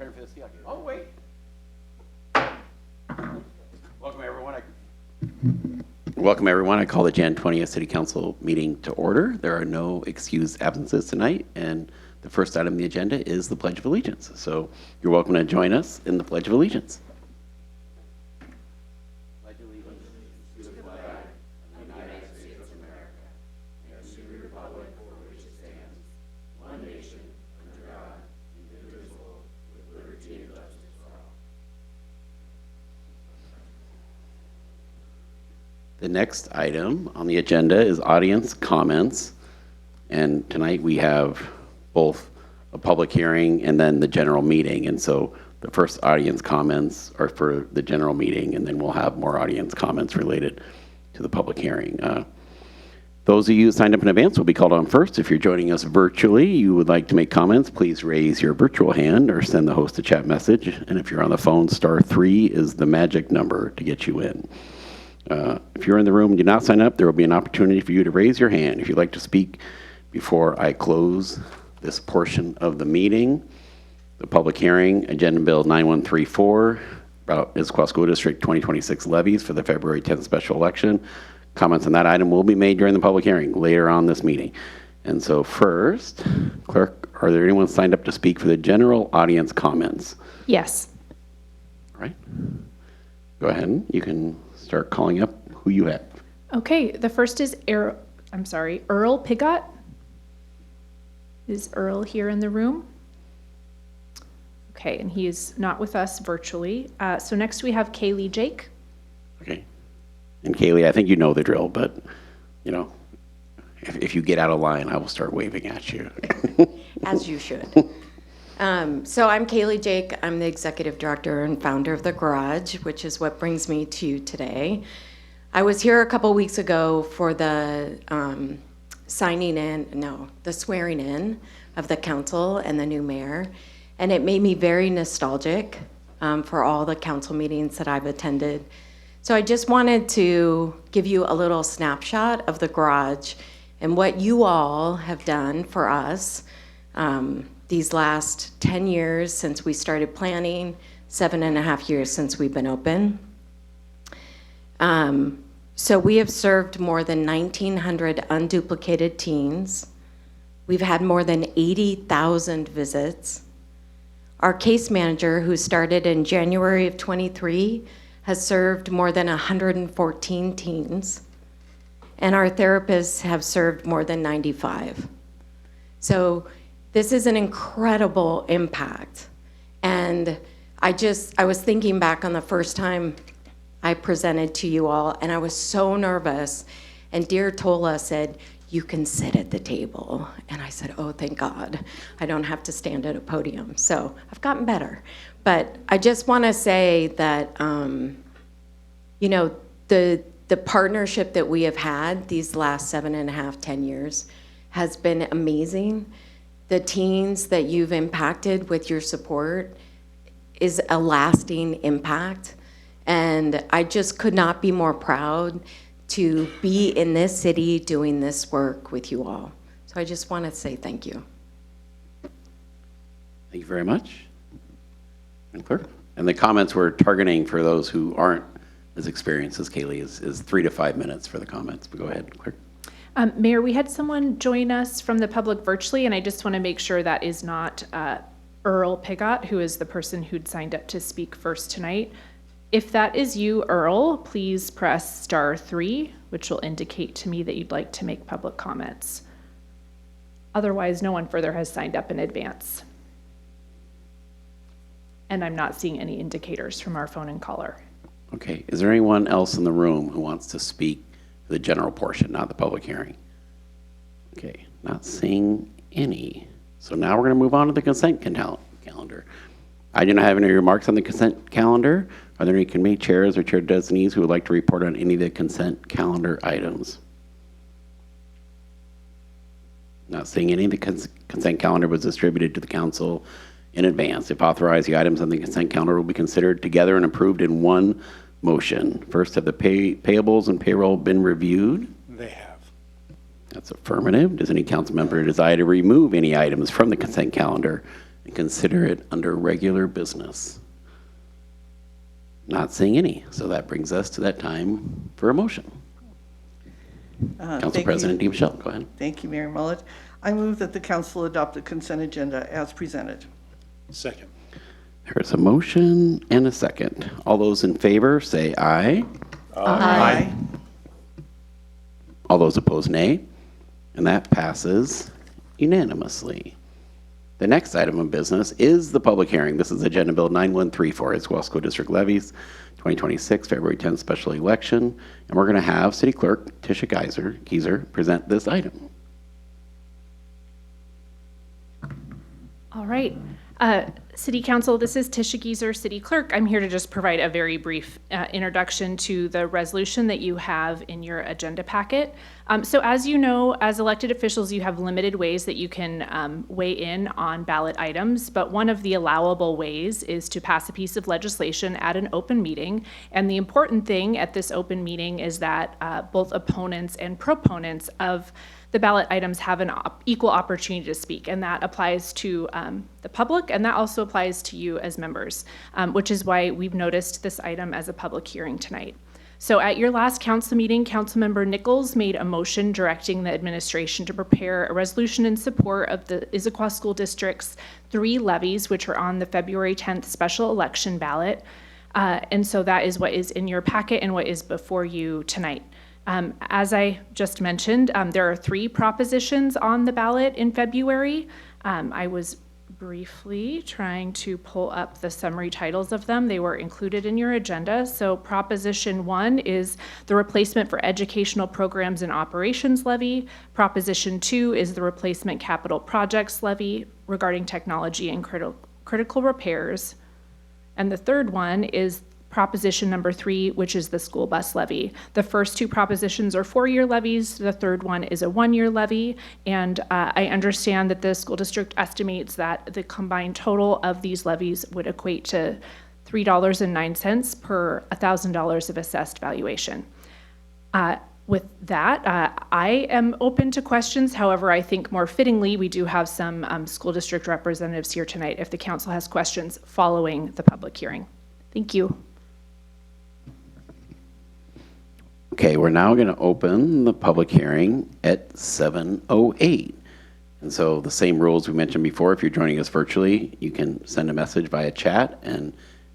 Ready for the Seahawks game. Oh, wait. Welcome, everyone. I call the Jan 20th City Council meeting to order. There are no excused absences tonight, and the first item on the agenda is the Pledge of Allegiance. So you're welcome to join us in the Pledge of Allegiance. Pledge allegiance to the flag of the United States of America and to the republic for which it stands, one nation, under God, indivisible, with liberty and justice for all. The next item on the agenda is audience comments. And tonight we have both a public hearing and then the general meeting. And so the first audience comments are for the general meeting, and then we'll have more audience comments related to the public hearing. Those of you who signed up in advance will be called on first. If you're joining us virtually, you would like to make comments, please raise your virtual hand or send the host a chat message. And if you're on the phone, *3 is the magic number to get you in. If you're in the room and did not sign up, there will be an opportunity for you to raise your hand if you'd like to speak before I close this portion of the meeting. The public hearing, Agenda Bill 9134, about Issaquah School District 2026 levies for the February 10th special election. Comments on that item will be made during the public hearing later on this meeting. And so first, clerk, are there anyone signed up to speak for the general audience comments? Yes. All right. Go ahead. You can start calling up who you have. Okay, the first is Earl Pigot. Is Earl here in the room? Okay, and he is not with us virtually. So next we have Kaylee Jake. Okay. And Kaylee, I think you know the drill, but, you know, if you get out of line, I will start waving at you. As you should. So I'm Kaylee Jake. I'm the executive director and founder of The Garage, which is what brings me to you today. I was here a couple weeks ago for the the swearing in of the council and the new mayor. And it made me very nostalgic for all the council meetings that I've attended. So I just wanted to give you a little snapshot of The Garage and what you all have done for us these last 10 years since we started planning, 7.5 years since we've been open. So we have served more than 1,900 unduplicated teens. We've had more than 80,000 visits. Our case manager, who started in January of 23, has served more than 114 teens. And our therapists have served more than 95. So this is an incredible impact. And I was thinking back on the first time I presented to you all, and I was so nervous. And dear Tola said, "You can sit at the table." And I said, "Oh, thank God. I don't have to stand at a podium." So I've gotten better. But I just want to say that, you know, the partnership that we have had these last 7.5, 10 years has been amazing. The teens that you've impacted with your support is a lasting impact. And I just could not be more proud to be in this city doing this work with you all. So I just want to say thank you. Thank you very much. And clerk. And the comments we're targeting for those who aren't as experienced as Kaylee is 3 to 5 minutes for the comments. But go ahead, clerk. Mayor, we had someone join us from the public virtually, and I just want to make sure that is not Earl Pigot, who is the person who'd signed up to speak first tonight. If that is you, Earl, please press *3, which will indicate to me that you'd like to make public comments. Otherwise, no one further has signed up in advance. And I'm not seeing any indicators from our phone and caller. Okay. Is there anyone else in the room who wants to speak for the general portion, not the public hearing? Okay. Not seeing any. So now we're going to move on to the consent calendar. I do not have any remarks on the consent calendar. Are there any committee chairs or chair designees who would like to report on any of the consent calendar items? Not seeing any. The consent calendar was distributed to the council in advance. If authorized, the items on the consent calendar will be considered together and approved in one motion. First, have the payables and payroll been reviewed? They have. That's affirmative. Does any council member desire to remove any items from the consent calendar and consider it under regular business? Not seeing any, so that brings us to that time for a motion. Council Thank President you. DiMichele, go ahead. Thank you, Mayor Mullet. I move that the council adopt the consent agenda as presented. Second. There's a motion and a second. All those in favor say aye. Aye. All those opposed, nay. And that passes unanimously. The next item of business is the public hearing. This is Agenda Bill 9134, Issaquah School District Levies, 2026, February 10th special election. And we're going to have City Clerk Tisha Geiser present this item. All right. City Council, this is Tisha Geiser, City Clerk. I'm here to just provide a very brief introduction to the resolution that you have in your agenda packet. So as you know, as elected officials, you have limited ways that you can weigh in on ballot items, but one of the allowable ways is to pass a piece of legislation at an open meeting. And the important thing at this open meeting is that both opponents and proponents of the ballot items have an equal opportunity to speak, and that applies to the public, and that also applies to you as members, which is why we've noticed this item as a public hearing tonight. So at your last council meeting, Councilmember Nichols made a motion directing the administration to prepare a resolution in support of the Issaquah School District's 3 levies, which are on the February 10th special election ballot. And so that is what is in your packet and what is before you tonight. As I just mentioned, there are 3 propositions on the ballot in February. I was briefly trying to pull up the summary titles of them. They were included in your agenda. So Proposition 1 is the replacement for educational programs and operations levy. Proposition 2 is the replacement capital projects levy regarding technology and critical repairs. And the third one is Proposition number 3, which is the school bus levy. The first 2 propositions are 4-year levies. The third one is a 1-year levy. And I understand that the school district estimates that the combined total of these levies would equate to $3.09 per $1,000 of assessed valuation. With that, I am open to questions. However, I think more fittingly, we do have some school district representatives here tonight if the council has questions following the public hearing. Thank you. Okay, we're now going to open the public hearing at 7:08. And so the same rules we mentioned before, if you're joining us virtually, you can send a message via chat. And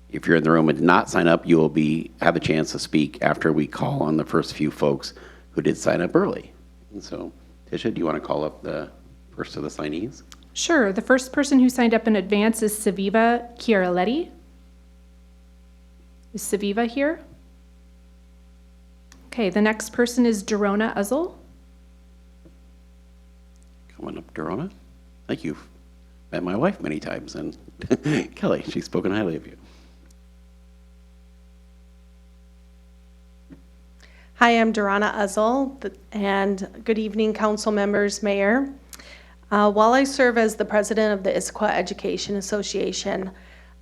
if you're in the room and did not sign up, you will have a chance to speak after we call on the first few folks who did sign up early. And so, Tisha, do you want to call up the first of the signees? Sure. The first person who signed up in advance is Saviva Chiarelletti. Is Saviva here? Okay, the next person is Dorona Uzzle. Come on up, Dorona. Thank you. Met my wife many times, and Kelly, she's spoken highly of you. Hi, I'm Dorana Uzzle, and good evening, council members, mayor. While I serve as the president of the Issaquah Education Association,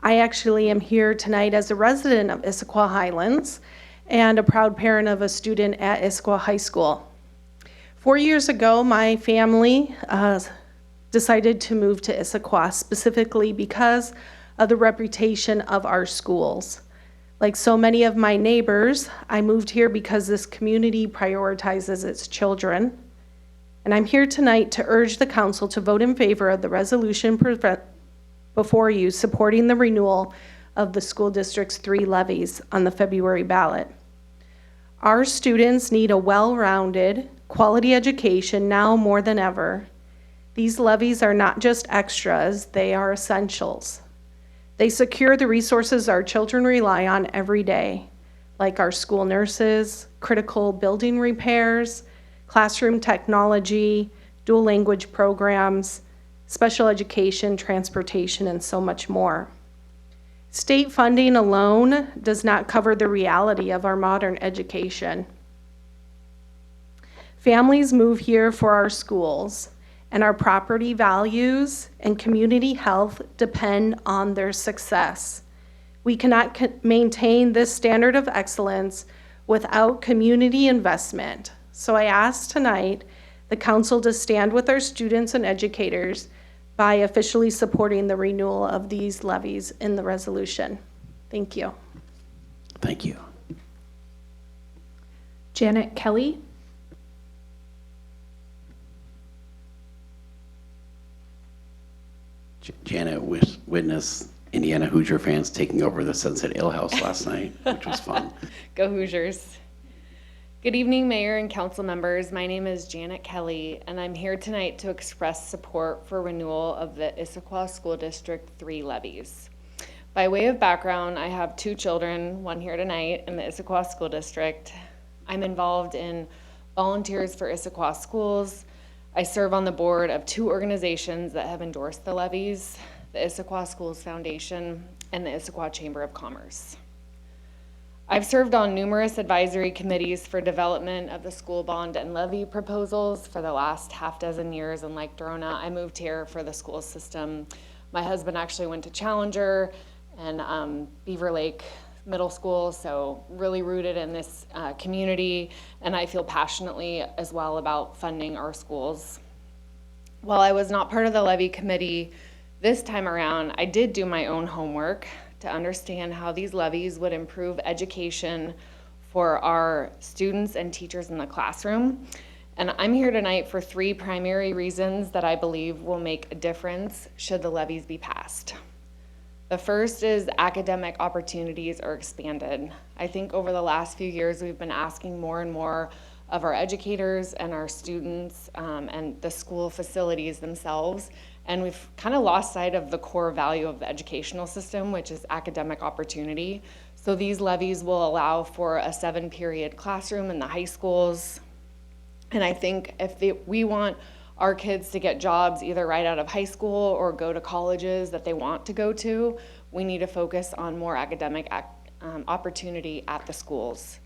I actually am here tonight as a resident of Issaquah Highlands and a proud parent of a student at Issaquah High School. 4 years ago, my family decided to move to Issaquah specifically because of the reputation of our schools. Like so many of my neighbors, I moved here because this community prioritizes its children. And I'm here tonight to urge the council to vote in favor of the resolution before you supporting the renewal of the school district's 3 levies on the February ballot. Our students need a well-rounded, quality education now more than ever. These levies are not just extras, they are essentials. They secure the resources our children rely on every day, like our school nurses, critical building repairs, classroom technology, dual language programs, special education, transportation, and so much more. State funding alone does not cover the reality of our modern education. Families move here for our schools, and our property values and community health depend on their success. We cannot maintain this standard of excellence without community investment. So I ask tonight the council to stand with our students and educators by officially supporting the renewal of these levies in the resolution. Thank you. Thank you. Janet Kelly. Janet witnessed Indiana Hoosier fans taking over the Sunset Ale House last night, which was fun. Go Hoosiers. Good evening, Mayor and council members. My name is Janet Kelly, and I'm here tonight to express support for renewal of the Issaquah School District 3 levies. By way of background, I have 2 children, one here tonight in the Issaquah School District. I'm involved in Volunteers for Issaquah Schools. I serve on the board of 2 organizations that have endorsed the levies, the Issaquah Schools Foundation and the Issaquah Chamber of Commerce. I've served on numerous advisory committees for development of the school bond and levy proposals for the last half dozen years in Lake Dorona. I moved here for the school system. My husband actually went to Challenger and Beaver Lake Middle School, so really rooted in this community, and I feel passionately as well about funding our schools. While I was not part of the levy committee this time around, I did do my own homework to understand how these levies would improve education for our students and teachers in the classroom. And I'm here tonight for 3 primary reasons that I believe will make a difference should the levies be passed. The first is academic opportunities are expanded. I think over the last few years, we've been asking more and more of our educators and our students and the school facilities themselves. And we've kind of lost sight of the core value of the educational system, which is academic opportunity. So these levies will allow for a 7-period classroom in the high schools. And I think if we want our kids to get jobs either right out of high school or go to colleges that they want to go to, we need to focus on more academic opportunity at the schools.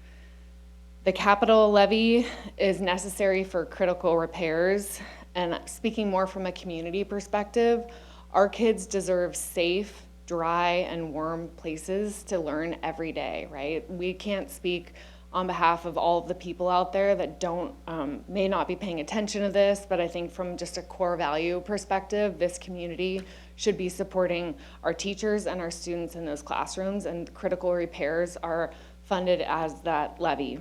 The capital levy is necessary for critical repairs, and speaking more from a community perspective, our kids deserve safe, dry, and warm places to learn every day, right? We can't speak on behalf of all of the people out there that may not be paying attention to this, but I think from just a core value perspective, this community should be supporting our teachers and our students in those classrooms, and critical repairs are funded as that levy.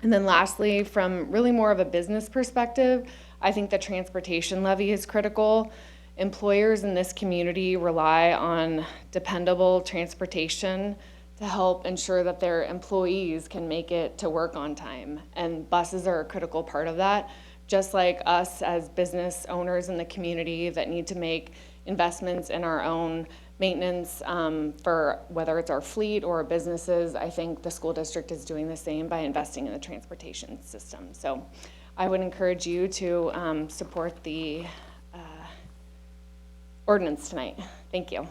And then lastly, from really more of a business perspective, I think the transportation levy is critical. Employers in this community rely on dependable transportation to help ensure that their employees can make it to work on time. And buses are a critical part of that, just like us as business owners in the community that need to make investments in our own maintenance for whether it's our fleet or our businesses. I think the school district is doing the same by investing in the transportation system. So I would encourage you to support the ordinance tonight. Thank you.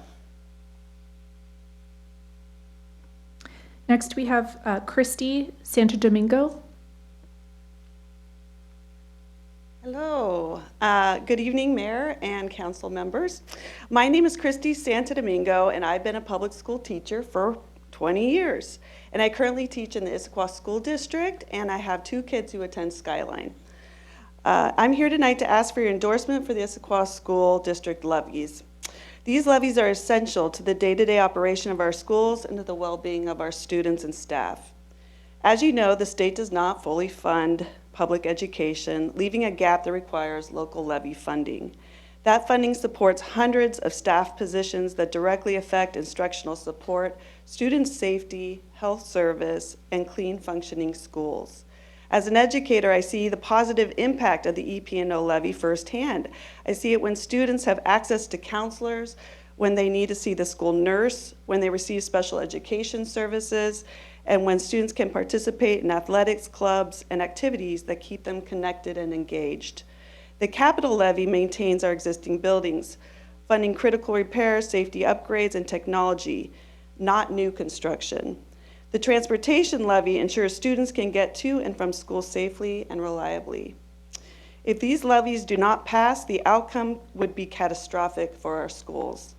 Next, we have Christy Santo Domingo. Hello. Good evening, Mayor and council members. My name is Christy Santo Domingo, and I've been a public school teacher for 20 years. And I currently teach in the Issaquah School District, and I have 2 kids who attend Skyline. I'm here tonight to ask for your endorsement for the Issaquah School District levies. These levies are essential to the day-to-day operation of our schools and to the well-being of our students and staff. As you know, the state does not fully fund public education, leaving a gap that requires local levy funding. That funding supports hundreds of staff positions that directly affect instructional support, student safety, health service, and clean functioning schools. As an educator, I see the positive impact of the EP&O levy firsthand. I see it when students have access to counselors, when they need to see the school nurse, when they receive special education services, and when students can participate in athletics clubs and activities that keep them connected and engaged. The capital levy maintains our existing buildings, funding critical repairs, safety upgrades, and technology, not new construction. The transportation levy ensures students can get to and from school safely and reliably. If these levies do not pass, the outcome would be catastrophic for our schools,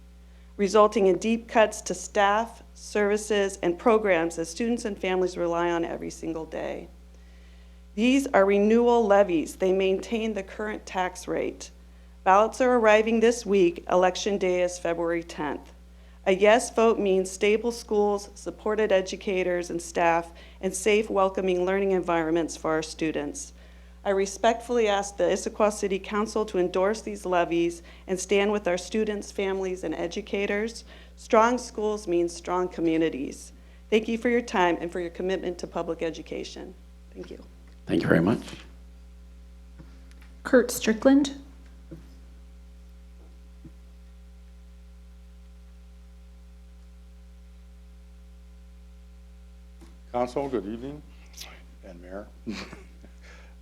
resulting in deep cuts to staff, services, and programs that students and families rely on every single day. These are renewal levies. They maintain the current tax rate. Ballots are arriving this week. Election day is February 10th. A yes vote means stable schools, supported educators and staff, and safe, welcoming learning environments for our students. I respectfully ask the Issaquah City Council to endorse these levies and stand with our students, families, and educators. Strong schools means strong communities. Thank you for your time and for your commitment to public education. Thank you. Thank you very much. Kurt Strickland. Council, good evening, and Mayor.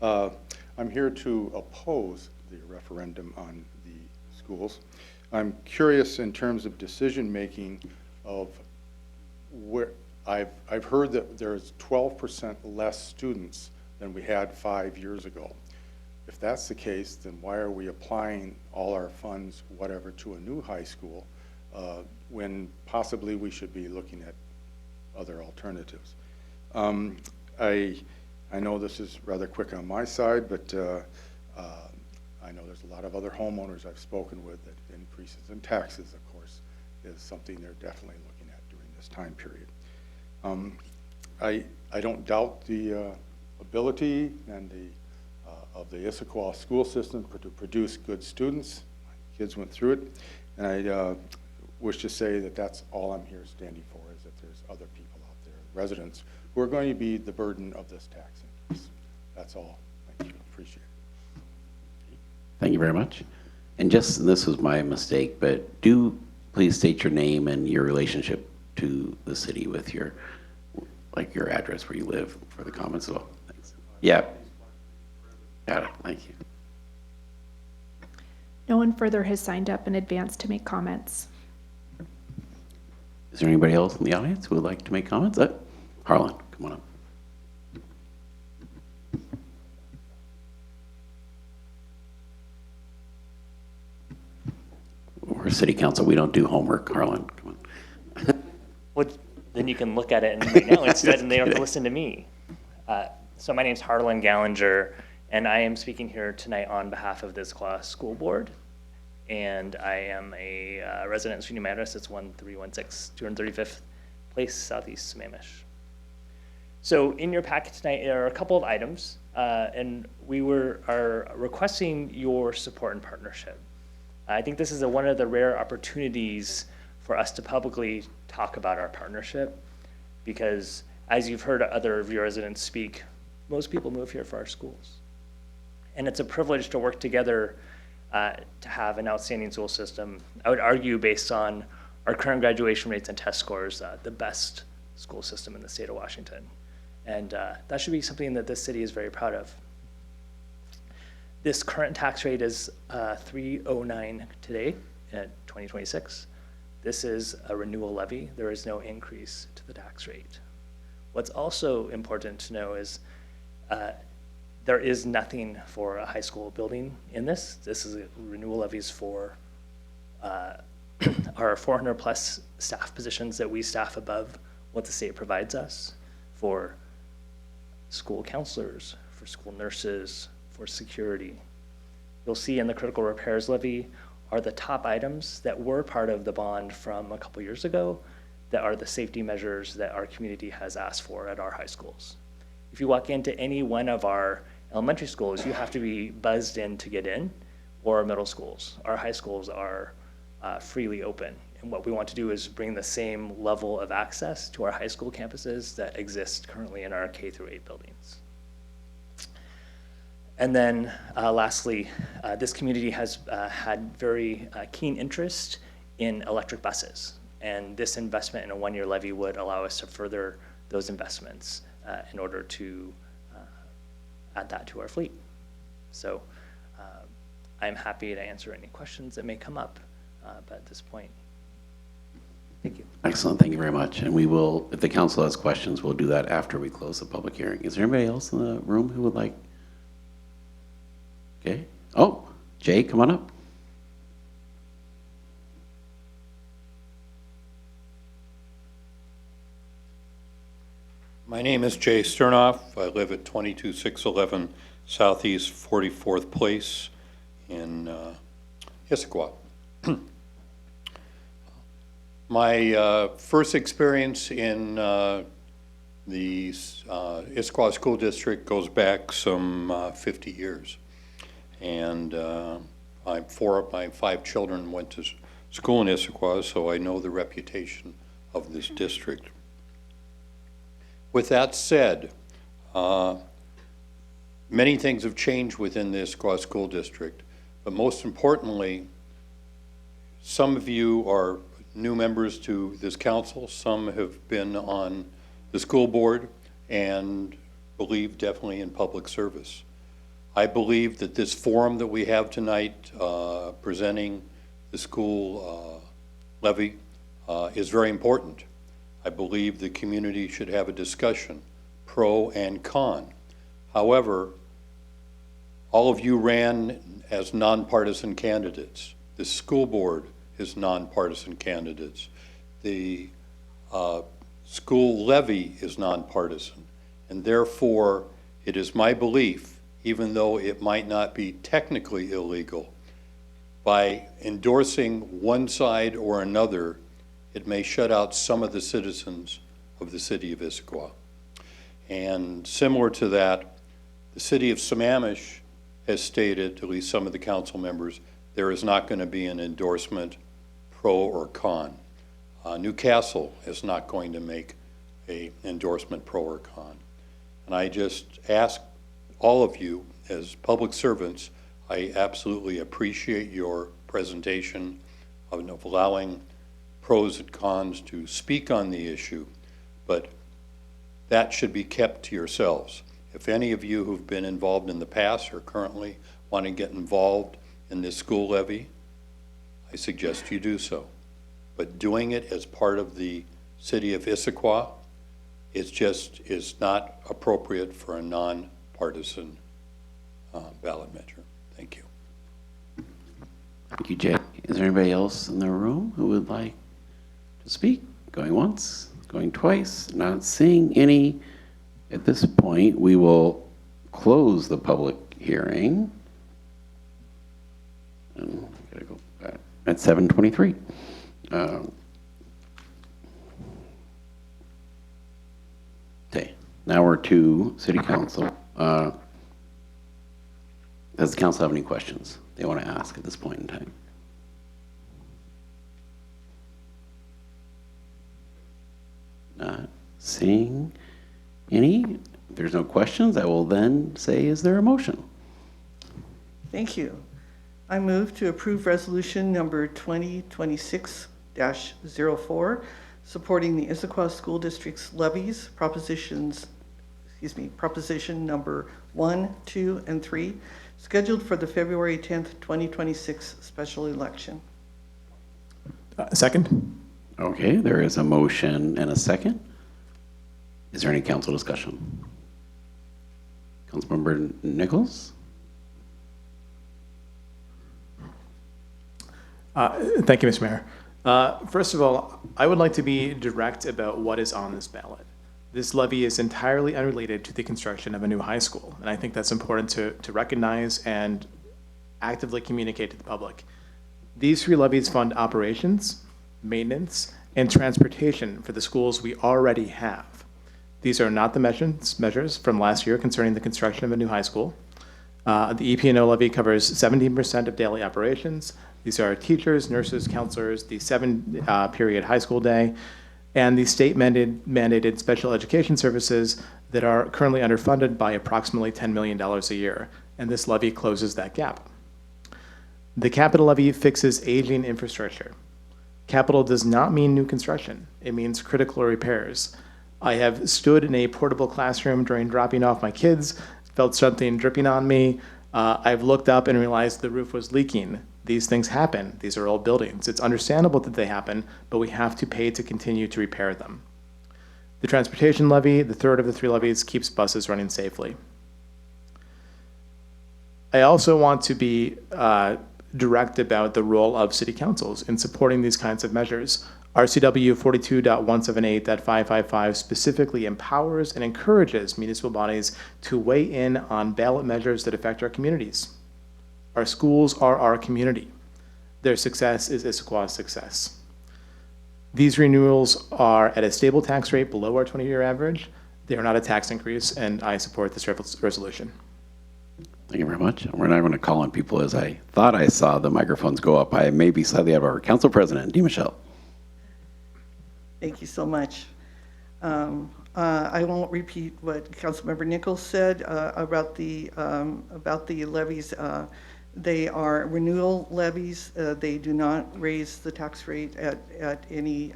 I'm here to oppose the referendum on the schools. I'm curious in terms of decision-making of where, I've heard that there's 12% less students than we had 5 years ago. If that's the case, then why are we applying all our funds, whatever, to a new high school when possibly we should be looking at other alternatives? I know this is rather quick on my side, but I know there's a lot of other homeowners I've spoken with that increases in taxes, of course, is something they're definitely looking at during this time period. I don't doubt the ability and of the Issaquah school system to produce good students. My kids went through it, and I wish to say that that's all I'm here standing for, is that there's other people out there, residents, who are going to be the burden of this tax increase. That's all. Thank you. Appreciate it. Thank you very much. And just, this was my mistake, but do please state your name and your relationship to the city with your, like your address where you live for the comments as well. Thanks. Yeah. Got it. Thank you. No one further has signed up in advance to make comments. Is there anybody else in the audience who would like to make comments? Harlan, come on up. We're city council. We don't do homework, Harlan. Come on. Well, then you can look at it and right now instead, and they don't have to listen to me. So my name's Harlan Gallinger, and I am speaking here tonight on behalf of the Issaquah School Board. And I am a resident of Sweeney. My address is 1316 235th Place, Southeast Sammamish. So in your packet tonight are a couple of items, and we are requesting your support and partnership. I think this is one of the rare opportunities for us to publicly talk about our partnership, because as you've heard other of your residents speak, most people move here for our schools. And it's a privilege to work together to have an outstanding school system. I would argue, based on our current graduation rates and test scores, the best school system in the state of Washington. And that should be something that this city is very proud of. This current tax rate is $309 today at 2026. This is a renewal levy. There is no increase to the tax rate. What's also important to know is there is nothing for a high school building in this. This is a renewal levies for our 400 plus staff positions that we staff above what the state provides us, for school counselors, for school nurses, for security. You'll see in the critical repairs levy are the top items that were part of the bond from a couple years ago that are the safety measures that our community has asked for at our high schools. If you walk into any one of our elementary schools, you have to be buzzed in to get in, or our middle schools. Our high schools are freely open. And what we want to do is bring the same level of access to our high school campuses that exist currently in our K through 8 buildings. And then lastly, this community has had very keen interest in electric buses. And this investment in a one-year levy would allow us to further those investments in order to add that to our fleet. So I'm happy to answer any questions that may come up, but at this point, thank you. Excellent. Thank you very much. And we will, if the council has questions, we'll do that after we close the public hearing. Is there anybody else in the room who would like? Okay. Oh, Jay, come on up. My name is Jay Sternoff. I live at 22611 Southeast 44th Place in Issaquah. My first experience in the Issaquah School District goes back some 50 years. And four of my 5 children went to school in Issaquah, so I know the reputation of this district. With that said, many things have changed within the Issaquah School District, but most importantly, some of you are new members to this council, some have been on the school board and believe definitely in public service. I believe that this forum that we have tonight presenting the school levy is very important. I believe the community should have a discussion, pro and con. However, all of you ran as nonpartisan candidates. The school board is nonpartisan candidates. The school levy is nonpartisan. And therefore, it is my belief, even though it might not be technically illegal, by endorsing one side or another, it may shut out some of the citizens of the city of Issaquah. And similar to that, the city of Sammamish has stated, at least some of the council members, there is not going to be an endorsement pro or con. Newcastle is not going to make an endorsement pro or con. And I just ask all of you as public servants, I absolutely appreciate your presentation of allowing pros and cons to speak on the issue, but that should be kept to yourselves. If any of you who've been involved in the past or currently want to get involved in this school levy, I suggest you do so. But doing it as part of the city of Issaquah is not appropriate for a non-partisan ballot measure. Thank you. Thank you, Jay. Is there anybody else in the room who would like to speak? Going once, going twice, not seeing any. At this point, we will close the public hearing. And I gotta go back at 7:23. Okay, now we're to City Council. Does the council have any questions they want to ask at this point in time? Not seeing any. If there's no questions, I will then say, is there a motion? Thank you. I move to approve resolution number 2026-04, supporting the Issaquah School District's levies, proposition number 1, 2, and 3, scheduled for the February 10th, 2026 special election. Second. Okay, there is a motion and a second. Is there any council discussion? Councilmember Nichols? Thank you, Mr. Mayor. First of all, I would like to be direct about what is on this ballot. This levy is entirely unrelated to the construction of a new high school, and I think that's important to recognize and actively communicate to the public. These 3 levies fund operations, maintenance, and transportation for the schools we already have. These are not the measures from last year concerning the construction of a new high school. The EP&O levy covers 17% of daily operations. These are teachers, nurses, counselors, the 7-period high school day, and the state-mandated special education services that are currently underfunded by approximately $10 million a year, and this levy closes that gap. The capital levy fixes aging infrastructure. Capital does not mean new construction. It means critical repairs. I have stood in a portable classroom during dropping off my kids, felt something dripping on me. I've looked up and realized the roof was leaking. These things happen. These are old buildings. It's understandable that they happen, but we have to pay to continue to repair them. The transportation levy, the third of the 3 levies, keeps buses running safely. I also want to be direct about the role of city councils in supporting these kinds of measures. RCW 42.178.555 specifically empowers and encourages municipal bodies to weigh in on ballot measures that affect our communities. Our schools are our community. Their success is Issaquah's success. These renewals are at a stable tax rate below our 20-year average. They are not a tax increase, and I support this resolution. Thank you very much. We're not going to call on people as I thought I saw the microphones go up. I may be slightly out of order. Council President, Dee Michelle. Thank you so much. I won't repeat what Councilmember Nichols said about the levies. They are renewal levies. They do not raise the tax rate at any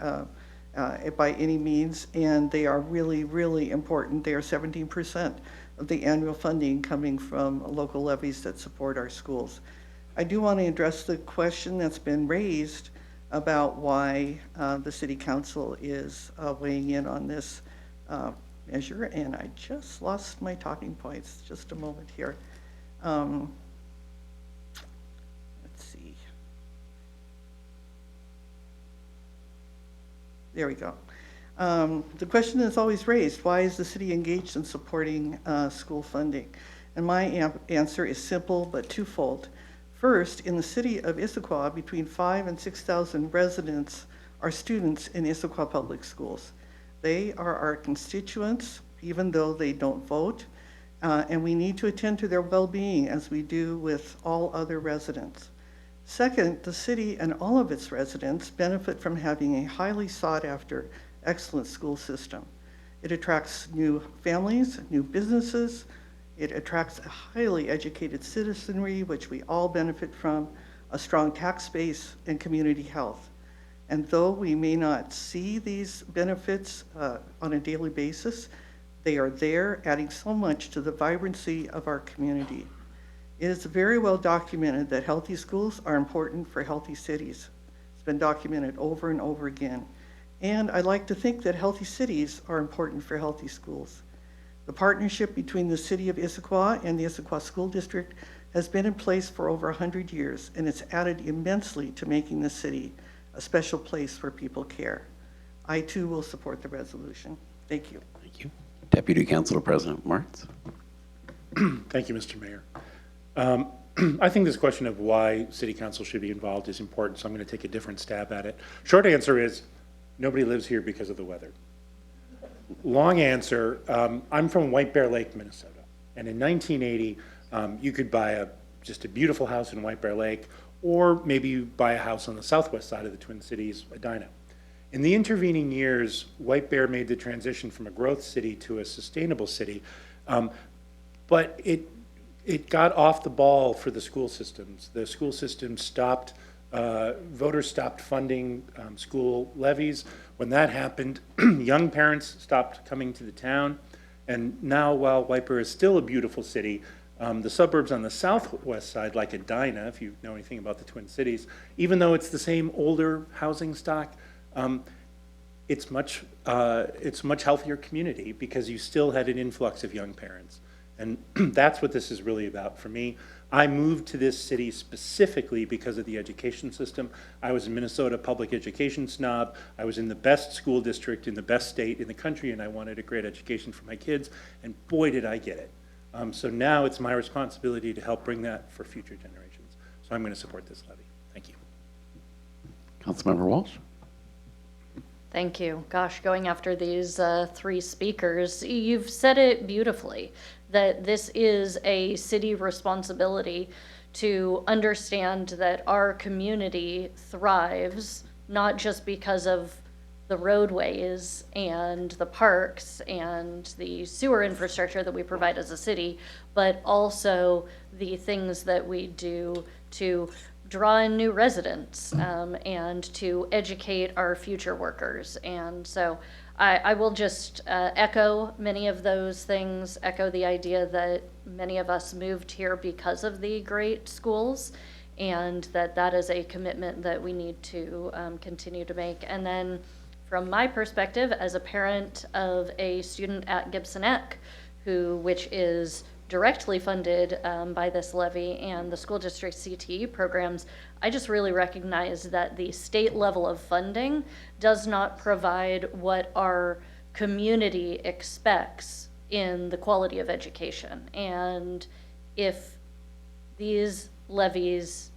by any means, and they are really, really important. They are 17% of the annual funding coming from local levies that support our schools. I do want to address the question that's been raised about why the City Council is weighing in on this measure, and I just lost my talking points. Just a moment here. Let's see. There we go. The question is always raised, why is the city engaged in supporting school funding? And my answer is simple but twofold. First, in the city of Issaquah, between 5,000 and 6,000 residents are students in Issaquah Public Schools. They are our constituents, even though they don't vote, and we need to attend to their well-being as we do with all other residents. Second, the city and all of its residents benefit from having a highly sought-after, excellent school system. It attracts new families, new businesses. It attracts a highly educated citizenry, which we all benefit from, a strong tax base, and community health. And though we may not see these benefits on a daily basis, they are there, adding so much to the vibrancy of our community. It is very well documented that healthy schools are important for healthy cities. It's been documented over and over again. And I like to think that healthy cities are important for healthy schools. The partnership between the City of Issaquah and the Issaquah School District has been in place for over 100 years, and it's added immensely to making the city a special place where people care. I too will support the resolution. Thank you. Thank you. Deputy Council President Martz. Thank you, Mr. Mayor. I think this question of why City Council should be involved is important, so I'm going to take a different stab at it. Short answer is nobody lives here because of the weather. Long answer, I'm from White Bear Lake, Minnesota, and in 1980, you could buy just a beautiful house in White Bear Lake, or maybe you buy a house on the southwest side of the Twin Cities, Edina. In the intervening years, White Bear made the transition from a growth city to a sustainable city, but it got off the ball for the school systems. The school system stopped, voters stopped funding school levies. When that happened, young parents stopped coming to the town. And now, while White Bear is still a beautiful city, the suburbs on the southwest side, like Edina, if you know anything about the Twin Cities, even though it's the same older housing stock, it's much healthier community because you still had an influx of young parents. And that's what this is really about for me. I moved to this city specifically because of the education system. I was a Minnesota public education snob. I was in the best school district in the best state in the country, and I wanted a great education for my kids, and boy, did I get it. So now it's my responsibility to help bring that for future generations. So I'm going to support this levy. Thank you. Councilmember Walsh. Thank you. Gosh, going after these three speakers, you've said it beautifully, that this is a city responsibility to understand that our community thrives, not just because of the roadways and the parks and the sewer infrastructure that we provide as a city, but also the things that we do to draw in new residents and to educate our future workers. And so I will just echo many of those things, echo the idea that many of us moved here because of the great schools, and that is a commitment that we need to continue to make. And then from my perspective as a parent of a student at Gibson Eck, which is directly funded by this levy and the school district CTE programs, I just really recognize that the state level of funding does not provide what our community expects in the quality of education. And if these levies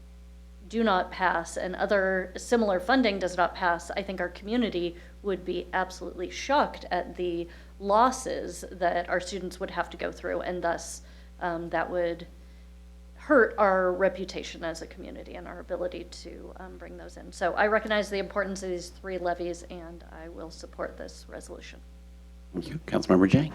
do not pass and other similar funding does not pass, I think our community would be absolutely shocked at the losses that our students would have to go through, and thus that would hurt our reputation as a community and our ability to bring those in. So I recognize the importance of these 3 levies, and I will support this resolution. Thank you. Councilmember Jang.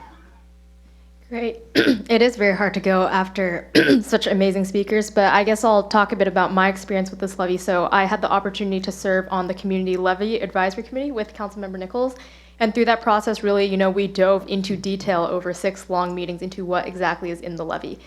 Great. It is very hard to go after such amazing speakers, but I guess I'll talk a bit about my experience with this levy. So I had the opportunity to serve on the Community Levy Advisory Committee with Councilmember Nichols. And through that process, really, we dove into detail over 6 long meetings into what exactly is in the levy.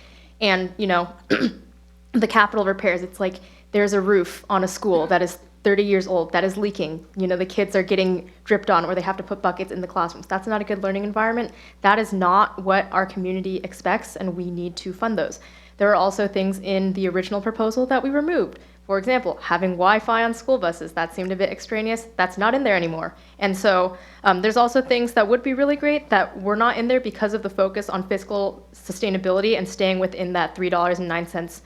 And, the capital repairs, it's like there's a roof on a school that is 30 years old that is leaking. The kids are getting dripped on, or they have to put buckets in the classrooms. That's not a good learning environment. That is not what our community expects, and we need to fund those. There are also things in the original proposal that we removed. For example, having Wi-Fi on school buses, that seemed a bit extraneous. That's not in there anymore. And so there's also things that would be really great that were not in there because of the focus on fiscal sustainability and staying within that $3.09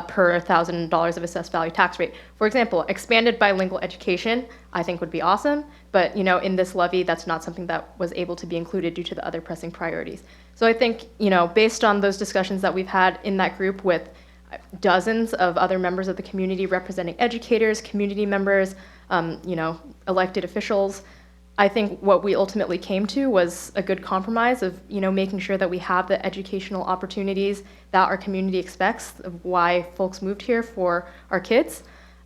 per $1,000 of assessed value tax rate. For example, expanded bilingual education, I think would be awesome, but in this levy, that's not something that was able to be included due to the other pressing priorities. So I think, based on those discussions that we've had in that group with dozens of other members of the community representing educators, community members, elected officials, I think what we ultimately came to was a good compromise of, making sure that we have the educational opportunities that our community expects, of why folks moved here for our kids.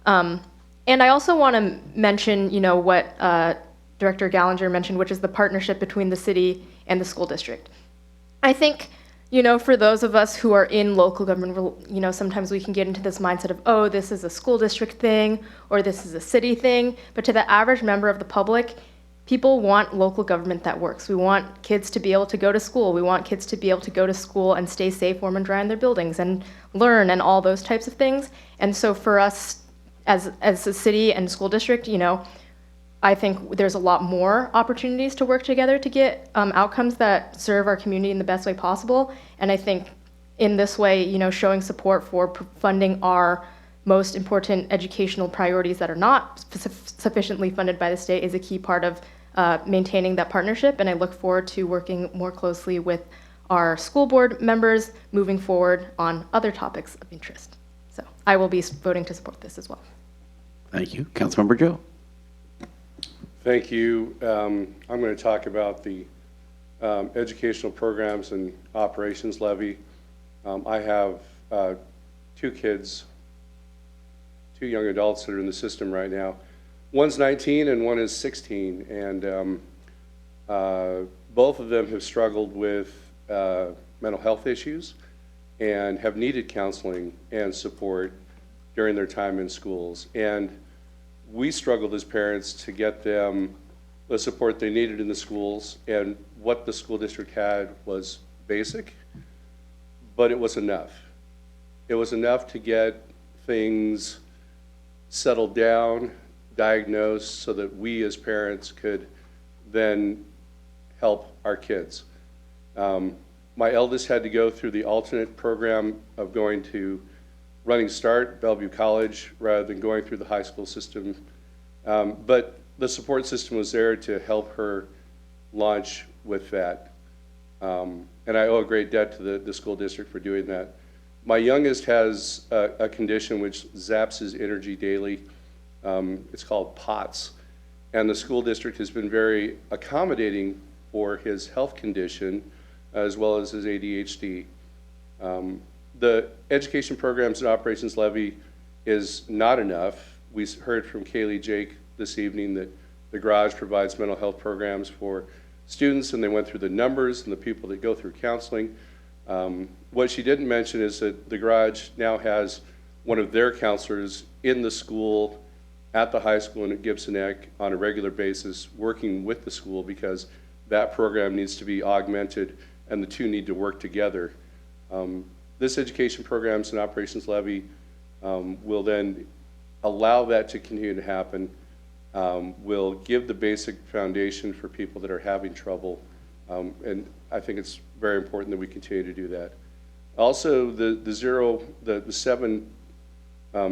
And I also want to mention, what Director Gallinger mentioned, which is the partnership between the city and the school district. I think, for those of us who are in local government, sometimes we can get into this mindset of, oh, this is a school district thing, or this is a city thing. But to the average member of the public, people want local government that works. We want kids to be able to go to school. We want kids to be able to go to school and stay safe, warm, and dry in their buildings and learn and all those types of things. And so for us as a city and school district, I think there's a lot more opportunities to work together to get outcomes that serve our community in the best way possible. And I think in this way, showing support for funding our most important educational priorities that are not sufficiently funded by the state is a key part of maintaining that partnership. And I look forward to working more closely with our school board members moving forward on other topics of interest. So I will be voting to support this as well. Thank you. Councilmember Joe. Thank you. I'm going to talk about the educational programs and operations levy. I have 2 kids, 2 young adults that are in the system right now. One's 19 and one is 16, and both of them have struggled with mental health issues and have needed counseling and support during their time in schools. And we struggled as parents to get them the support they needed in the schools, and what the school district had was basic, but it was enough. It was enough to get things settled down, diagnosed, so that we as parents could then help our kids. My eldest had to go through the alternate program of going to Running Start, Bellevue College, rather than going through the high school system. But the support system was there to help her launch with that. And I owe a great debt to the school district for doing that. My youngest has a condition which zaps his energy daily. It's called POTS. And the school district has been very accommodating for his health condition as well as his ADHD. The education programs and operations levy is not enough. We heard from Kaylee Jake this evening that the garage provides mental health programs for students, and they went through the numbers and the people that go through counseling. What she didn't mention is that the garage now has one of their counselors in the school, at the high school and at Gibson Neck on a regular basis, working with the school, because that program needs to be augmented and the two need to work together. This education programs and operations levy will then allow that to continue to happen, will give the basic foundation for people that are having trouble, and I think it's very important that we continue to do that. Also, the 7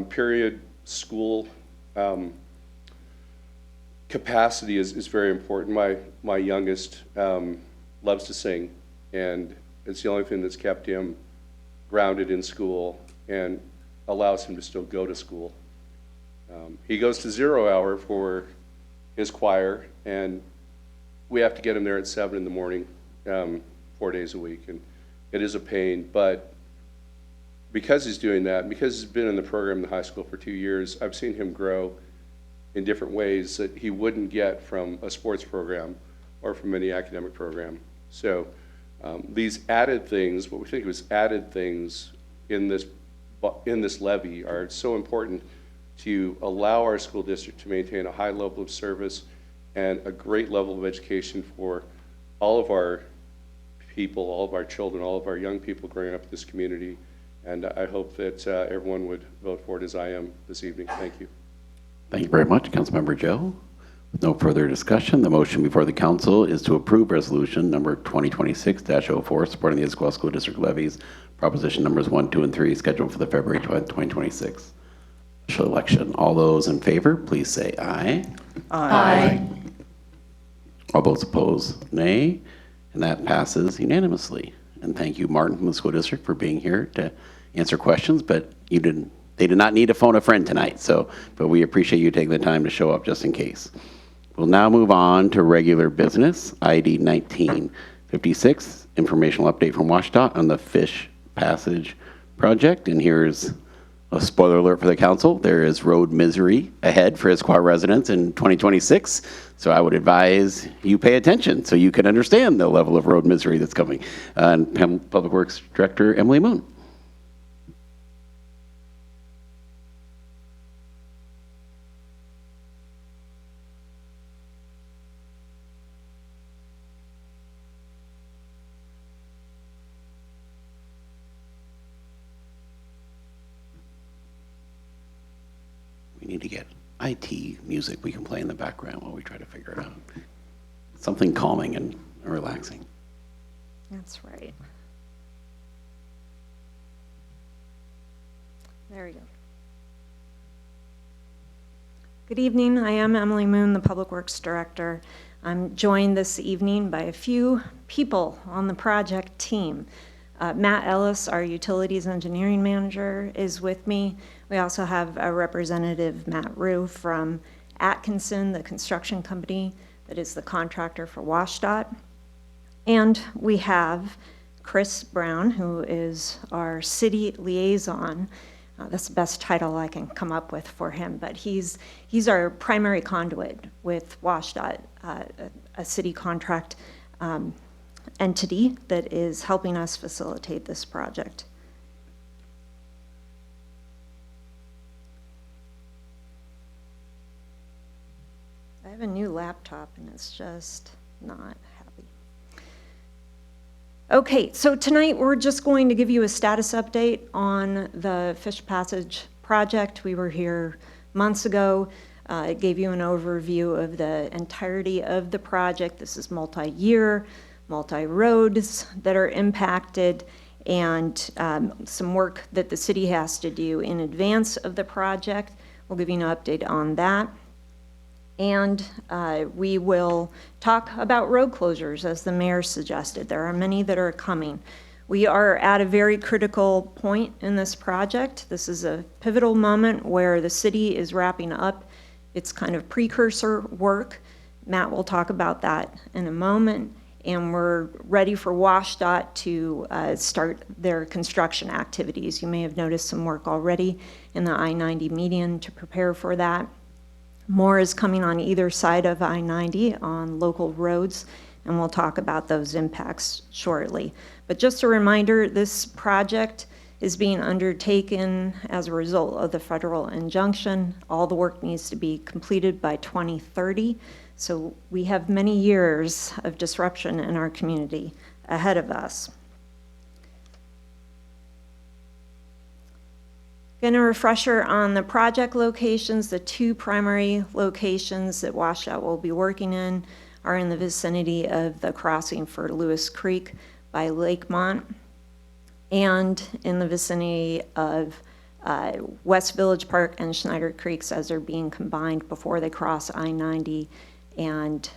period school capacity is very important. My youngest loves to sing, and it's the only thing that's kept him grounded in school and allows him to still go to school. He goes to 0 hour for his choir, and we have to get him there at 7 in the morning, 4 days a week, and it is a pain. But because he's doing that, and because he's been in the program in the high school for 2 years, I've seen him grow in different ways that he wouldn't get from a sports program or from any academic program. So these added things, what we think was added things in this levy, are so important to allow our school district to maintain a high level of service and a great level of education for all of our people, all of our children, all of our young people growing up in this community. And I hope that everyone would vote for it as I am this evening. Thank you. Thank you very much, Councilmember Joe. With no further discussion, the motion before the council is to approve resolution number 2026-04, supporting the Issaquah School District levies, proposition numbers 1, 2, and 3, scheduled for the February 20th, 2026 special election. All those in favor, please say aye. Aye. All those opposed, nay. And that passes unanimously. And thank you, Martin, from the school district, for being here to answer questions, but they did not need to phone a friend tonight, but we appreciate you taking the time to show up just in case. We'll now move on to regular business, ID 1956, informational update from WSDOT on the Fish Passage project. And here's a spoiler alert for the council. There is road misery ahead for Issaquah residents in 2026. So I would advise you pay attention so you can understand the level of road misery that's coming. And Public Works Director Emily Moon. We need to get IT music we can play in the background while we try to figure it out. Something calming and relaxing. That's right. There we go. Good evening. I am Emily Moon, the Public Works Director. I'm joined this evening by a few people on the project team. Matt Ellis, our Utilities Engineering Manager, is with me. We also have a representative, Matt Rue, from Atkinson, the construction company that is the contractor for WSDOT. And we have Chris Brown, who is our city liaison. That's the best title I can come up with for him, but he's our primary conduit with WSDOT, a city contract entity that is helping us facilitate this project. I have a new laptop and it's just not happy. Okay, so tonight we're just going to give you a status update on the Fish Passage project. We were here months ago. It gave you an overview of the entirety of the project. This is multi-year, multi-roads that are impacted, and some work that the city has to do in advance of the project. We'll give you an update on that. And we will talk about road closures, as the mayor suggested. There are many that are coming. We are at a very critical point in this project. This is a pivotal moment where the city is wrapping up its kind of precursor work. Matt will talk about that in a moment. And we're ready for WSDOT to start their construction activities. You may have noticed some work already in the I-90 median to prepare for that. More is coming on either side of I-90 on local roads, and we'll talk about those impacts shortly. But just a reminder, this project is being undertaken as a result of the federal injunction. All the work needs to be completed by 2030, so we have many years of disruption in our community ahead of us. Again, a refresher on the project locations. The two primary locations that WSDOT will be working in are in the vicinity of the crossing for Lewis Creek by Lakemont and in the vicinity of West Village Park and Schneider Creeks as they're being combined before they cross I-90 and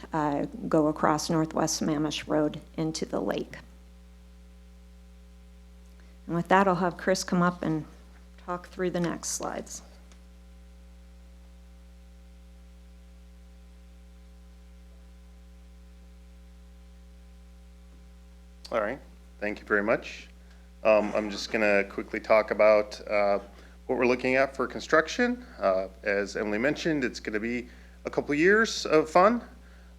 go across Northwest Sammamish Road into the lake. And with that, I'll have Chris come up and talk through the next slides. All right, thank you very much. I'm just going to quickly talk about what we're looking at for construction. As Emily mentioned, it's going to be a couple years of fun.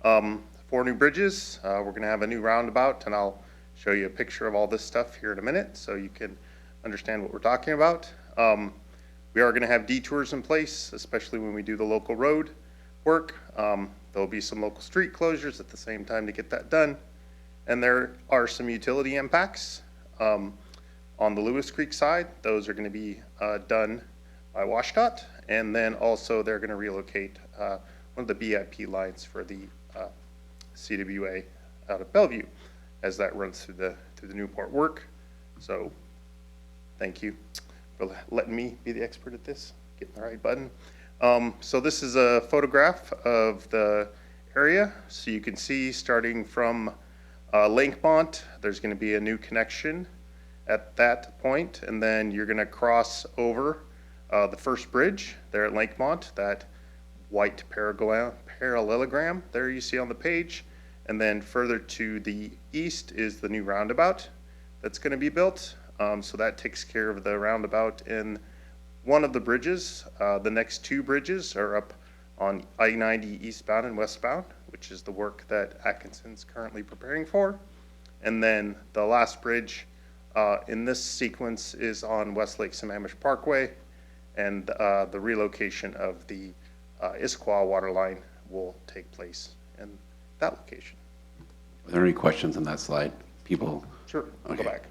4 new bridges. We're going to have a new roundabout, and I'll show you a picture of all this stuff here in a minute so you can understand what we're talking about. We are going to have detours in place, especially when we do the local road work. There'll be some local street closures at the same time to get that done. And there are some utility impacts on the Lewis Creek side. Those are going to be done by WSDOT. And then also they're going to relocate one of the BIP lines for the CWA out of Bellevue as that runs through the Newport work. So thank you for letting me be the expert at this, getting the right button. So this is a photograph of the area. So you can see starting from Lakemont, there's going to be a new connection at that point, and then you're going to cross over the first bridge there at Lakemont, that white parallelogram there you see on the page, and then further to the east is the new roundabout that's going to be built. So that takes care of the roundabout in one of the bridges. The next 2 bridges are up on I-90 eastbound and westbound, which is the work that Atkinson's currently preparing for. And then the last bridge in this sequence is on Westlake Sammamish Parkway, and the relocation of the Issaquah water line will take place in that location. Are there any questions on that slide? People? Sure, I'll go back.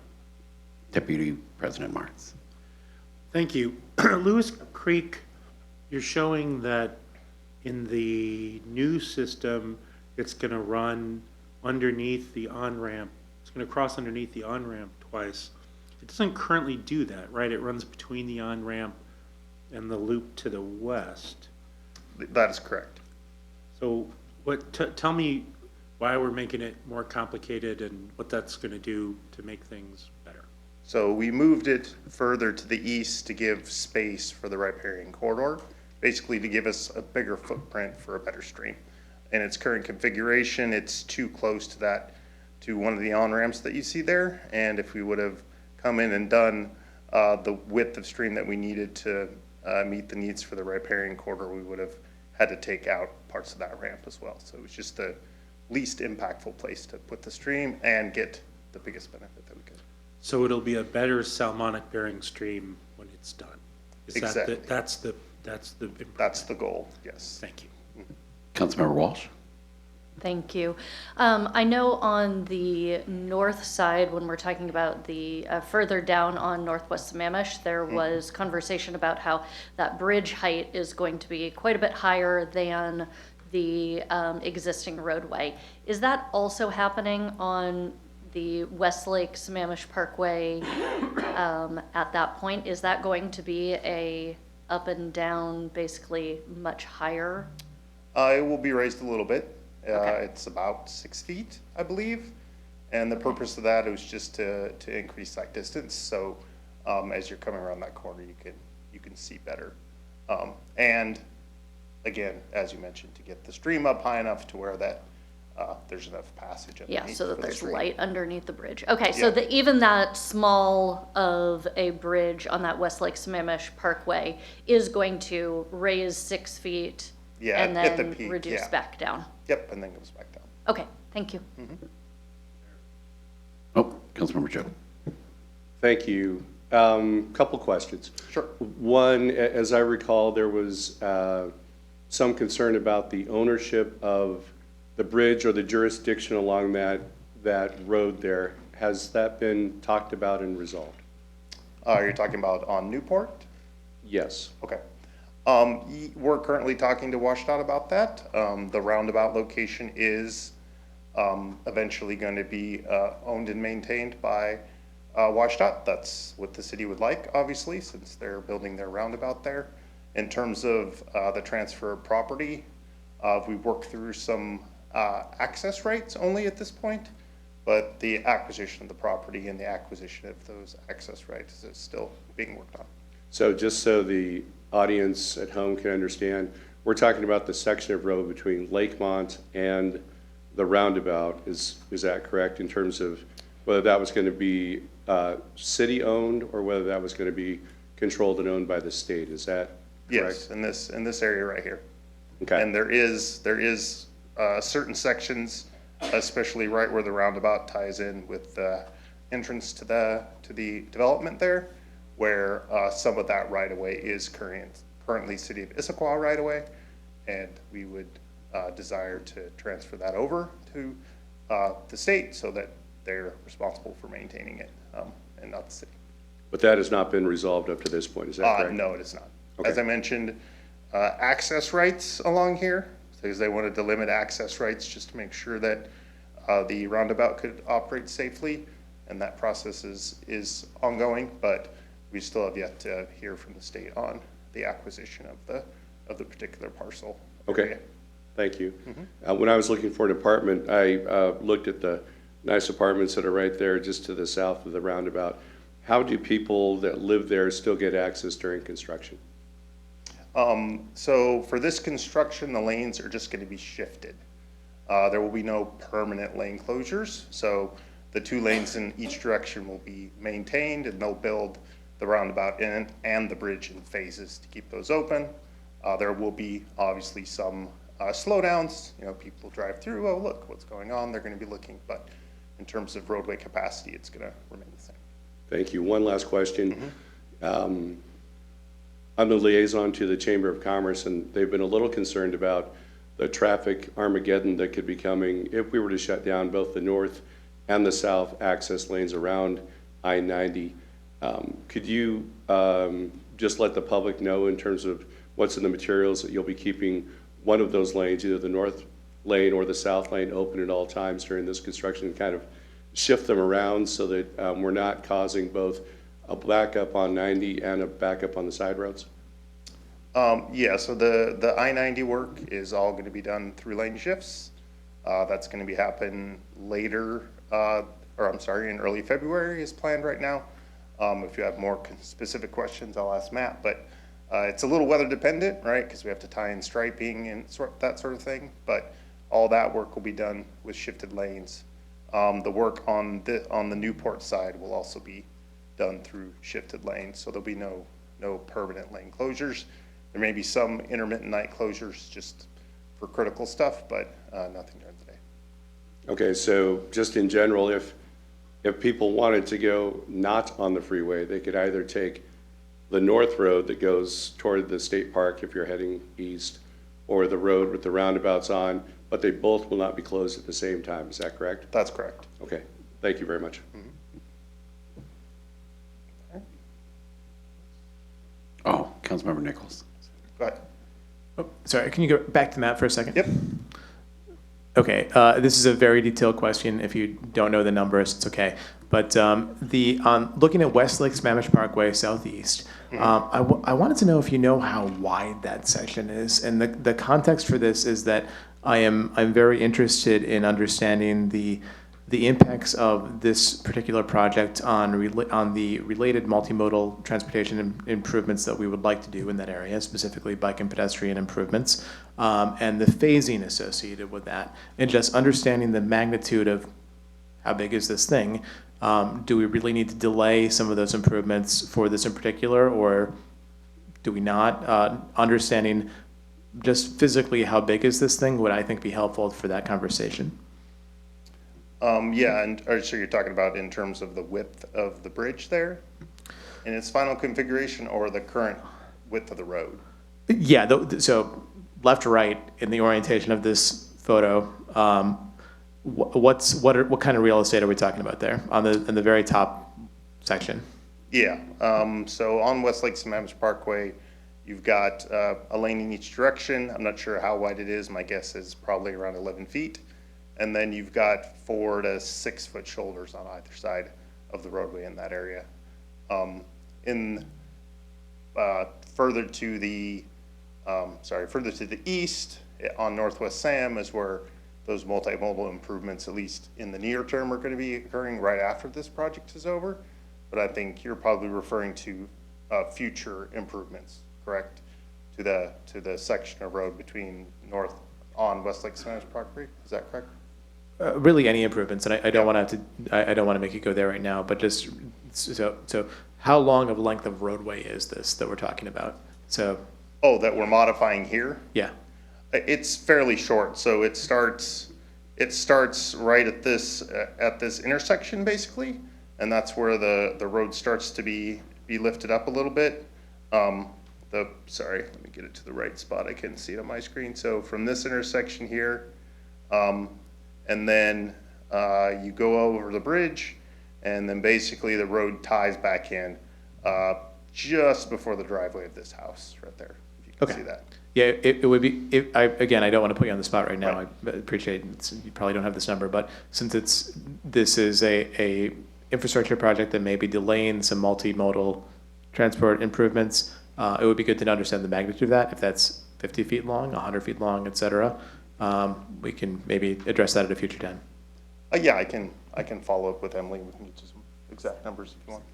Deputy President Martz. Thank you. Lewis Creek, you're showing that in the new system, it's going to run underneath the on-ramp. It's going to cross underneath the on-ramp twice. It doesn't currently do that, right? It runs between the on-ramp and the loop to the west. That is correct. So tell me why we're making it more complicated and what that's going to do to make things better. So we moved it further to the east to give space for the riparian corridor, basically to give us a bigger footprint for a better stream. In its current configuration, it's too close to that, to one of the on-ramps that you see there. And if we would have come in and done the width of stream that we needed to meet the needs for the riparian corridor, we would have had to take out parts of that ramp as well. So it was just the least impactful place to put the stream and get the biggest benefit that we could. So it'll be a better salmonic bearing stream when it's done. Exactly. That's the goal, yes. Thank you. Councilmember Walsh. Thank you. I know on the north side, when we're talking about the further down on Northwest Sammamish, there was conversation about how that bridge height is going to be quite a bit higher than the existing roadway. Is that also happening on the Westlake Sammamish Parkway at that point? Is that going to be a up and down, basically much higher? It will be raised a little bit. Okay. It's about 6 feet, I believe. And the purpose of that was just to increase sight distance. So as you're coming around that corner, you can see better. And again, as you mentioned, to get the stream up high enough to where that there's enough passage underneath. Yeah, so that there's stream. light underneath the bridge. Okay, so Yeah. even that small of a bridge on that Westlake Sammamish Parkway is going to raise 6 feet Yeah, and at the then peak, reduce yeah. back down. Yep, and then goes back down. Okay, thank you. Oh, Councilmember Joe. Thank you. Couple questions. Sure. One, as I recall, there was some concern about the ownership of the bridge or the jurisdiction along that road there. Has that been talked about and resolved? You're talking about on Newport? Yes. Okay. We're currently talking to WSDOT about that. The roundabout location is eventually going to be owned and maintained by WSDOT. That's what the city would like, obviously, since they're building their roundabout there. In terms of the transfer of property, we've worked through some access rights only at this point, but the acquisition of the property and the acquisition of those access rights is still being worked on. So just so the audience at home can understand, we're talking about the section of road between Lakemont and the roundabout. Is that correct in terms of whether that was going to be city-owned or whether that was going to be controlled and owned by the state? Is that correct? Yes, in this area right here. Okay. And there is certain sections, especially right where the roundabout ties in with the entrance to the development there, where some of that right of way is currently City of Issaquah right of way, and we would desire to transfer that over to the state so that they're responsible for maintaining it, and not the city. But that has not been resolved up to this point, is that correct? No, it is not. Okay. As I mentioned, access rights along here, because they wanted to limit access rights just to make sure that the roundabout could operate safely, and that process is ongoing, but we still have yet to hear from the state on the acquisition of the particular parcel. Okay, thank you. When I was looking for an apartment, I looked at the nice apartments that are right there just to the south of the roundabout. How do people that live there still get access during construction? So for this construction, the lanes are just going to be shifted. There will be no permanent lane closures. So the 2 lanes in each direction will be maintained, and they'll build the roundabout in and the bridge in phases to keep those open. There will be obviously some slowdowns. You know, people drive through, oh, look what's going on. They're going to be looking, but in terms of roadway capacity, it's going to remain the same. Thank you. One last question. I'm the liaison to the Chamber of Commerce, and they've been a little concerned about the traffic Armageddon that could be coming if we were to shut down both the north and the south access lanes around I-90. Could you just let the public know in terms of what's in the materials that you'll be keeping one of those lanes, either the north lane or the south lane, open at all times during this construction, and kind of shift them around so that we're not causing both a backup on 90 and a backup on the side roads? Yeah, so the I-90 work is all going to be done through lane shifts. That's going to be happen later, in early February is planned right now. If you have more specific questions, I'll ask Matt, but it's a little weather dependent, right? Because we have to tie in striping and that sort of thing, but all that work will be done with shifted lanes. The work on the Newport side will also be done through shifted lanes, so there'll be no permanent lane closures. There may be some intermittent night closures just for critical stuff, but nothing during the day. Okay, so just in general, if people wanted to go not on the freeway, they could either take the north road that goes toward the state park if you're heading east, or the road with the roundabouts on, but they both will not be closed at the same time. Is that correct? That's correct. Okay, thank you very much. Oh, Councilmember Nichols. Go ahead. Oh, sorry, can you go back to Matt for a second? Yep. Okay, this is a very detailed question. If you don't know the numbers, it's okay. But looking at Westlake Sammamish Parkway Southeast, I wanted to know if you know how wide that section is. And the context for this is that I'm very interested in understanding the impacts of this particular project on the related multimodal transportation improvements that we would like to do in that area, specifically bike and pedestrian improvements, and the phasing associated with that, and just understanding the magnitude of how big is this thing. Do we really need to delay some of those improvements for this in particular, or do we not? Understanding just physically how big is this thing would, I think, be helpful for that conversation. Yeah, and so you're talking about in terms of the width of the bridge there in its final configuration, or the current width of the road? Yeah, so left to right in the orientation of this photo, what kind of real estate are we talking about there in the very top section? Yeah, so on Westlake Sammamish Parkway, you've got a lane in each direction. I'm not sure how wide it is. My guess is probably around 11 feet. And then you've got 4 to 6 foot shoulders on either side of the roadway in that area. Further to the east on Northwest Sam is where those multimodal improvements, at least in the near term, are going to be occurring right after this project is over. But I think you're probably referring to future improvements, correct? To the section of road between north on Westlake Sammamish property. Is that correct? Really, any improvements, and I don't want to I don't want to make it go there right now. But just so how long of length of roadway is this that we're talking about? So. Oh, that we're modifying here? Yeah. It's fairly short, so it starts right at this intersection basically, and that's where the road starts to be lifted up a little bit. Sorry, let me get it to the right spot. I couldn't see it on my screen. So from this intersection here, and then you go over the bridge, and then basically the road ties back in just before the driveway of this house right there. If you can see that. Yeah, it would be, again, I don't want to put you on the spot right now. I appreciate you probably don't have this number, but since this is a infrastructure project that may be delaying some multimodal transport improvements, it would be good to understand the magnitude of that. If that's 50 feet long, 100 feet long, et cetera, we can maybe address that at a future time. Yeah, I can follow up with Emily. We can get you some exact numbers if you want.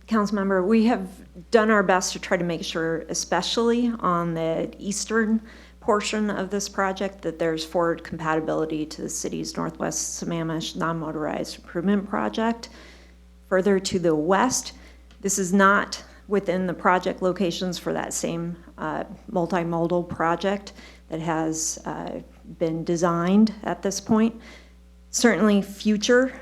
Councilmember, we have done our best to try to make sure, especially on the eastern portion of this project, that there's forward compatibility to the city's Northwest Sammamish non-motorized improvement project. Further to the west, this is not within the project locations for that same multimodal project that has been designed at this point. Certainly future,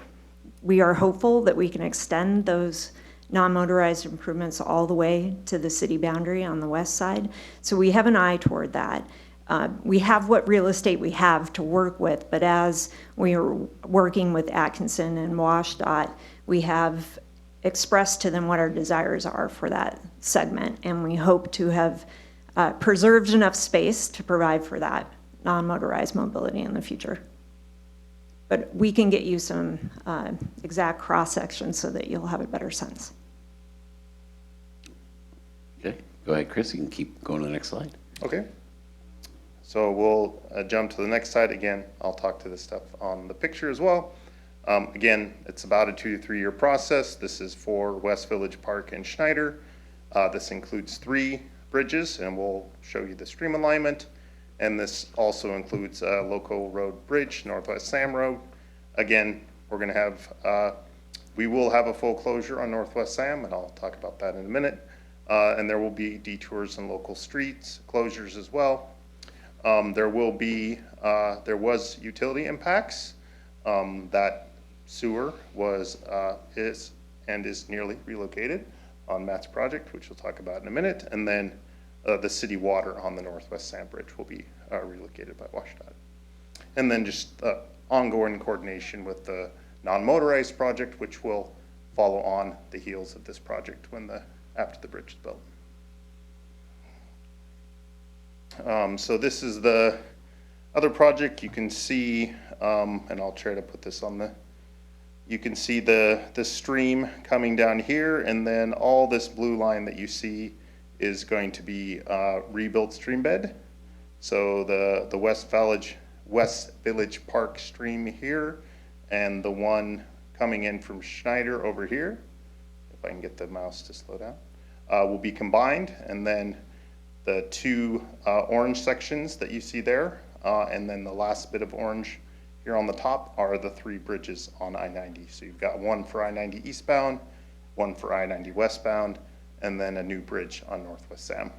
we are hopeful that we can extend those non-motorized improvements all the way to the city boundary on the west side. So we have an eye toward that. We have what real estate we have to work with, but as we are working with Atkinson and WSDOT, we have expressed to them what our desires are for that segment, and we hope to have preserved enough space to provide for that non-motorized mobility in the future. But we can get you some exact cross-sections so that you'll have a better sense. Okay, go ahead, Chris. You can keep going to the next slide. Okay. So we'll jump to the next slide. Again, I'll talk to this stuff on the picture as well. Again, it's about a 2 to 3 year process. This is for West Village Park and Schneider. This includes 3 bridges, and we'll show you the stream alignment. And this also includes a local road bridge, Northwest Sam Road. Again, we're going to have, we will have a full closure on Northwest Sam, and I'll talk about that in a minute. And there will be detours and local streets closures as well. There was utility impacts. That sewer is nearly relocated on Matt's project, which we'll talk about in a minute. And then the city water on the Northwest Sam Bridge will be relocated by WSDOT. And then just ongoing coordination with the non-motorized project, which will follow on the heels of this project after the bridge is built. So this is the other project. You can see, and I'll try to put this on you can see the stream coming down here, and then all this blue line that you see is going to be rebuilt stream bed. So the West Village Park stream here, and the one coming in from Schneider over here, if I can get the mouse to slow down, will be combined, and then the 2 orange sections that you see there, and then the last bit of orange here on the top are the 3 bridges on I-90. So you've got one for I-90 eastbound, one for I-90 westbound, and then a new bridge on Northwest Sam.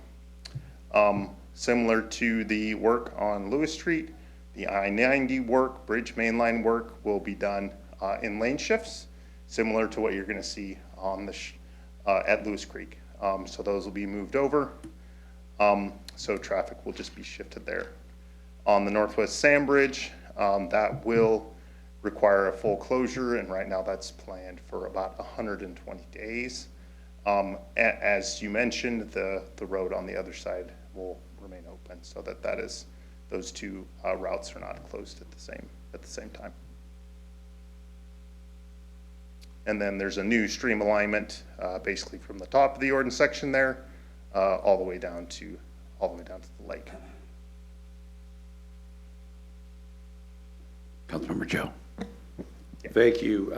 Similar to the work on Lewis Street, the I-90 work, bridge mainline work, will be done in lane shifts, similar to what you're going to see on at Lewis Creek. So those will be moved over. So traffic will just be shifted there. On the Northwest Sam Bridge, that will require a full closure, and right now that's planned for about 120 days. As you mentioned, the road on the other side will remain open, so those 2 routes are not closed at the same time. And then there's a new stream alignment, basically from the top of the Jordan section there, all the way down to the lake. Councilmember Joe. Thank you.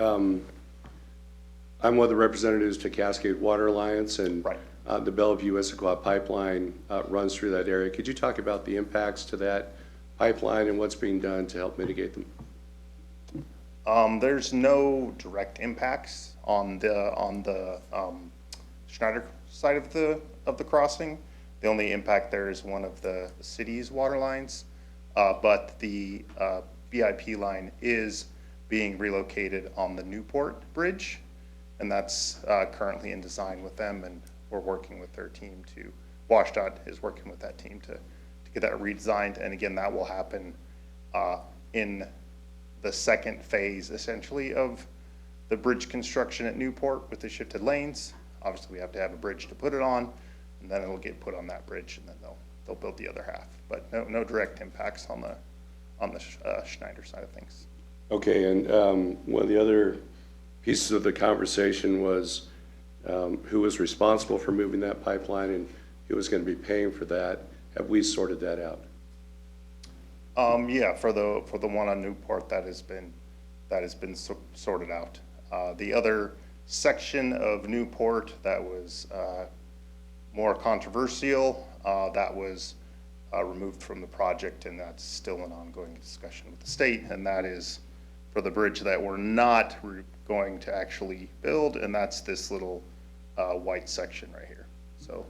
I'm one of the representatives to Cascade Water Alliance, and the Bellevue Issaquah pipeline runs through that area. Could you talk about the impacts to that pipeline and what's being done to help mitigate them? There's no direct impacts on the Schneider side of the crossing. The only impact there is one of the city's water lines, but the VIP line is being relocated on the Newport Bridge, and that's currently in design with them, and we're working with their team to, WSDOT is working with that team to get that redesigned, and again, that will happen in the second phase, essentially, of the bridge construction at Newport with the shifted lanes. Obviously, we have to have a bridge to put it on, and then it'll get put on that bridge, and then they'll build the other half. But no direct impacts on the Schneider side of things. Okay, and one of the other pieces of the conversation was who was responsible for moving that pipeline and who was going to be paying for that. Have we sorted that out? Yeah, for the one on Newport, that has been sorted out. The other section of Newport that was more controversial, that was removed from the project, and that's still an ongoing discussion with the state, and that is for the bridge that we're not going to actually build, and that's this little white section right here. So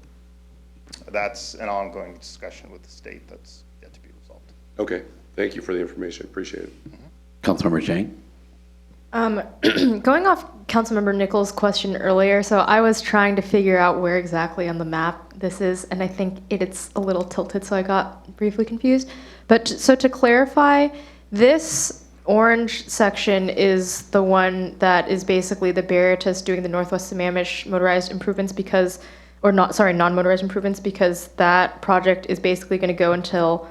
that's an ongoing discussion with the state that's yet to be resolved. Okay, thank you for the information. Appreciate it. Councilmember Jane. Going off Councilmember Nichols' question earlier, so I was trying to figure out where exactly on the map this is, and I think it's a little tilted, so I got briefly confused. But so to clarify, this orange section is the one that is basically the barrier to us doing the Northwest Sammamish motorized improvements because, or not, sorry, non-motorized improvements, because that project is basically going to go until,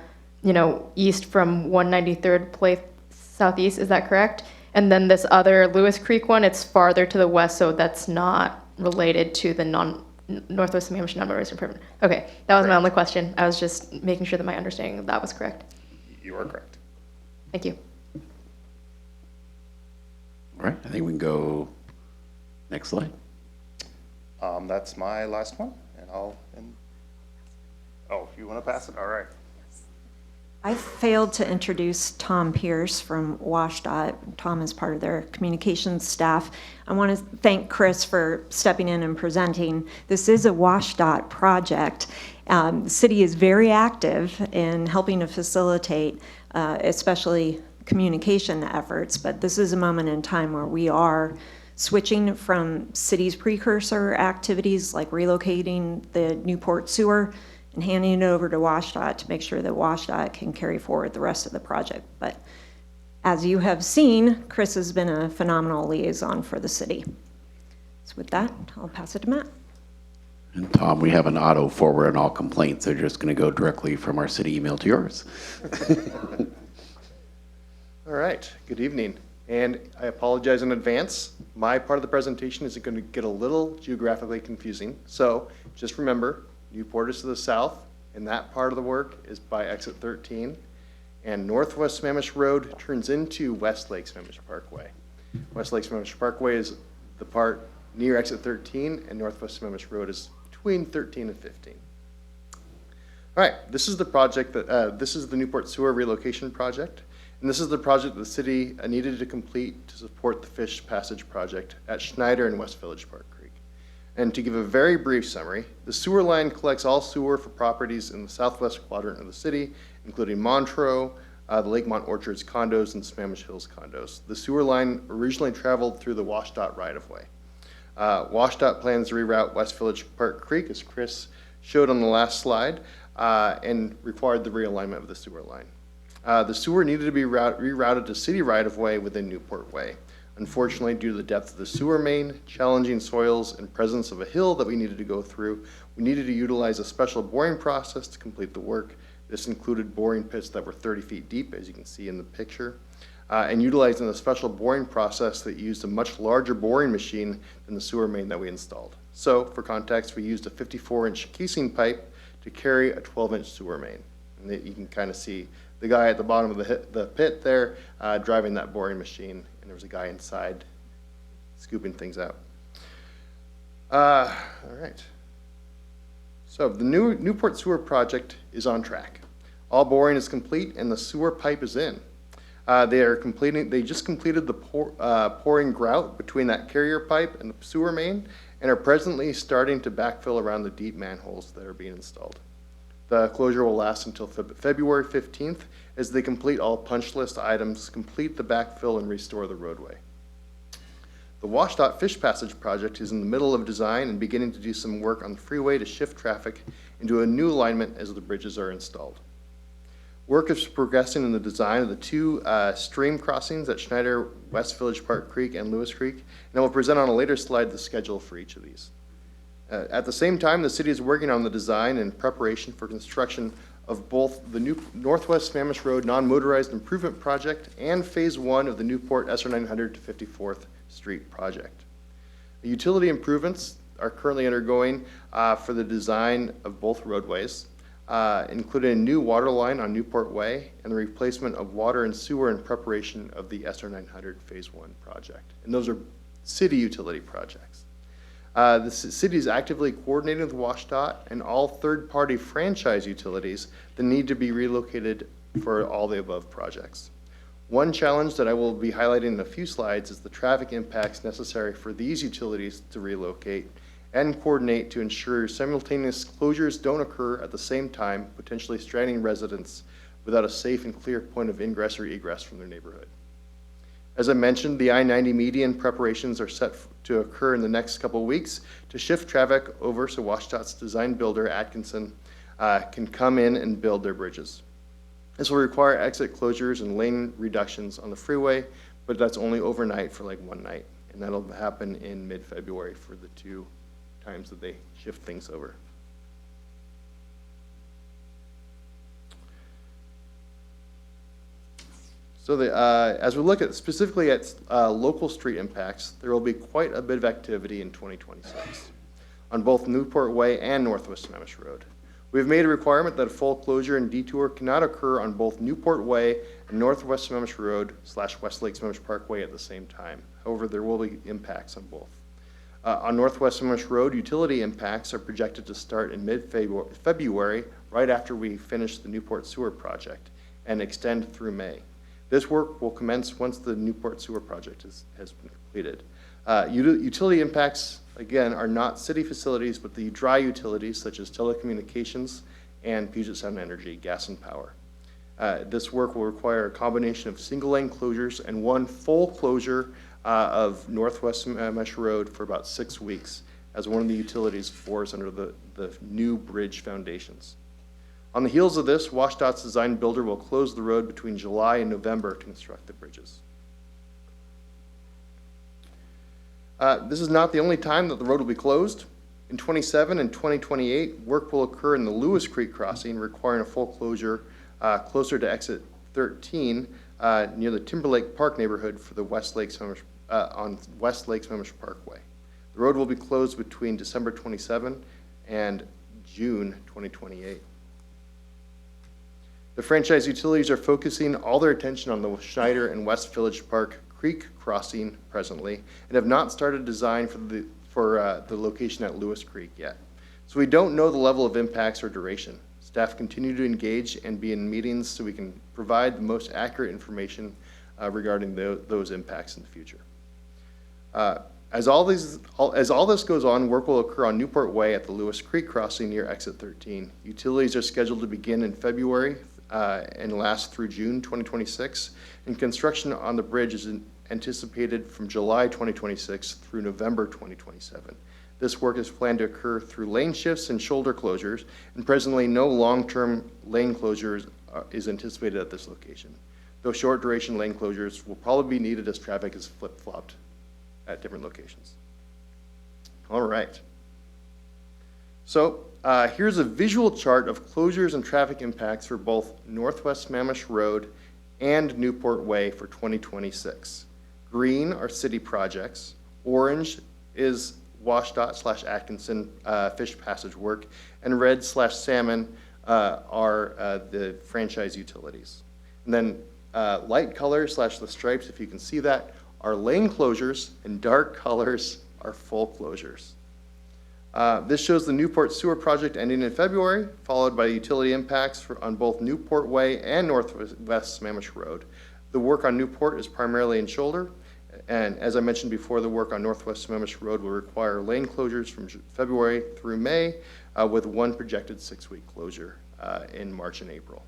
east from 193rd Place Southeast, is that correct? And then this other Lewis Creek one, it's farther to the west, so that's not related to the Northwest Sammamish non-motorized improvement. Okay, that was my only question. I was just making sure that my understanding of that was correct. You are correct. Thank you. All right, I think we can go next slide. That's my last one, and oh, you want to pass it? All right. I failed to introduce Tom Pierce from WSDOT. Tom is part of their communications staff. I want to thank Chris for stepping in and presenting. This is a WSDOT project. The city is very active in helping to facilitate, especially communication efforts, but this is a moment in time where we are switching from city's precursor activities like relocating the Newport sewer and handing it over to WSDOT to make sure that WSDOT can carry forward the rest of the project. But as you have seen, Chris has been a phenomenal liaison for the city. So with that, I'll pass it to Matt. And Tom, we have an auto forward on all complaints. They're just going to go directly from our city email to yours. All right, good evening. And I apologize in advance. My part of the presentation is going to get a little geographically confusing. So just remember, Newport is to the south, and that part of the work is by exit 13. And Northwest Sammamish Road turns into West Lake Sammamish Parkway. West Lake Sammamish Parkway is the part near exit 13, and Northwest Sammamish Road is between 13 and 15. All right, this is the project this is the Newport Sewer Relocation Project. And this is the project that the city needed to complete to support the Fish Passage project at Schneider and West Village Park Creek. And to give a very brief summary, the sewer line collects all sewer for properties in the southwest quadrant of the city, including Montreux, the Lakemont Orchards condos, and Sammamish Hills condos. The sewer line originally traveled through the WSDOT right-of-way. WSDOT plans to reroute West Village Park Creek, as Chris showed on the last slide, and required the realignment of the sewer line. The sewer needed to be rerouted to city right-of-way within Newport Way. Unfortunately, due to the depth of the sewer main, challenging soils, and presence of a hill that we needed to go through, we needed to utilize a special boring process to complete the work. This included boring pits that were 30 feet deep, as you can see in the picture. and utilizing a special boring process that used a much larger boring machine than the sewer main that we installed. So, for context, we used a 54-inch casing pipe to carry a 12-inch sewer main. And you can kind of see the guy at the bottom of the pit there driving that boring machine, and there was a guy inside scooping things out. All right. So the new Newport Sewer project is on track. All boring is complete and the sewer pipe is in. They just completed the pouring grout between that carrier pipe and the sewer main and are presently starting to backfill around the deep manholes that are being installed. The closure will last until February 15th as they complete all punch list items, complete the backfill, and restore the roadway. The WSDOT Fish Passage project is in the middle of design and beginning to do some work on the freeway to shift traffic into a new alignment as the bridges are installed. Work is progressing in the design of the two stream crossings at Schneider, West Village Park Creek, and Lewis Creek, and I will present on a later slide the schedule for each of these. At the same time, the city is working on the design and preparation for construction of both the new Northwest Mammoth Road non-motorized improvement project and Phase 1 of the Newport SR 900 to 54th Street project. The utility improvements are currently undergoing for the design of both roadways, including a new water line on Newport Way and the replacement of water and sewer in preparation of the SR 900 Phase 1 project. And those are city utility projects. The city is actively coordinating with WSDOT and all third-party franchise utilities that need to be relocated for all the above projects. One challenge that I will be highlighting in a few slides is the traffic impacts necessary for these utilities to relocate and coordinate to ensure simultaneous closures don't occur at the same time, potentially stranding residents without a safe and clear point of ingress or egress from their neighborhood. As I mentioned, the I-90 median preparations are set to occur in the next couple of weeks to shift traffic over so WSDOT's design builder, Atkinson, can come in and build their bridges. This will require exit closures and lane reductions on the freeway, but that's only overnight for like one night. And that'll happen in mid-February for the two times that they shift things over. So as we look at specifically at local street impacts, there will be quite a bit of activity in 2026 on both Newport Way and Northwest Mammoth Road. We've made a requirement that a full closure and detour cannot occur on both Newport Way and Northwest Mammoth Road / West Lakes Mammoth Parkway at the same time. However, there will be impacts on both. On Northwest Mammoth Road, utility impacts are projected to start in mid-February, right after we finish the Newport Sewer project, and extend through May. This work will commence once the Newport Sewer project has been completed. Utility impacts, again, are not city facilities, but the dry utilities such as telecommunications and Puget Sound Energy, gas and power. This work will require a combination of single-lane closures and one full closure of Northwest Mesh Road for about 6 weeks as one of the utilities bores under the new bridge foundations. On the heels of this, WSDOT's design builder will close the road between July and November to construct the bridges. This is not the only time that the road will be closed. In 2027 and 2028, work will occur in the Lewis Creek crossing, requiring a full closure closer to exit 13 near the Timberlake Park neighborhood for the West Lakes on West Lakes Mammoth Parkway. The road will be closed between December 27 and June 2028. The franchise utilities are focusing all their attention on the Schneider and West Village Park Creek crossing presently and have not started design for the location at Lewis Creek yet. So we don't know the level of impacts or duration. Staff continue to engage and be in meetings so we can provide the most accurate information regarding those impacts in the future. As all this goes on, work will occur on Newport Way at the Lewis Creek crossing near exit 13. Utilities are scheduled to begin in February and last through June 2026, and construction on the bridge is anticipated from July 2026 through November 2027. This work is planned to occur through lane shifts and shoulder closures, and presently no long-term lane closures is anticipated at this location, though short-duration lane closures will probably be needed as traffic is flip-flopped at different locations. All right. So here's a visual chart of closures and traffic impacts for both Northwest Mammoth Road and Newport Way for 2026. Green are city projects. Orange is WSDOT/Atkinson fish passage work, and red/salmon are the franchise utilities. And then light color/the stripes, if you can see that, are lane closures, and dark colors are full closures. This shows the Newport Sewer Project ending in February, followed by utility impacts on both Newport Way and Northwest Sammamish Road. The work on Newport is primarily in shoulder, and as I mentioned before, the work on Northwest Sammamish Road will require lane closures from February through May, with one projected 6-week closure in March and April.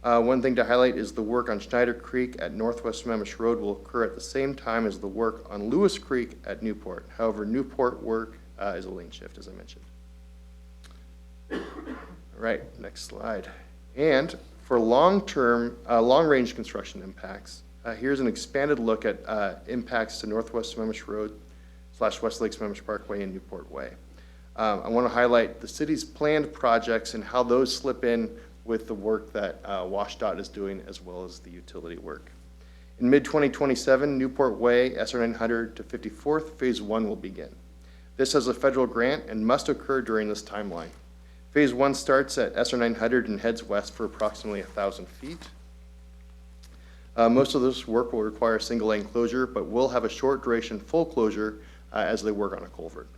One thing to highlight is the work on Schneider Creek at Northwest Sammamish Road will occur at the same time as the work on Lewis Creek at Newport. However, Newport work is a lane shift, as I mentioned. All right, next slide. And for long-term, long-range construction impacts, here's an expanded look at impacts to Northwest Sammamish Road / Westlake Sammamish Parkway and Newport Way. I want to highlight the city's planned projects and how those slip in with the work that WSDOT is doing, as well as the utility work. In mid-2027, Newport Way, SR 900 to 54th, Phase 1 will begin. This has a federal grant and must occur during this timeline. Phase 1 starts at SR 900 and heads west for approximately 1,000 feet. Most of this work will require single lane closure, but will have a short duration full closure as they work on a culvert.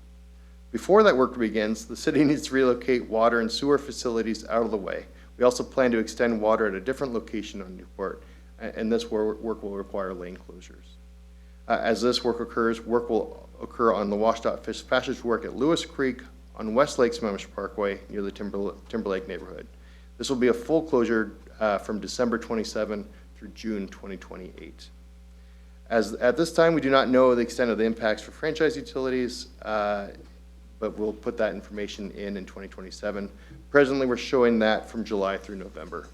Before that work begins, the city needs to relocate water and sewer facilities out of the way. We also plan to extend water at a different location on Newport, and this work will require lane closures. As this work occurs, work will occur on the WSDOT fish passage work at Lewis Creek on Westlake Sammamish Parkway near the Timberlake neighborhood. This will be a full closure from December 27 through June 2028. At this time, we do not know the extent of the impacts for franchise utilities, but we'll put that information in 2027. Presently, we're showing that from July through November.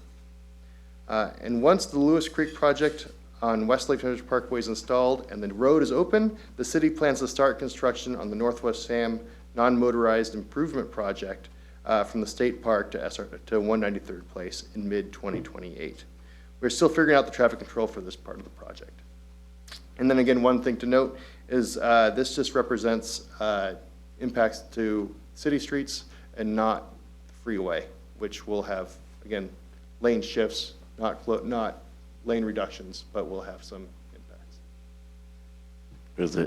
And once the Lewis Creek project on Westlake Sammamish Parkway is installed and the road is open, the city plans to start construction on the Northwest Sam non-motorized improvement project from the State Park to 193rd Place in mid-2028. We're still figuring out the traffic control for this part of the project. And then again, one thing to note is this just represents impacts to city streets and not the freeway, which will have, again, lane shifts, not lane reductions, but will have some impacts.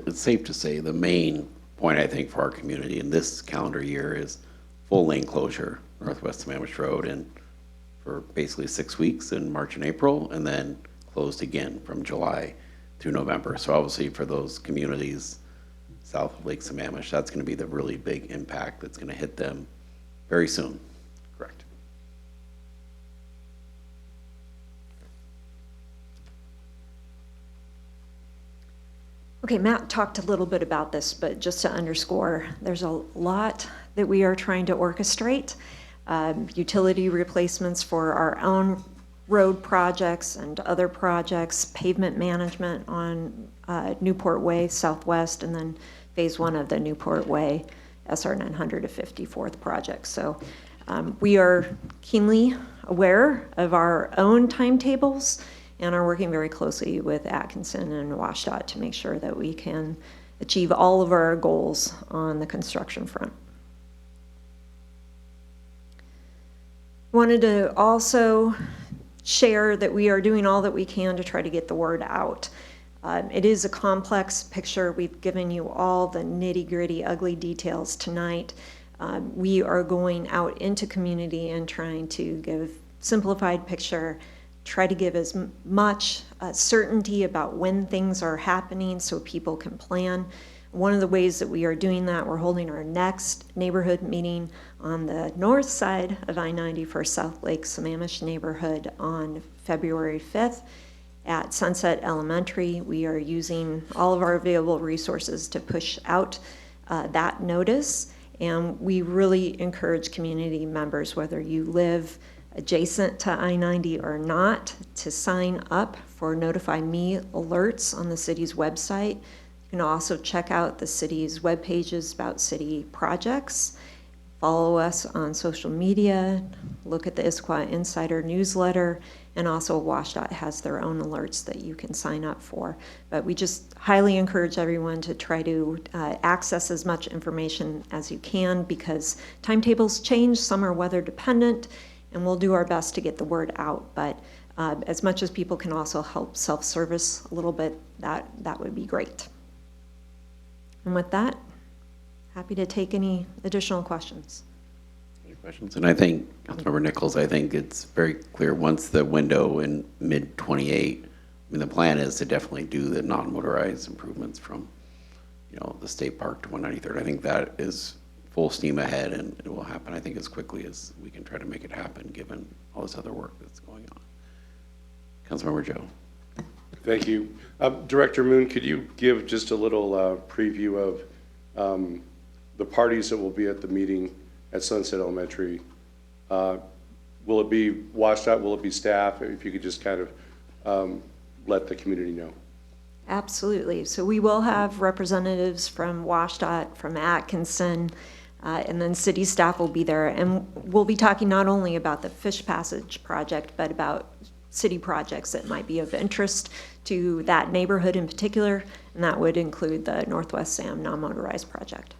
It's safe to say the main point, I think, for our community in this calendar year is full lane closure, Northwest Sammamish Road, and for basically 6 weeks in March and April, and then closed again from July through November. So obviously for those communities south of Lake Sammamish, that's going to be the really big impact that's going to hit them very soon. Correct. Okay, Matt talked a little bit about this, but just to underscore, there's a lot that we are trying to orchestrate. Utility replacements for our own road projects and other projects, pavement management on Newport Way Southwest, and then Phase 1 of the Newport Way SR 900 to 54th project. So we are keenly aware of our own timetables and are working very closely with Atkinson and WSDOT to make sure that we can achieve all of our goals on the construction front. Wanted to also share that we are doing all that we can to try to get the word out. It is a complex picture. We've given you all the nitty-gritty, ugly details tonight. We are going out into community and trying to give simplified picture, try to give as much certainty about when things are happening so people can plan. One of the ways that we are doing that, we're holding our next neighborhood meeting on the north side of I-90 for South Lake Sammamish neighborhood on February 5th at Sunset Elementary. We are using all of our available resources to push out that notice, and we really encourage community members, whether you live adjacent to I-90 or not, to sign up for Notify Me alerts on the city's website. You can also check out the city's web pages about city projects, follow us on social media, look at the Issaquah Insider newsletter, And also WSDOT has their own alerts that you can sign up for. But we just highly encourage everyone to try to access as much information as you can, because timetables change, some are weather dependent, and we'll do our best to get the word out. But as much as people can also help self-service a little bit, that would be great. And with that, happy to take any additional questions. Any questions? And I think, Councilmember Nichols, I think it's very clear, once the window in mid-28, I mean, the plan is to definitely do the non-motorized improvements from, you know, the State Park to 193rd. I think that is full steam ahead, and it will happen, I think, as quickly as we can try to make it happen, given all this other work that's going on. Councilmember Joe. Thank you. Director Moon, could you give just a little preview of the parties that will be at the meeting at Sunset Elementary? Will it be WSDOT? Will it be staff? If you could just kind of let the community know. Absolutely. So we will have representatives from WSDOT, from Atkinson, and then city staff will be there. And we'll be talking not only about the Fish Passage project, but about city projects that might be of interest to that neighborhood in particular, and that would include the Northwest Sam non-motorized project.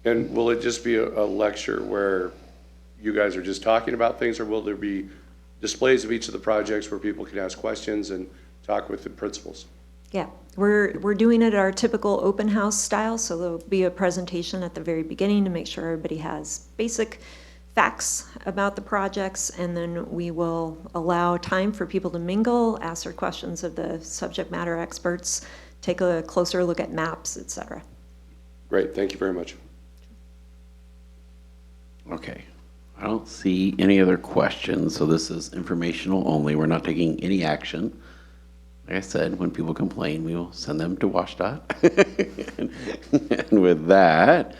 And will it just be a lecture where you guys are just talking about things, or will there be displays of each of the projects where people can ask questions and talk with the principals? Yeah, we're doing it our typical open house style, so there'll be a presentation at the very beginning to make sure everybody has basic facts about the projects, and then we will allow time for people to mingle, ask their questions of the subject matter experts, take a closer look at maps, etc. Great, thank you very much. Okay, I don't see any other questions, so this is informational only. We're not taking any action. Like I said, when people complain, we will send them to WSDOT. And with that,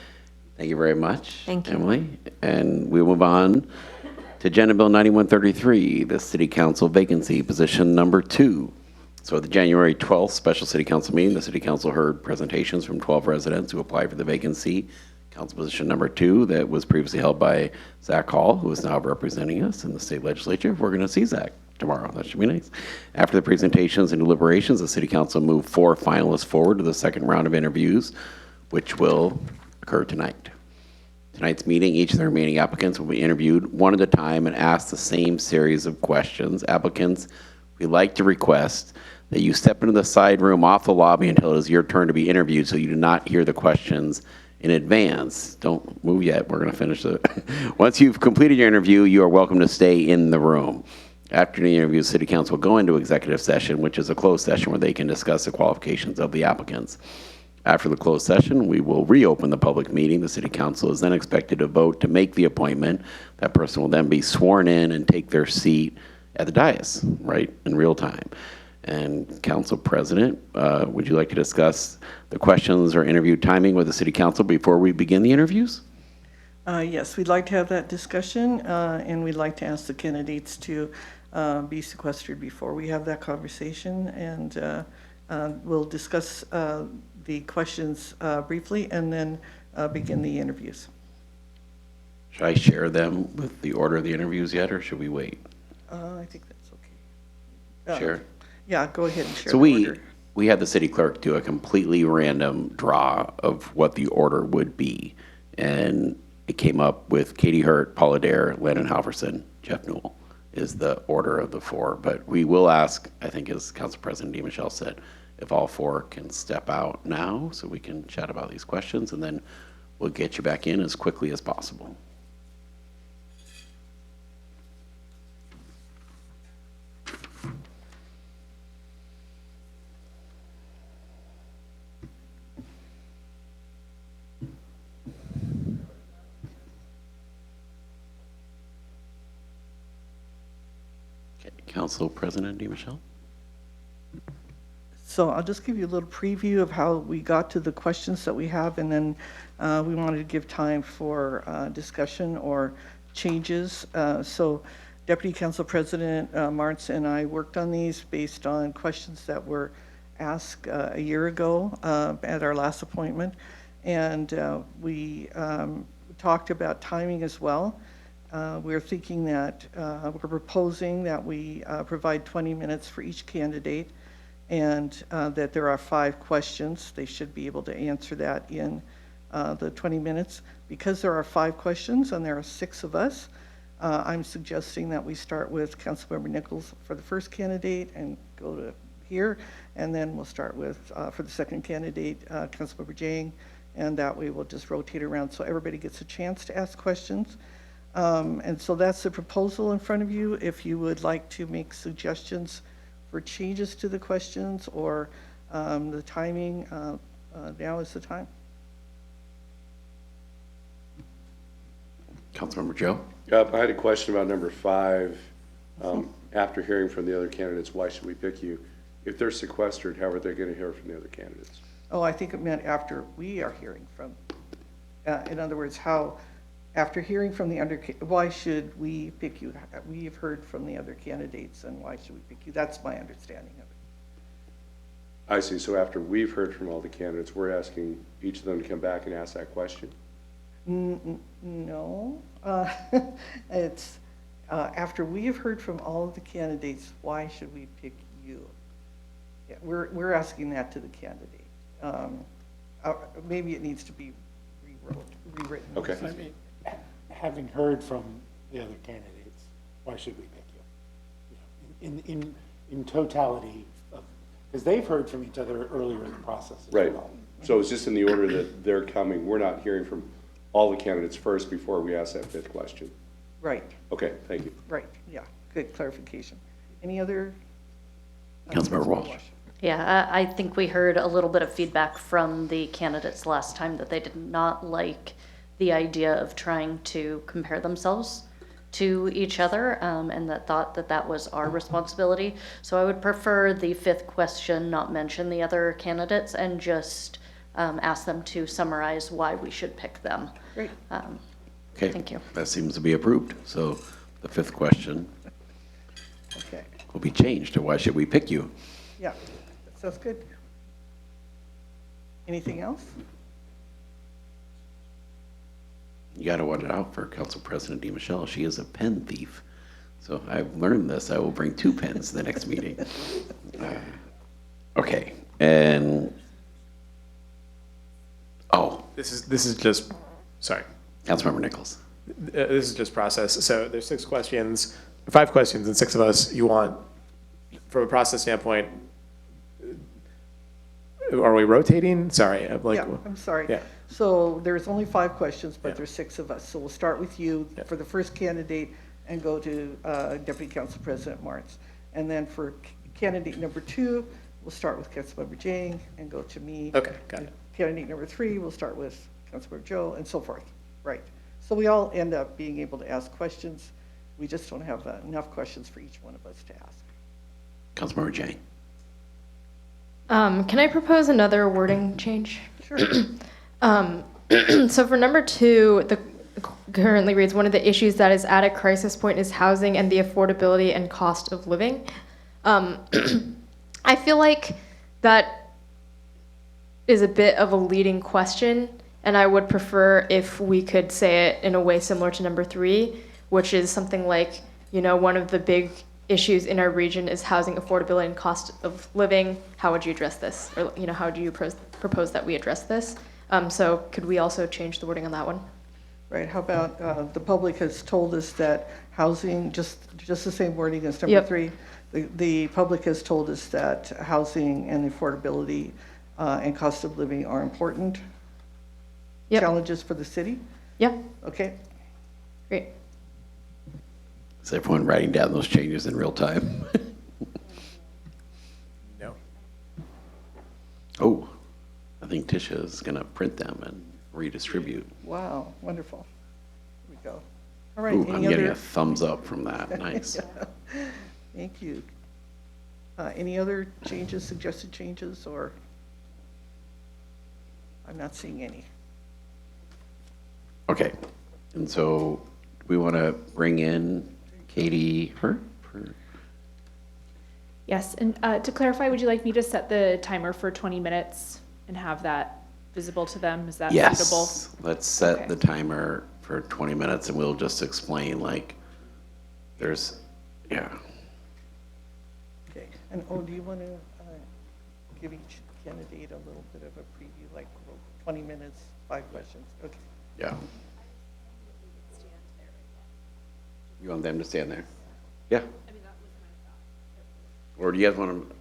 thank you very much, Thank you. Emily. And we'll move on to Agenda Bill 9133, the City Council vacancy, position number 2. So at the January 12th special City Council meeting, the City Council heard presentations from 12 residents who applied for the vacancy. Council position number 2 that was previously held by Zach Hall, who is now representing us in the state legislature. We're going to see Zach tomorrow. That should be nice. After the presentations and deliberations, the City Council moved 4 finalists forward to the second round of interviews, which will occur tonight. Tonight's meeting, each of the remaining applicants will be interviewed one at a time and asked the same series of questions. Applicants, we'd like to request that you step into the side room off the lobby until it is your turn to be interviewed, so you do not hear the questions in advance. Don't move yet. We're going to finish the. Once you've completed your interview, you are welcome to stay in the room. After the interview, the City Council will go into executive session, which is a closed session where they can discuss the qualifications of the applicants. After the closed session, we will reopen the public meeting. The City Council is then expected to vote to make the appointment. That person will then be sworn in and take their seat at the dais, right, in real time. And Council President, would you like to discuss the questions or interview timing with the City Council before we begin the interviews? Yes, we'd like to have that discussion, and we'd like to ask the candidates to be sequestered before we have that conversation, and we'll discuss the questions briefly and then begin the interviews. Should I share them with the order of the interviews yet, or should we wait? I think that's okay. Share? Yeah, go ahead and share So the order. we had the city clerk do a completely random draw of what the order would be. And it came up with Katie Hurt, Paula Dare, Landon Halverson, Jeff Newell is the order of the 4. But we will ask, I think as Council President DeMichelle said, if all 4 can step out now so we can chat about these questions, and then we'll get you back in as quickly as possible. Council President DeMichelle. So I'll just give you a little preview of how we got to the questions that we have, and then we wanted to give time for discussion or changes. So Deputy Council President Martz and I worked on these based on questions that were asked a year ago at our last appointment, and we talked about timing as well. We're thinking that, we're proposing that we provide 20 minutes for each candidate, and that there are 5 questions. They should be able to answer that in the 20 minutes. Because there are 5 questions and there are 6 of us, I'm suggesting that we start with Councilmember Nichols for the first candidate and go to here, and then we'll start with, for the second candidate, Councilmember Jang, and that way we'll just rotate around so everybody gets a chance to ask questions. And so that's the proposal in front of you. If you would like to make suggestions for changes to the questions or the timing, now is the time. Councilmember Joe? I had a question about number 5. After hearing from the other candidates, why should we pick you? If they're sequestered, how are they going to hear from the other candidates? Oh, I think it meant after we are hearing from, in other words, how, after hearing from the why should we pick you? We've heard from the other candidates, and why should we pick you? That's my understanding of it. I see. So after we've heard from all the candidates, we're asking each of them to come back and ask that question? No. It's after we have heard from all of the candidates, why should we pick you? Yeah, we're asking that to the candidate. Maybe it needs to be rewritten. Okay. I mean, having heard from the other candidates, why should we pick you? You know, in totality, because they've heard from each other earlier in the process as Right. well. So it's just in the order that they're coming. We're not hearing from all the candidates first before we ask that 5th question. Right. Okay, thank you. Right. Yeah. Good clarification. Any other? Councilmember Walsh. Yeah, I think we heard a little bit of feedback from the candidates last time that they did not like the idea of trying to compare themselves to each other, and that thought that that was our responsibility. So I would prefer the 5th question not mention the other candidates and just ask them to summarize why we should pick them. Great. Okay. Thank you. That seems to be approved. So the 5th question Okay. will be changed to why should we pick you? Yeah. That sounds good. Anything else? You got to watch out for Council President DeMichelle. She is a pen thief. So I've learned this. I will bring 2 pens to the next meeting. Okay. And, This is just, sorry. Councilmember Nichols. This is just process. So there's 6 questions, 5 questions, and 6 of us. You want, from a process standpoint, are we rotating? Sorry. Yeah, I'm sorry. Yeah. So there's only 5 questions, but Yeah. there's 6 of us. So we'll start with you for the first candidate and go to Deputy Council President Martz. And then for candidate number 2, we'll start with Councilmember Jang and go to me. Okay, got it. Candidate number 3, we'll start with Councilmember Joe and so forth. Right. So we all end up being able to ask questions. We just don't have enough questions for each one of us to ask. Councilmember Jang. Can I propose another wording change? Sure. So for number 2, the currently reads, one of the issues that is at a crisis point is housing and the affordability and cost of living. I feel like that is a bit of a leading question, and I would prefer if we could say it in a way similar to number 3, which is something like, you know, one of the big issues in our region is housing affordability and cost of living. How would you address this? Or, you know, how do you propose that we address this? So could we also change the wording on that one? Right. How about the public has told us that housing, just the same wording as number 3. The public has told us that housing and affordability and cost of living are important challenges for the city. Yeah. Okay. Great. Is everyone writing down those changes in real time? No. Oh, I think Tisha is going to print them and redistribute. Wow. Wonderful. Here we go. All right. Ooh, Any I'm getting other? a thumbs up from that. Nice. Thank you. Any other changes, suggested changes, or? I'm not seeing any. Okay. And so we want to bring in Katie Hurt? Yes, and to clarify, would you like me to set the timer for 20 minutes and have that visible to them? Is that Yes. suitable? Let's set Okay. the timer for 20 minutes and we'll just explain, like, there's, yeah. Okay, and do you want to give each candidate a little bit of a preview, like 20 minutes, 5 questions? Okay. Yeah. You want them to stand there? Yeah. Or do you guys want to?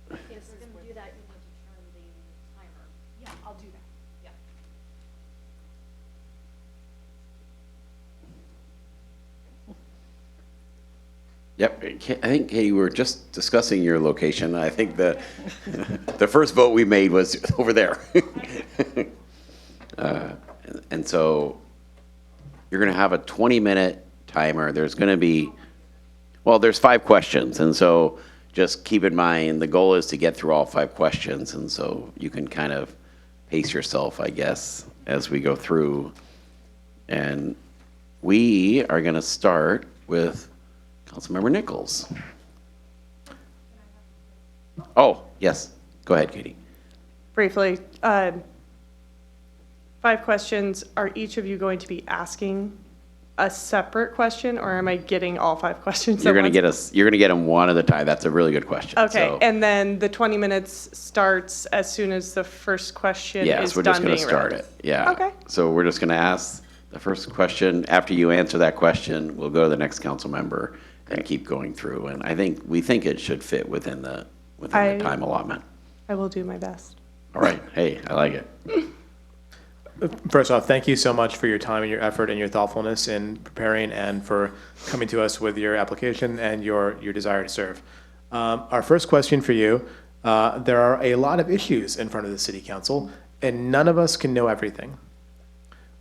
If we're going to do that, you need to turn the timer. Yeah, I'll do that. Yeah. Yep, I think, Katie, we were just discussing your location. I think the first vote we made was over there. And so you're going to have a 20-minute timer. There's going to be, well, there's 5 questions. And so just keep in mind, the goal is to get through all 5 questions. And so you can kind of pace yourself, I guess, as we go through. And we are going to start with Councilmember Nichols. Oh, yes. Go ahead, Katie. Briefly, 5 questions. Are each of you going to be asking a separate question, or am I getting all 5 questions? You're going to get them one at a time. That's a really good question. Okay, So, and then the 20 minutes starts as soon as the first question is done being read. yes, we're just going to start it. Yeah. Okay. So we're just going to ask the first question. After you answer that question, we'll go to the next council member and keep going through. And we think it should fit within the time allotment. I will do my best. All right. Hey, I like it. First off, thank you so much for your time and your effort and your thoughtfulness in preparing and for coming to us with your application and your desire to serve. Our first question for you, there are a lot of issues in front of the City Council, and none of us can know everything.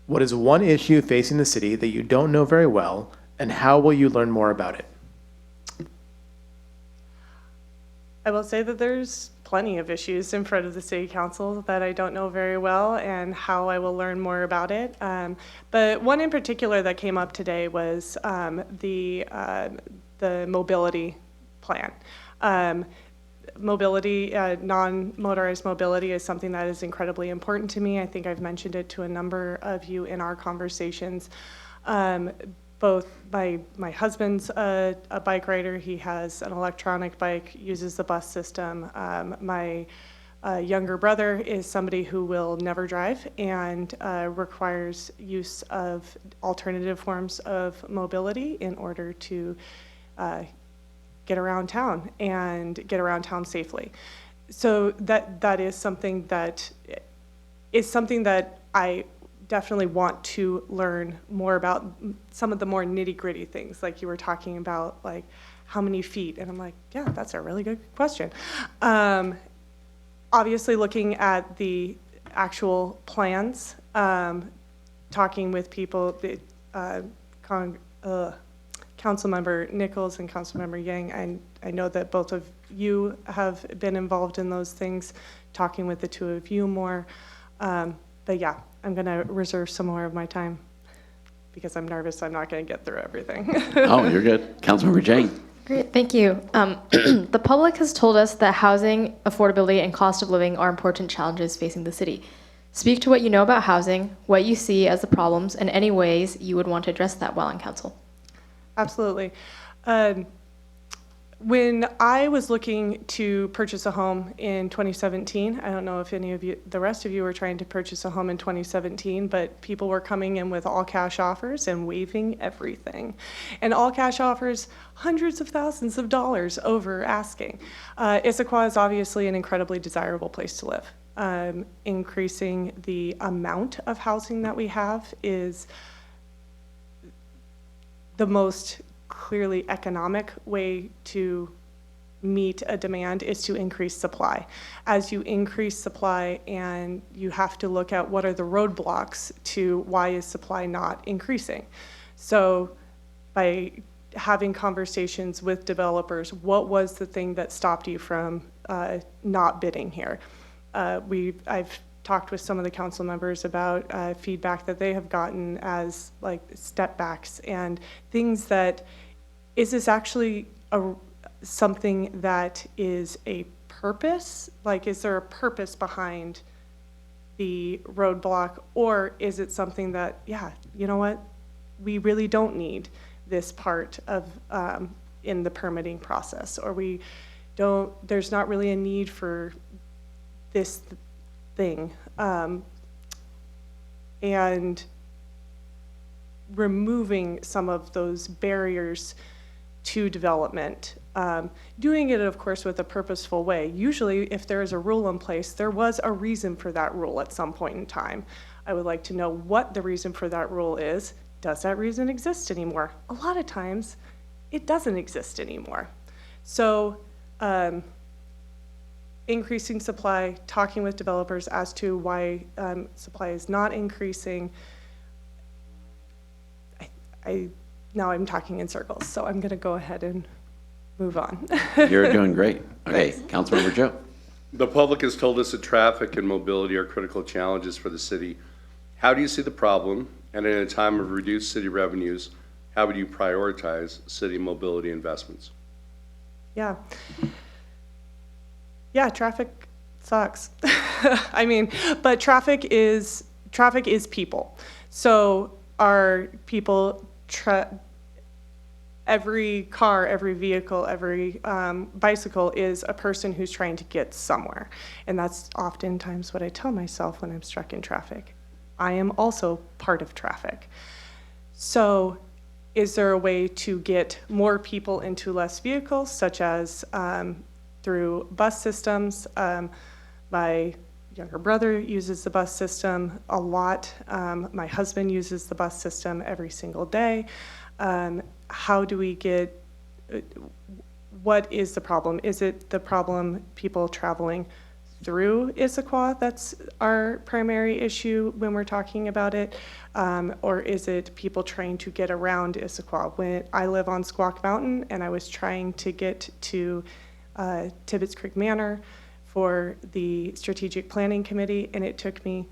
What is one issue facing the city that you don't know very well, and how will you learn more about it? I will say that there's plenty of issues in front of the City Council that I don't know very well, and how I will learn more about it. But one in particular that came up today was the mobility plan. Mobility, non-motorized mobility is something that is incredibly important to me. I think I've mentioned it to a number of you in our conversations. Both my husband's a bike rider. He has an electronic bike, uses the bus system. My younger brother is somebody who will never drive and requires use of alternative forms of mobility in order to get around town and get around town safely. So that is something that I definitely want to learn more about, some of the more nitty-gritty things, like you were talking about, like how many feet, and I'm like, yeah, that's a really good question. Obviously, looking at the actual plans, talking with people, Councilmember Nichols and Councilmember Yang, and I know that both of you have been involved in those things, talking with the two of you more. But yeah, I'm going to reserve some more of my time because I'm nervous I'm not going to get through everything. Oh, you're good. Councilmember Jane. Great, thank you. The public has told us that housing, affordability, and cost of living are important challenges facing the city. Speak to what you know about housing, what you see as the problems, and any ways you would want to address that while on council. Absolutely. When I was looking to purchase a home in 2017, I don't know if any of you, the rest of you were trying to purchase a home in 2017, but people were coming in with all cash offers and waiving everything. And all cash offers, hundreds of thousands of dollars over asking. Issaquah is obviously an incredibly desirable place to live. Increasing the amount of housing that we have is the most clearly economic way to meet a demand is to increase supply. As you increase supply, and you have to look at what are the roadblocks to why is supply not increasing. So by having conversations with developers, what was the thing that stopped you from not bidding here? I've talked with some of the council members about feedback that they have gotten as like step backs and things that, is this actually something that is a purpose? Like, is there a purpose behind the roadblock, or is it something that, yeah, you know what, we really don't need this part of in the permitting process, or we don't, there's not really a need for this thing, and removing some of those barriers to development. Doing it, of course, with a purposeful way. Usually, if there is a rule in place, there was a reason for that rule at some point in time. I would like to know what the reason for that rule is. Does that reason exist anymore? A lot of times, it doesn't exist anymore. So, increasing supply, talking with developers as to why supply is not increasing. Now I'm talking in circles, so I'm going to go ahead and move on. You're doing great. Okay, Councilmember Joe. The public has told us that traffic and mobility are critical challenges for the city. How do you see the problem? And in a time of reduced city revenues, how would you prioritize city mobility investments? Yeah. Yeah, traffic sucks. I mean, but traffic is people. So are people, every car, every vehicle, every bicycle is a person who's trying to get somewhere. And that's oftentimes what I tell myself when I'm stuck in traffic. I am also part of traffic. So is there a way to get more people into less vehicles, such as through bus systems? My younger brother uses the bus system a lot. My husband uses the bus system every single day. How do we get, what is the problem? Is it the problem people traveling through Issaquah that's our primary issue when we're talking about it? Or is it people trying to get around Issaquah? When I live on Squawk Mountain and I was trying to get to Tibbetts Creek Manor for the Strategic Planning Committee, and it took me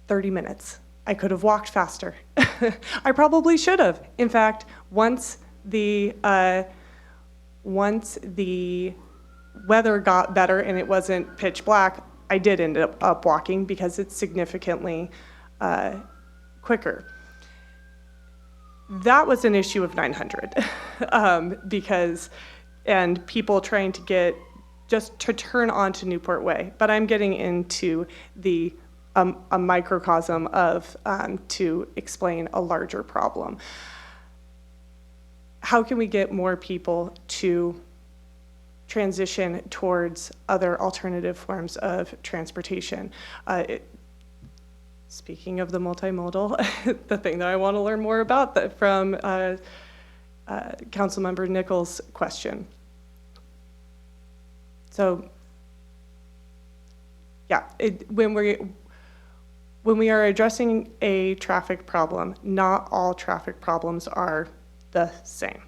30 minutes. I could have walked faster. I probably should have. In fact, once the weather got better and it wasn't pitch black, I did end up walking because it's significantly quicker. That was an issue of 900 and people trying to get just to turn onto Newport Way. But I'm getting into the a microcosm of to explain a larger problem. How can we get more people to transition towards other alternative forms of transportation? Speaking of the multimodal, the thing that I want to learn more about from Councilmember Nichols' question. So, yeah, when we are addressing a traffic problem, not all traffic problems are the same.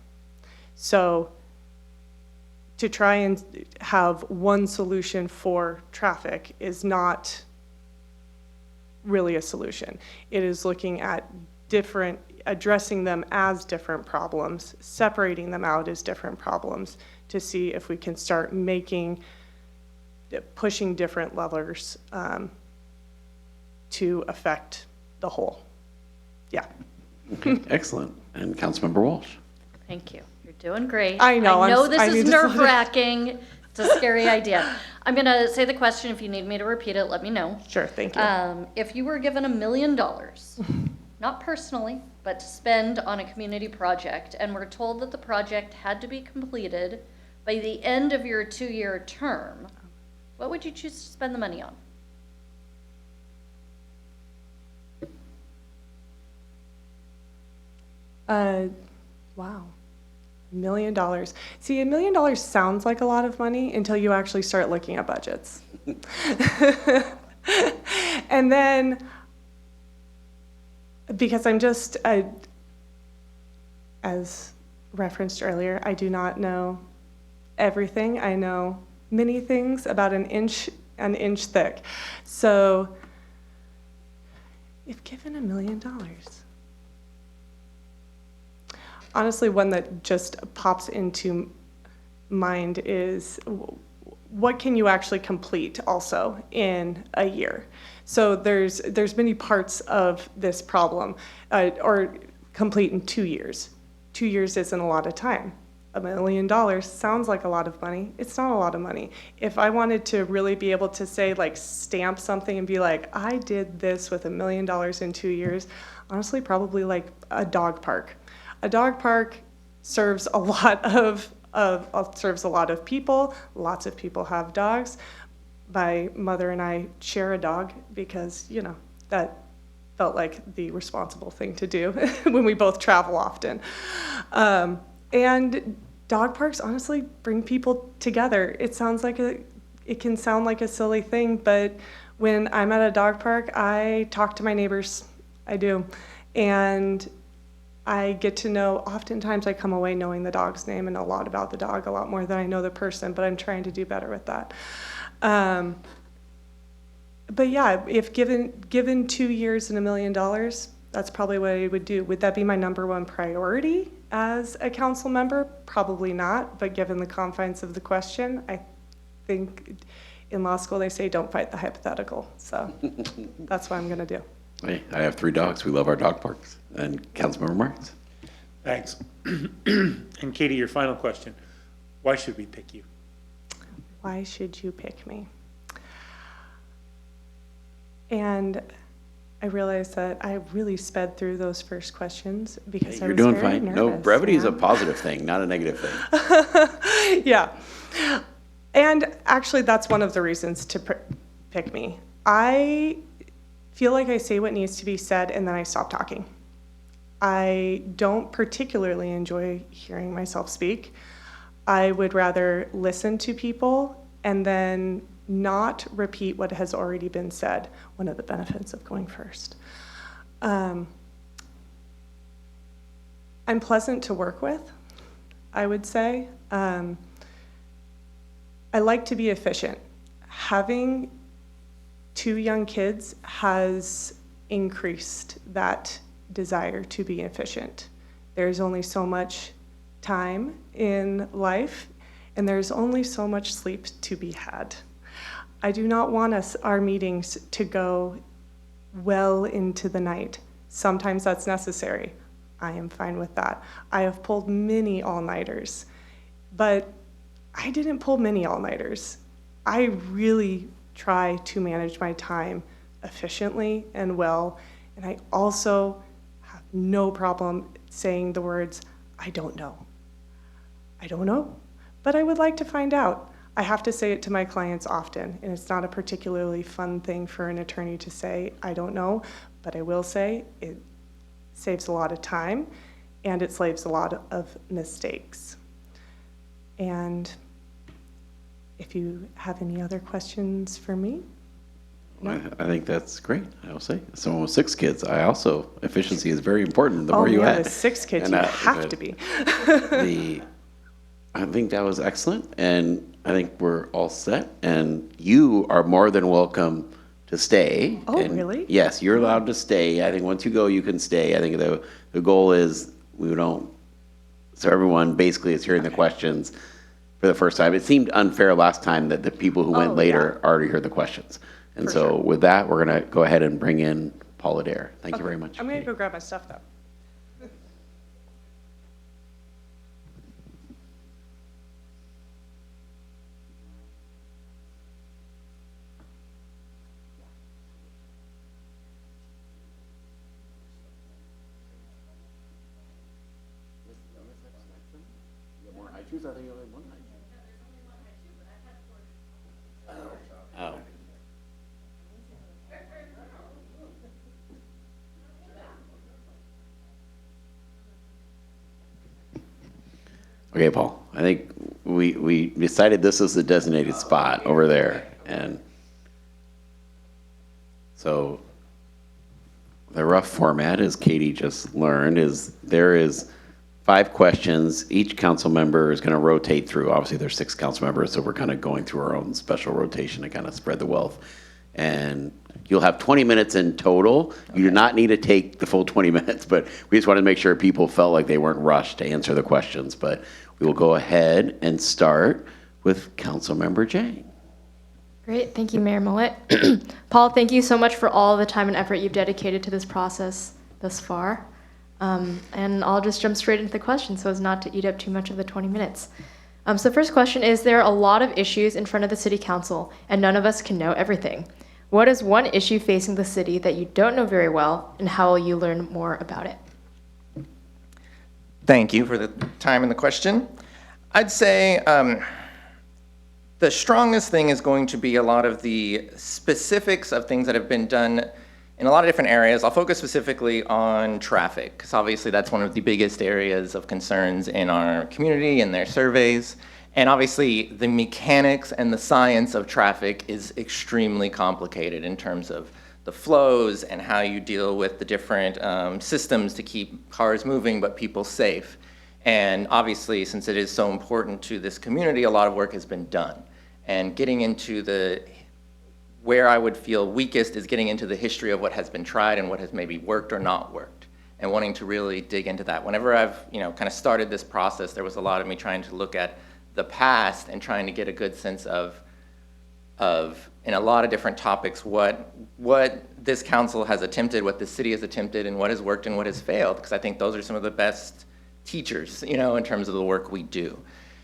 So to try and have one solution for traffic is not really a solution. It is looking at addressing them as different problems, separating them out as different problems to see if we can start pushing different levers to affect the whole. Yeah. Okay, excellent. And Councilmember Walsh. Thank you. You're doing great. I know. This is nerve-wracking. It's a scary idea. I'm going to say the question. If you need me to repeat it, let me know. Sure, thank you. If you were given $1 million, not personally, but to spend on a community project, and were told that the project had to be completed by the end of your 2-year term, what would you choose to spend the money on? Wow. $1 million. See, $1 million sounds like a lot of money until you actually start looking at budgets. And then, because I'm just, as referenced earlier, I do not know everything. I know many things about an inch thick. So, if given $1 million, honestly, one that just pops into mind is what can you actually complete also in a year? So there's many parts of this problem, or complete in 2 years. 2 years isn't a lot of time. $1 million sounds like a lot of money. It's not a lot of money. If I wanted to really be able to say, like, stamp something and be like, I did this with $1 million in 2 years, honestly, probably like a dog park. A dog park serves a lot of people. Lots of people have dogs. My mother and I share a dog because, you know, that felt like the responsible thing to do when we both travel often. And dog parks honestly bring people together. It can sound like a silly thing, but when I'm at a dog park, I talk to my neighbors. I do. And I get to know, oftentimes I come away knowing the dog's name and a lot about the dog, a lot more than I know the person, but I'm trying to do better with that. But yeah, if given 2 years and $1 million, that's probably what I would do. Would that be my number one priority as a council member? Probably not, but given the confines of the question, I think in law school they say don't fight the hypothetical. So that's what I'm gonna do. Hey, I have 3 dogs. We love our dog parks. And Councilmember Marks. Thanks. And Katie, your final question. Why should we pick you? Why should you pick me? And I realized that I really sped through those first questions because I was You're doing very fine. nervous. No, brevity is a yeah. positive thing, not a negative thing. Yeah. And actually, that's one of the reasons to pick me. I feel like I say what needs to be said and then I stop talking. I don't particularly enjoy hearing myself speak. I would rather listen to people and then not repeat what has already been said, one of the benefits of going first. I'm pleasant to work with, I would say. I like to be efficient. Having 2 young kids has increased that desire to be efficient. There's only so much time in life, and there's only so much sleep to be had. I do not want our meetings to go well into the night. Sometimes that's necessary. I am fine with that. I have pulled many all-nighters, but I didn't pull many all-nighters. I really try to manage my time efficiently and well, and I also have no problem saying the words, I don't know. I don't know, but I would like to find out. I have to say it to my clients often, and it's not a particularly fun thing for an attorney to say, I don't know, but I will say it saves a lot of time, and it saves a lot of mistakes. And if you have any other questions for me? No? I think that's great. I will say, someone with 6 kids, efficiency is very important. The more you yeah, add. with 6 kids, you have to be. I think that was excellent, and I think we're all set, and you are more than welcome to stay. Oh, And really? Yes, you're allowed to stay. I think once you go, you can stay. I think the goal is so everyone basically is hearing the questions for the first time. It seemed unfair last time that the people who went later already heard the questions. And For so sure. with that, we're going to go ahead and bring in Paula Dare. Thank you very much. I'm going to go grab my stuff, though. Oh. Okay, Paul, I think we decided this is the designated spot over there. And so the rough format, as Katie just learned, is there is 5 questions. Each council member is going to rotate through. Obviously, there's 6 council members, so we're kind of going through our own special rotation to kind of spread the wealth. And you'll have 20 minutes in total. You do not need to take the full 20 minutes, but we just wanted to make sure people felt like they weren't rushed to answer the questions. But we will go ahead and start with Councilmember Jang. Great, thank you, Mayor Millett. Paul, thank you so much for all the time and effort you've dedicated to this process thus far. And I'll just jump straight into the questions so as not to eat up too much of the 20 minutes. So the first question is, there are a lot of issues in front of the City Council, and none of us can know everything. What is one issue facing the city that you don't know very well, and how will you learn more about it? Thank you for the time and the question. I'd say the strongest thing is going to be a lot of the specifics of things that have been done in a lot of different areas. I'll focus specifically on traffic, because obviously that's one of the biggest areas of concerns in our community and their surveys. And obviously the mechanics and the science of traffic is extremely complicated in terms of the flows and how you deal with the different systems to keep cars moving but people safe. And obviously, since it is so important to this community, a lot of work has been done. And getting into where I would feel weakest is getting into the history of what has been tried and what has maybe worked or not worked, and wanting to really dig into that. Whenever I've kind of started this process, there was a lot of me trying to look at the past and trying to get a good sense of in a lot of different topics what this council has attempted, what this city has attempted, and what has worked and what has failed, because I think those are some of the best teachers, in terms of the work we do.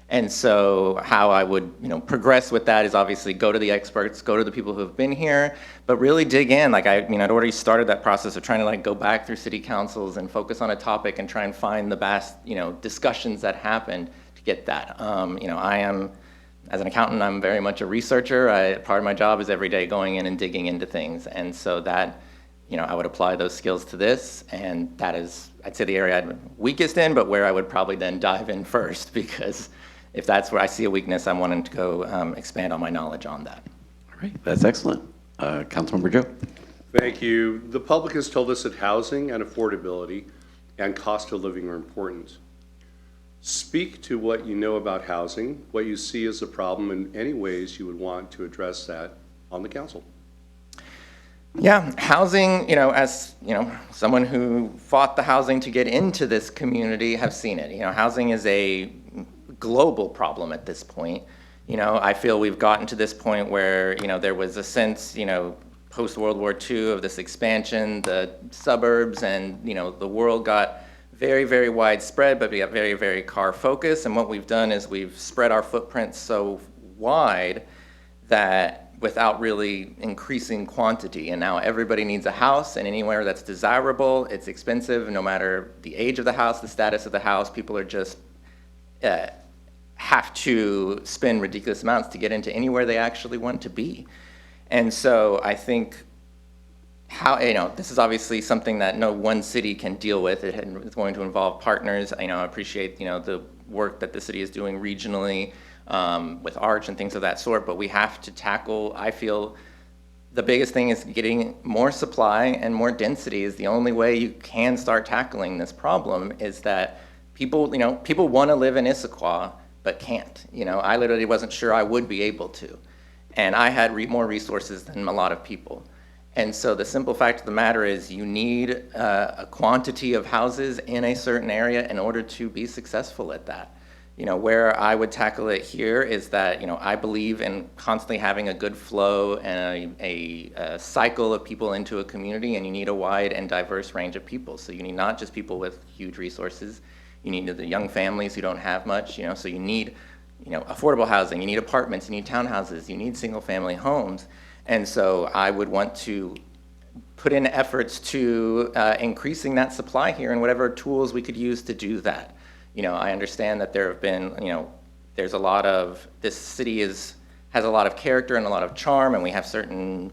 And so how I would, progress with that is obviously go to the experts, go to the people who have been here, but really dig in. Like I'd already started that process of trying to go back through city councils and focus on a topic and try and find the best, discussions that happened to get that. I am, as an accountant, I'm very much a researcher. Part of my job is every day going in and digging into things. And so that, I would apply those skills to this, and that is, I'd say, the area I'm weakest in, but where I would probably then dive in first, because if that's where I see a weakness, I'm wanting to go expand on my knowledge on that. All right, that's excellent. Councilmember Joe. Thank you. The public has told us that housing and affordability and cost of living are important. Speak to what you know about housing, what you see as a problem, and any ways you would want to address that on the council. Yeah, housing, as, someone who fought the housing to get into this community, have seen it. Housing is a global problem at this point. I feel we've gotten to this point where, there was a sense, post-World War II of this expansion, the suburbs, and, the world got very, very widespread, but we got very, very car focused. And what we've done is we've spread our footprint so wide that without really increasing quantity. And now everybody needs a house, and anywhere that's desirable, it's expensive, no matter the age of the house, the status of the house. People are just have to spend ridiculous amounts to get into anywhere they actually want to be. And so I think this is obviously something that no one city can deal with. It's going to involve partners. I appreciate, the work that the city is doing regionally, with Arch and things of that sort, but we have to tackle, I feel, the biggest thing is getting more supply and more density is the only way you can start tackling this problem. Is that people want to live in Issaquah, but can't. I literally wasn't sure I would be able to. And I had more resources than a lot of people. And so the simple fact of the matter is you need a quantity of houses in a certain area in order to be successful at that. Where I would tackle it here is that, I believe in constantly having a good flow and a cycle of people into a community, and you need a wide and diverse range of people. So you need not just people with huge resources, you need the young families who don't have much, so you need, affordable housing, you need apartments, you need townhouses, you need single family homes. And so I would want to put in efforts to increasing that supply here and whatever tools we could use to do that. I understand that there have been, there's a lot of, this city has a lot of character and a lot of charm, and we have certain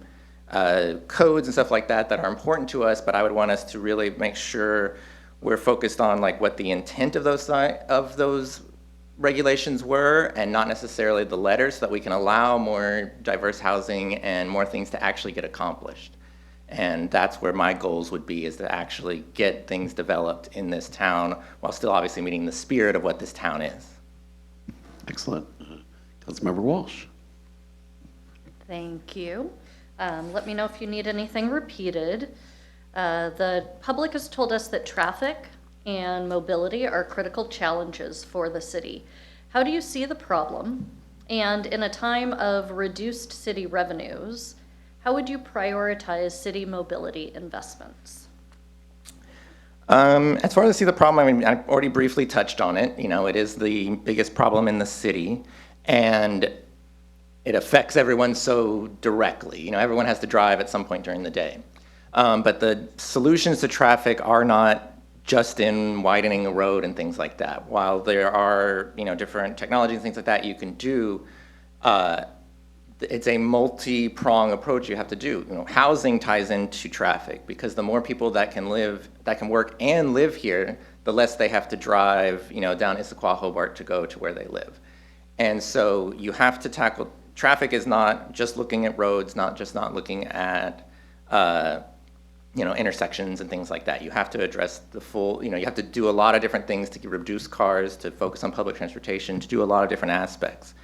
codes and stuff like that that are important to us, but I would want us to really make sure we're focused on what the intent of those regulations were, and not necessarily the letters, so that we can allow more diverse housing and more things to actually get accomplished. And that's where my goals would be, is to actually get things developed in this town while still obviously meeting the spirit of what this town is. Excellent. Councilmember Walsh. Thank you. Let me know if you need anything repeated. The public has told us that traffic and mobility are critical challenges for the city. How do you see the problem, And in a time of reduced city revenues, how would you prioritize city mobility investments? As far as I see the problem, I mean, I already briefly touched on it. You know, it is the biggest problem in the city, and it affects everyone so directly. You know, everyone has to drive at some point during the day. But the solutions to traffic are not just in widening a road and things like that. While there are, you know, different technologies and things like that you can do, it's a multi-prong approach you have to do. You know, housing ties into traffic because the more people that can work and live here, the less they have to drive, you know, down Issaquah, Hobart to go to where they live. And so you have to tackle, traffic is not just looking at roads, not looking at, you know, intersections and things like that. You have to address the full, you know, you have to do a lot of different things to reduce cars, to focus on public transportation, to do a lot of different aspects.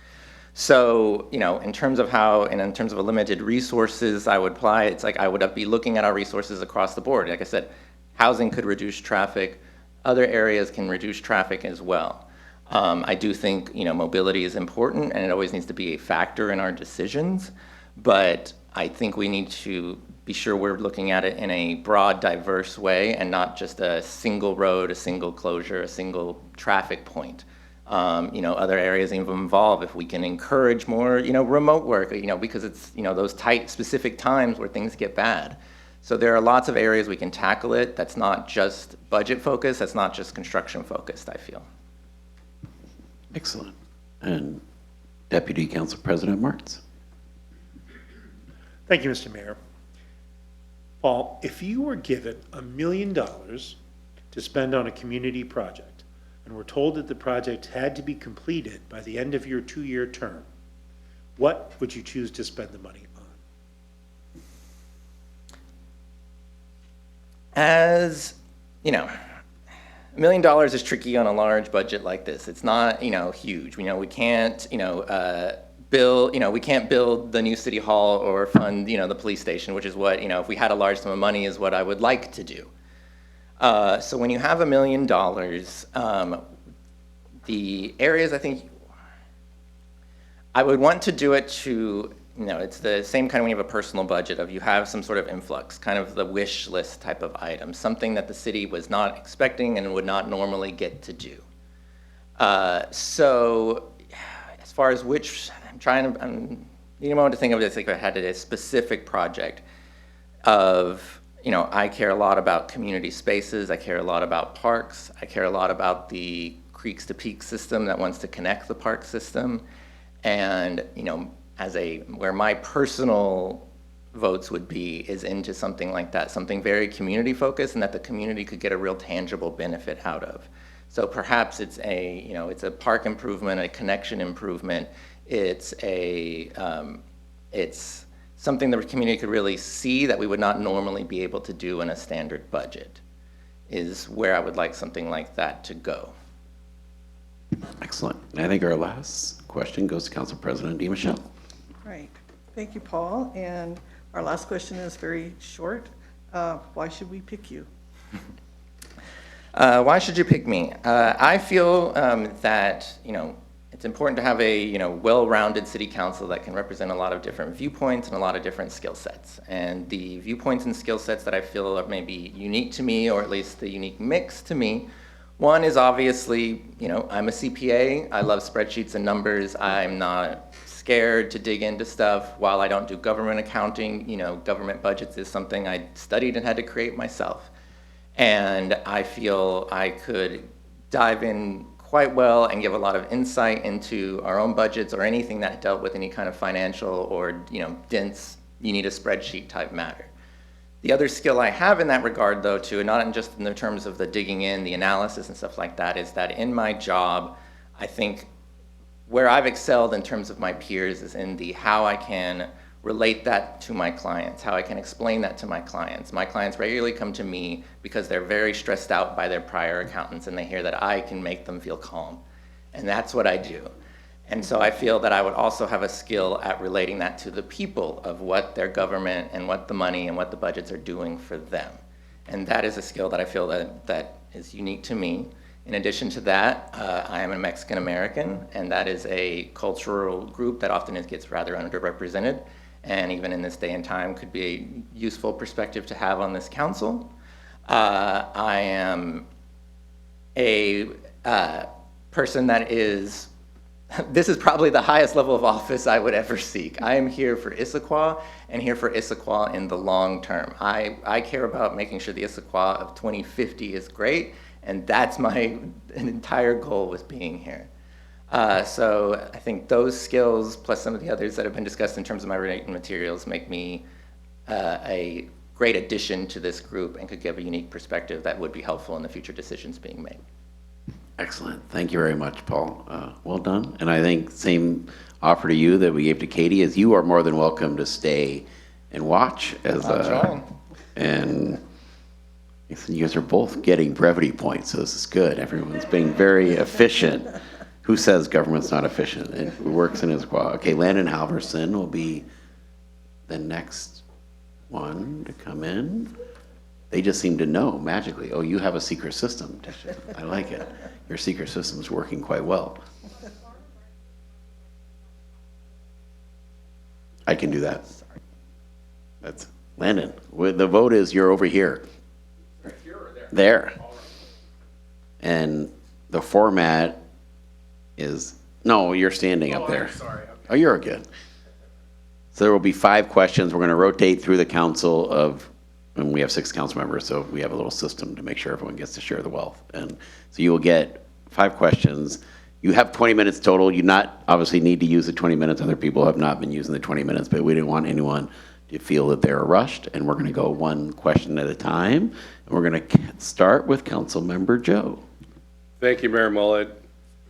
So, you know, in terms of how, and in terms of a limited resources I would apply, it's like I would be looking at our resources across the board. Like I said, housing could reduce traffic. Other areas can reduce traffic as well. I do think, you know, mobility is important and it always needs to be a factor in our decisions, but I think we need to be sure we're looking at it in a broad, diverse way and not just a single road, a single closure, a single traffic point. You know, other areas even involve if we can encourage more, you know, remote work, you know, because it's, you know, those tight specific times where things get bad. So there are lots of areas we can tackle it. That's not just budget focused. That's not just construction focused, I feel. Excellent. And Deputy Council President Martz. Thank you, Mr. Mayor. Paul, if you were given $1 million to spend on a community project and were told that the project had to be completed by the end of your 2-year term, what would you choose to spend the money on? As, you know, $1 million is tricky on a large budget like this. It's not, you know, huge. You know, we can't, you know, we can't build the new city hall or fund, you know, the police station, which is what, you know, if we had a large sum of money is what I would like to do. So when you have $1 million, the areas I think I would want to do it to, you know, it's the same kind of when you have a personal budget of you have some sort of influx, kind of the wish list type of item, something that the city was not expecting and would not normally get to do. So as far as which, I'm needing a moment to think of this, like if I had a specific project of, you know, I care a lot about community spaces, I care a lot about parks, I care a lot about the Creeks to Peaks system that wants to connect the park system, and, you know, where my personal votes would be is into something like that, something very community focused and that the community could get a real tangible benefit out of. So perhaps it's a, you know, it's a park improvement, a connection improvement, it's something the community could really see that we would not normally be able to do in a standard budget, is where I would like something like that to go. Excellent. And I think our last question goes to Council President DiMichele. Right. Thank you, Paul. And our last question is very short. Why should we pick you? Why should you pick me? I feel that, you know, it's important to have a, you know, well-rounded city council that can represent a lot of different viewpoints and a lot of different skill sets. And the viewpoints and skill sets that I feel are maybe unique to me, or at least the unique mix to me, one is obviously, you know, I'm a CPA. I love spreadsheets and numbers. I'm not scared to dig into stuff. While I don't do government accounting, you know, government budgets is something I studied and had to create myself. And I feel I could dive in quite well and give a lot of insight into our own budgets or anything that dealt with any kind of financial or, you know, dense, you need a spreadsheet type matter. The other skill I have in that regard, though, too, and not just in the terms of the digging in, the analysis and stuff like that, is that in my job, I think where I've excelled in terms of my peers is in the how I can relate that to my clients, how I can explain that to my clients. My clients regularly come to me because they're very stressed out by their prior accountants, and they hear that I can make them feel calm. And that's what I do. And so I feel that I would also have a skill at relating that to the people of what their government and what the money and what the budgets are doing for them. And that is a skill that I feel that is unique to me In addition to that, I am a Mexican American, and that is a cultural group that often gets rather underrepresented, and even in this day and time could be a useful perspective to have on this council. I am a person that is, this is probably the highest level of office I would ever seek. I am here for Issaquah and here for Issaquah in the long term. I care about making sure the Issaquah of 2050 is great, and that's my entire goal with being here. So I think those skills, plus some of the others that have been discussed in terms of my written materials, make me a great addition to this group and could give a unique perspective that would be helpful in the future decisions being made. Excellent. Thank you very much, Paul. Well done. And I think same offer to you that we gave to Katie is you are more than welcome to stay and watch as and you guys are both getting brevity points, so this is good. Everyone's being very efficient. Who says government's not efficient? It works in Issaquah. Okay, Landon Halverson will be the next one to come in. They just seem to know magically. Oh, you have a secret system, Tisha. I like it. Your secret system is working quite well. I can do that. That's Landon. The vote is you're over here. Here or there? There. And the format is, no, you're standing up there. Sorry. Okay. Oh, you're good. So there will be 5 questions. We're going to rotate through the council of, and we have 6 council members, so we have a little system to make sure everyone gets to share the wealth. And so you will get 5 questions. You have 20 minutes total. You not obviously need to use the 20 minutes. Other people have not been using the 20 minutes, but we didn't want anyone to feel that they're rushed. And we're going to go one question at a time. And we're going to start with Council Member Joe. Thank you, Mayor Mullet.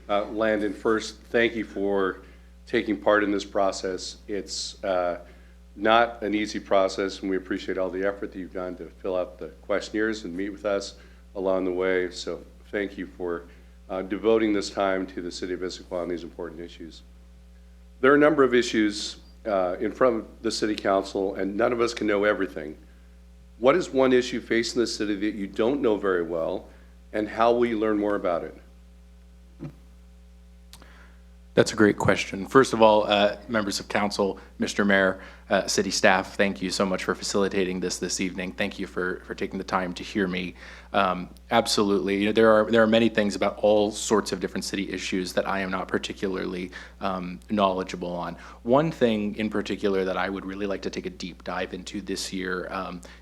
Landon, first, thank you for taking part in this process. It's not an easy process, and we appreciate all the effort that you've done to fill out the questionnaires and meet with us along the way. So thank you for devoting this time to the city of Issaquah on these important issues. There are a number of issues in front of the city council, and none of us can know everything. What is one issue facing the city that you don't know very well, and how will you learn more about it? That's a great question. First of all, members of council, Mr. Mayor, city staff, thank you so much for facilitating this evening. Thank you for taking the time to hear me. Absolutely, you know, there are many things about all sorts of different city issues that I am not particularly knowledgeable on. One thing in particular that I would really like to take a deep dive into this year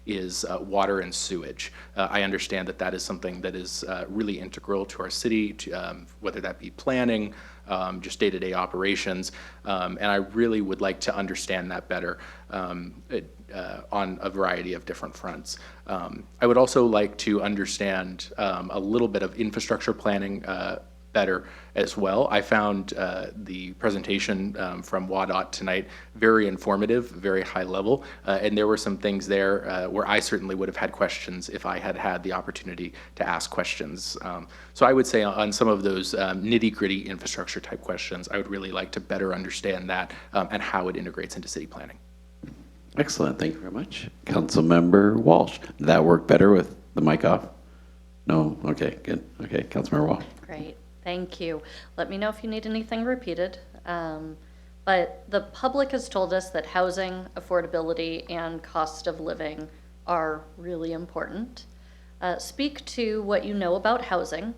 is water and sewage. I understand that is something that is really integral to our city, to, whether that be planning, just day-to-day operations, and I really would like to understand that better on a variety of different fronts. I would also like to understand a little bit of infrastructure planning better as well. I found the presentation from WSDOT tonight very informative, very high level, and there were some things there where I certainly would have had questions if I had had the opportunity to ask questions. So I would say on some of those nitty-gritty infrastructure type questions, I would really like to better understand that and how it integrates into city planning. Excellent. Thank you very much. Councilmember Walsh. Did that work better with the mic off? No? Okay, good. Okay, Councilmember Walsh. Great. Thank you. Let me know if you need anything repeated. But the public has told us that housing, affordability, and cost of living are really important. Speak to what you know about housing,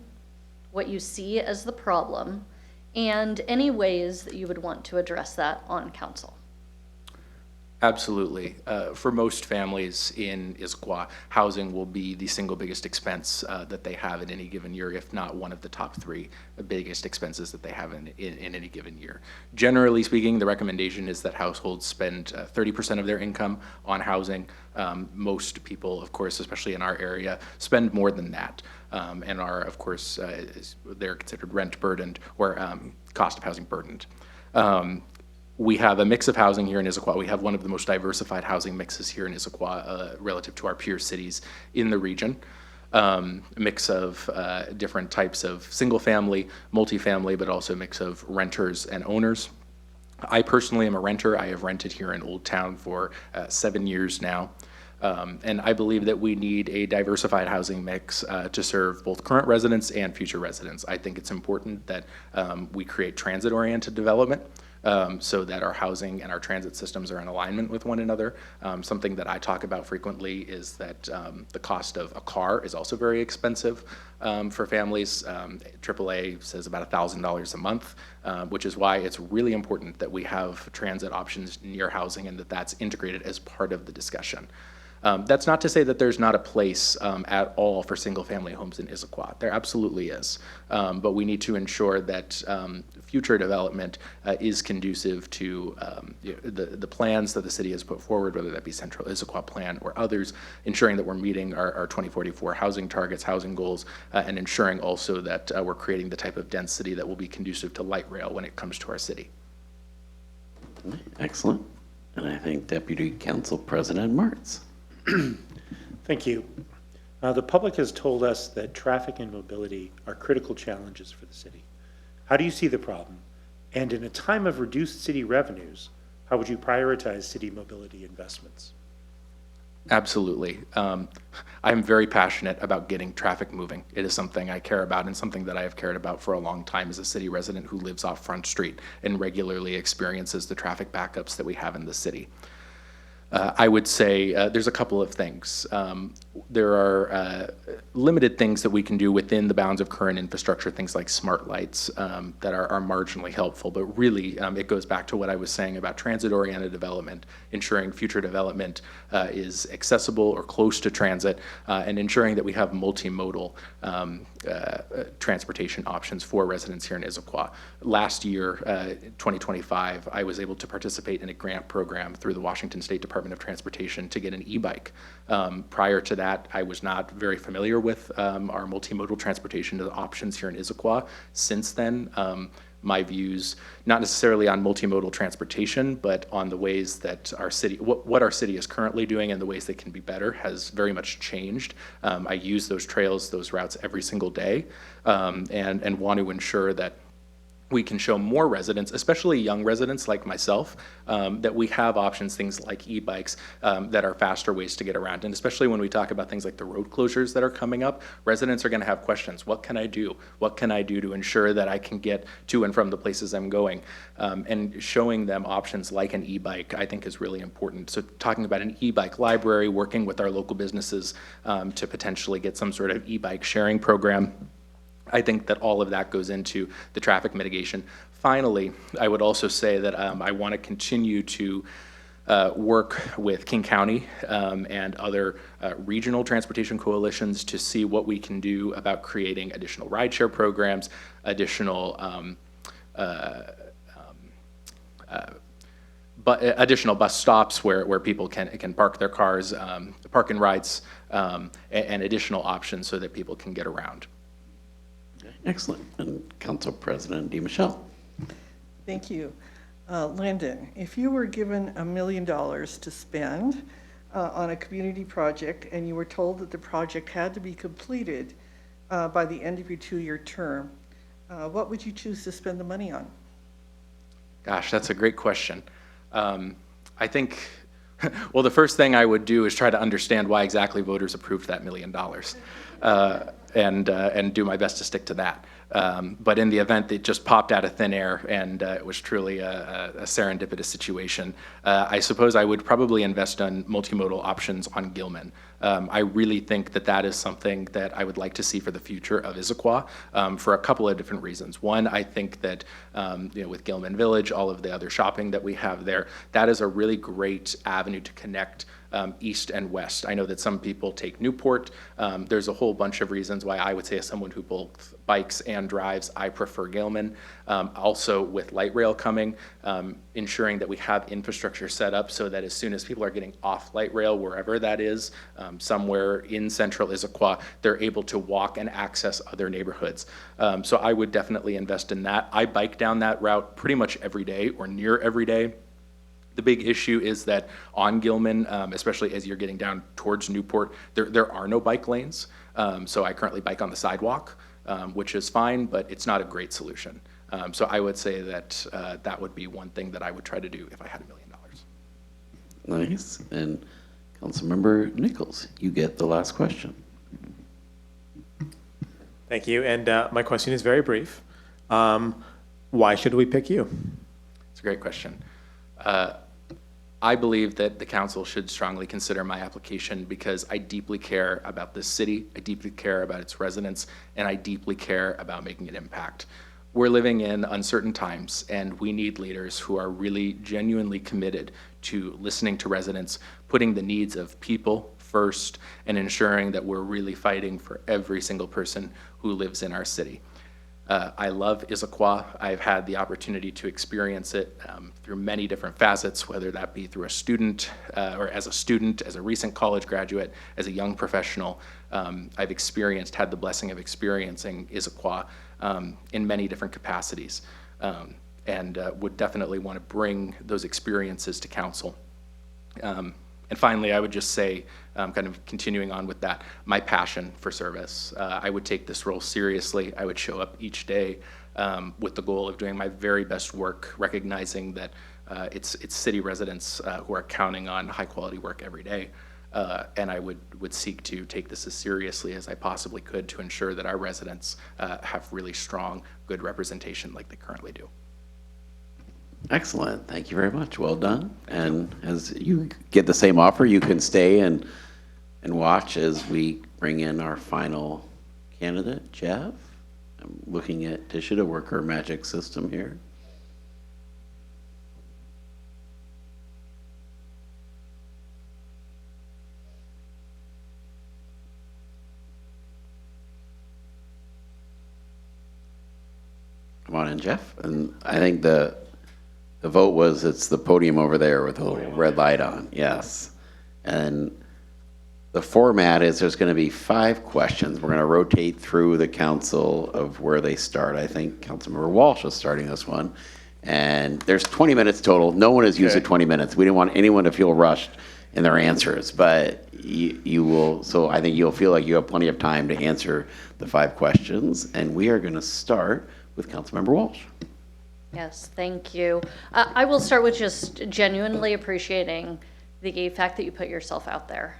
what you see as the problem, and any ways that you would want to address that on council. Absolutely. For most families in Issaquah, housing will be the single biggest expense that they have in any given year, if not one of the top 3 biggest expenses that they have in any given year. Generally speaking, the recommendation is that households spend 30% of their income on housing. Most people, of course, especially in our area, spend more than that and are, of course, they're considered rent burdened or cost of housing burdened. We have a mix of housing here in Issaquah. We have one of the most diversified housing mixes here in Issaquah relative to our peer cities in the region. A mix of different types of single family, multifamily, but also a mix of renters and owners. I personally am a renter. I have rented here in Old Town for 7 years now. And I believe that we need a diversified housing mix to serve both current residents and future residents. I think it's important that we create transit-oriented development so that our housing and our transit systems are in alignment with one another. Something that I talk about frequently is that the cost of a car is also very expensive for families. AAA says about $1,000 a month, which is why it's really important that we have transit options near housing and that that's integrated as part of the discussion. That's not to say that there's not a place at all for single-family homes in Issaquah. There absolutely is. But we need to ensure that future development is conducive to the plans that the city has put forward, whether that be Central Issaquah Plan or others, ensuring that we're meeting our 2044 housing targets, housing goals, and ensuring also that we're creating the type of density that will be conducive to light rail when it comes to our city. Excellent. And I think Deputy Council President Martz. Thank you. The public has told us that traffic and mobility are critical challenges for the city. How do you see the problem? And in a time of reduced city revenues, how would you prioritize city mobility investments? Absolutely. I'm very passionate about getting traffic moving. It is something I care about and something that I have cared about for a long time as a city resident who lives off Front Street and regularly experiences the traffic backups that we have in the city. I would say there's a couple of things. There are limited things that we can do within the bounds of current infrastructure, things like smart lights that are marginally helpful, but really it goes back to what I was saying about transit-oriented development, ensuring future development is accessible or close to transit, and ensuring that we have multimodal transportation options for residents here in Issaquah. Last year, 2025, I was able to participate in a grant program through the Washington State Department of Transportation to get an e-bike. Prior to that, I was not very familiar with our multimodal transportation options here in Issaquah. Since then, my views, not necessarily on multimodal transportation, but on the ways that our city, what our city is currently doing and the ways they can be better has very much changed. I use those trails, those routes every single day, and want to ensure that we can show more residents, especially young residents like myself, that we have options, things like e-bikes, that are faster ways to get around. And especially when we talk about things like the road closures that are coming up, residents are going to have questions. What can I do? What can I do to ensure that I can get to and from the places I'm going? And showing them options like an e-bike, I think, is really important. So talking about an e-bike library, working with our local businesses to potentially get some sort of e-bike sharing program, I think that all of that goes into the traffic mitigation. Finally, I would also say that I want to continue to work with King County and other regional transportation coalitions to see what we can do about creating additional rideshare programs, additional additional bus stops where people can park their cars, park and rides, and additional options so that people can get around. Excellent. And Council President DeMichelle. Thank you. Landon, if you were given $1 million to spend on a community project and you were told that the project had to be completed by the end of your 2-year term, what would you choose to spend the money on? Gosh, that's a great question. I think, well, the first thing I would do is try to understand why exactly voters approved that $1 million. And do my best to stick to that. But in the event it just popped out of thin air and it was truly a serendipitous situation, I suppose I would probably invest in multimodal options on Gilman. I really think that that is something that I would like to see for the future of Issaquah for a couple of different reasons. One, I think that with Gilman Village, all of the other shopping that we have there, that is a really great avenue to connect east and west. I know that some people take Newport. There's a whole bunch of reasons why I would say, as someone who both bikes and drives, I prefer Gilman. Also, with light rail coming, ensuring that we have infrastructure set up so that as soon as people are getting off light rail, wherever that is, somewhere in central Issaquah, they're able to walk and access other neighborhoods. So I would definitely invest in that. I bike down that route pretty much every day or near every day. The big issue is that on Gilman, especially as you're getting down towards Newport, there are no bike lanes. So I currently bike on the sidewalk, which is fine, but it's not a great solution. So I would say that that would be one thing that I would try to do if I had $1 million. Nice. And Councilmember Nichols, you get the last question. Thank you. And my question is very brief. Why should we pick you? It's a great question. I believe that the council should strongly consider my application because I deeply care about this city, I deeply care about its residents, and I deeply care about making an impact. We're living in uncertain times, and we need leaders who are really genuinely committed to listening to residents, putting the needs of people first, and ensuring that we're really fighting for every single person who lives in our city. I love Issaquah. I've had the opportunity to experience it through many different facets, whether that be through a student, or as a student, as a recent college graduate, as a young professional. I've had the blessing of experiencing Issaquah in many different capacities, and would definitely want to bring those experiences to council. And finally, I would just say, kind of continuing on with that, my passion for service. I would take this role seriously. I would show up each day with the goal of doing my very best work, recognizing that it's city residents who are counting on high quality work every day. And I would seek to take this as seriously as I possibly could to ensure that our residents have really strong, good representation like they currently do. Excellent. Thank you very much. Well done. And as you get the same offer, you can stay and watch as we bring in our final candidate, Jeff. I'm looking at Tisha to work her magic system here. Come on in, Jeff. And I think the vote was, it's the podium over there with the little red light on. Yes. And the format is there's going to be 5 questions. We're going to rotate through the council of where they start. I think Councilmember Walsh is starting this one. And there's 20 minutes total. No one has used the 20 minutes. We didn't want anyone to feel rushed in their answers, but you will, so I think you'll feel like you have plenty of time to answer the 5 questions. And we are going to start with Councilmember Walsh. Yes, thank you. I will start with just genuinely appreciating the fact that you put yourself out there.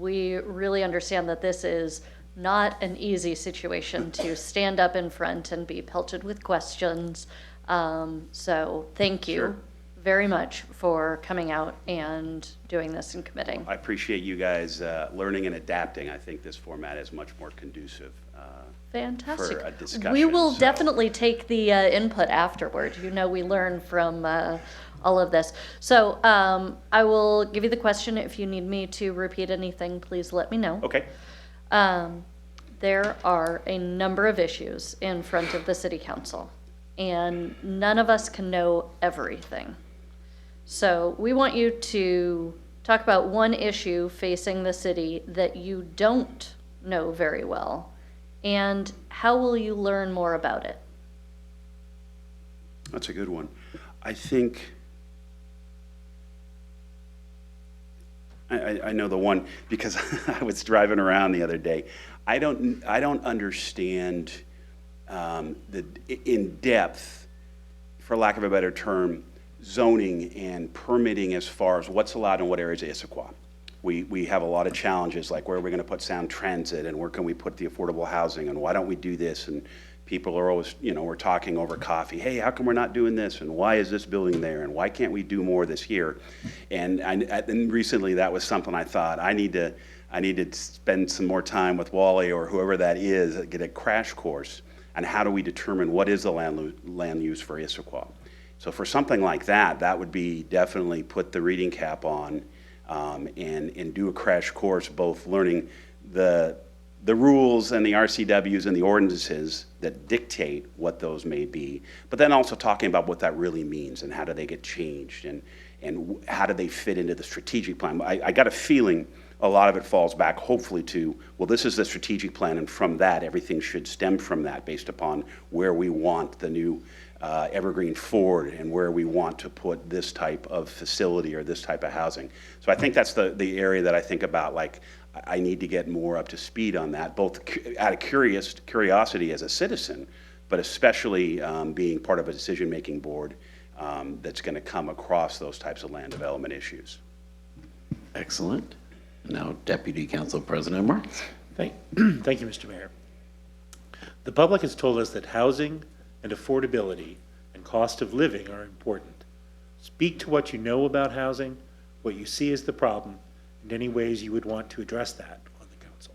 We really understand that this is not an easy situation to stand up in front and be pelted with questions. So thank you very much for coming out and doing this and committing. I appreciate you guys learning and adapting. I think this format is much more conducive Fantastic. for a discussion. We will definitely take the input afterward. You know, we learn from all of this. So I will give you the question. If you need me to repeat anything, please let me know. Okay. There are a number of issues in front of the City Council, and none of us can know everything. So we want you to talk about one issue facing the city that you don't know very well, and how will you learn more about it? That's a good one. I think I know the one because I was driving around the other day. I don't understand the in depth, for lack of a better term, zoning and permitting as far as what's allowed in what areas of Issaquah. We have a lot of challenges, like where are we going to put sound transit and where can we put the affordable housing and why don't we do this? And people are always, we're talking over coffee. Hey, how come we're not doing this? And why is this building there? And why can't we do more this here? And recently that was something I thought I need to spend some more time with Wally or whoever that is, get a crash course on how do we determine what is the land use for Issaquah. So for something like that, that would be definitely put the reading cap on and do a crash course, both learning the rules and the RCWs and the ordinances that dictate what those may be, but then also talking about what that really means and how do they get changed and how do they fit into the strategic plan. I got a feeling a lot of it falls back hopefully to, well, this is the strategic plan, and from that, everything should stem from that based upon where we want the new Evergreen forward and where we want to put this type of facility or this type of housing. So I think that's the area that I think about, like, I need to get more up to speed on that, both out of curiosity as a citizen, but especially being part of a decision-making board that's going to come across those types of land development issues. Excellent. Now, Deputy Council President Marks. Thank you, Mr. Mayor. The public has told us that housing and affordability and cost of living are important. Speak to what you know about housing, what you see as the problem, and any ways you would want to address that on the council.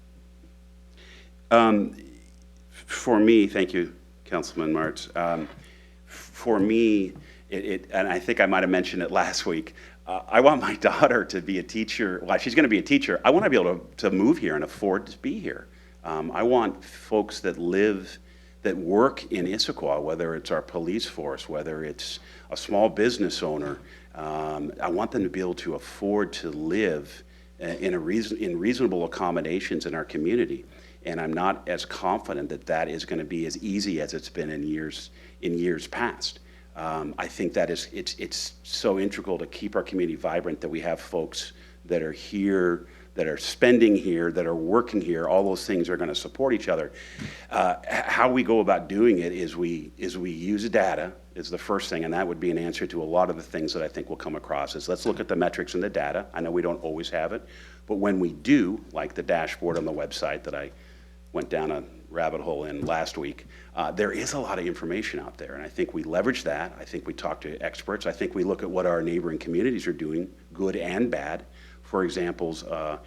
For me, thank you, Councilman Martz. For me, and I think I might have mentioned it last week, I want my daughter to be a teacher. Well, she's going to be a teacher. I want to be able to move here and afford to be here. I want folks that work in Issaquah, whether it's our police force, whether it's a small business owner, I want them to be able to afford to live in reasonable accommodations in our community. And I'm not as confident that that is going to be as easy as it's been in years past. I think that it's so integral to keep our community vibrant that we have folks that are here, that are spending here, that are working here. All those things are going to support each other. How we go about doing it is we use data is the first thing, and that would be an answer to a lot of the things that I think will come across is let's look at the metrics and the data. I know we don't always have it, but when we do, like the dashboard on the website that I went down a rabbit hole in last week, there is a lot of information out there, and I think we leverage that. I think we talk to experts. I think we look at what our neighboring communities are doing, good and bad, for examples of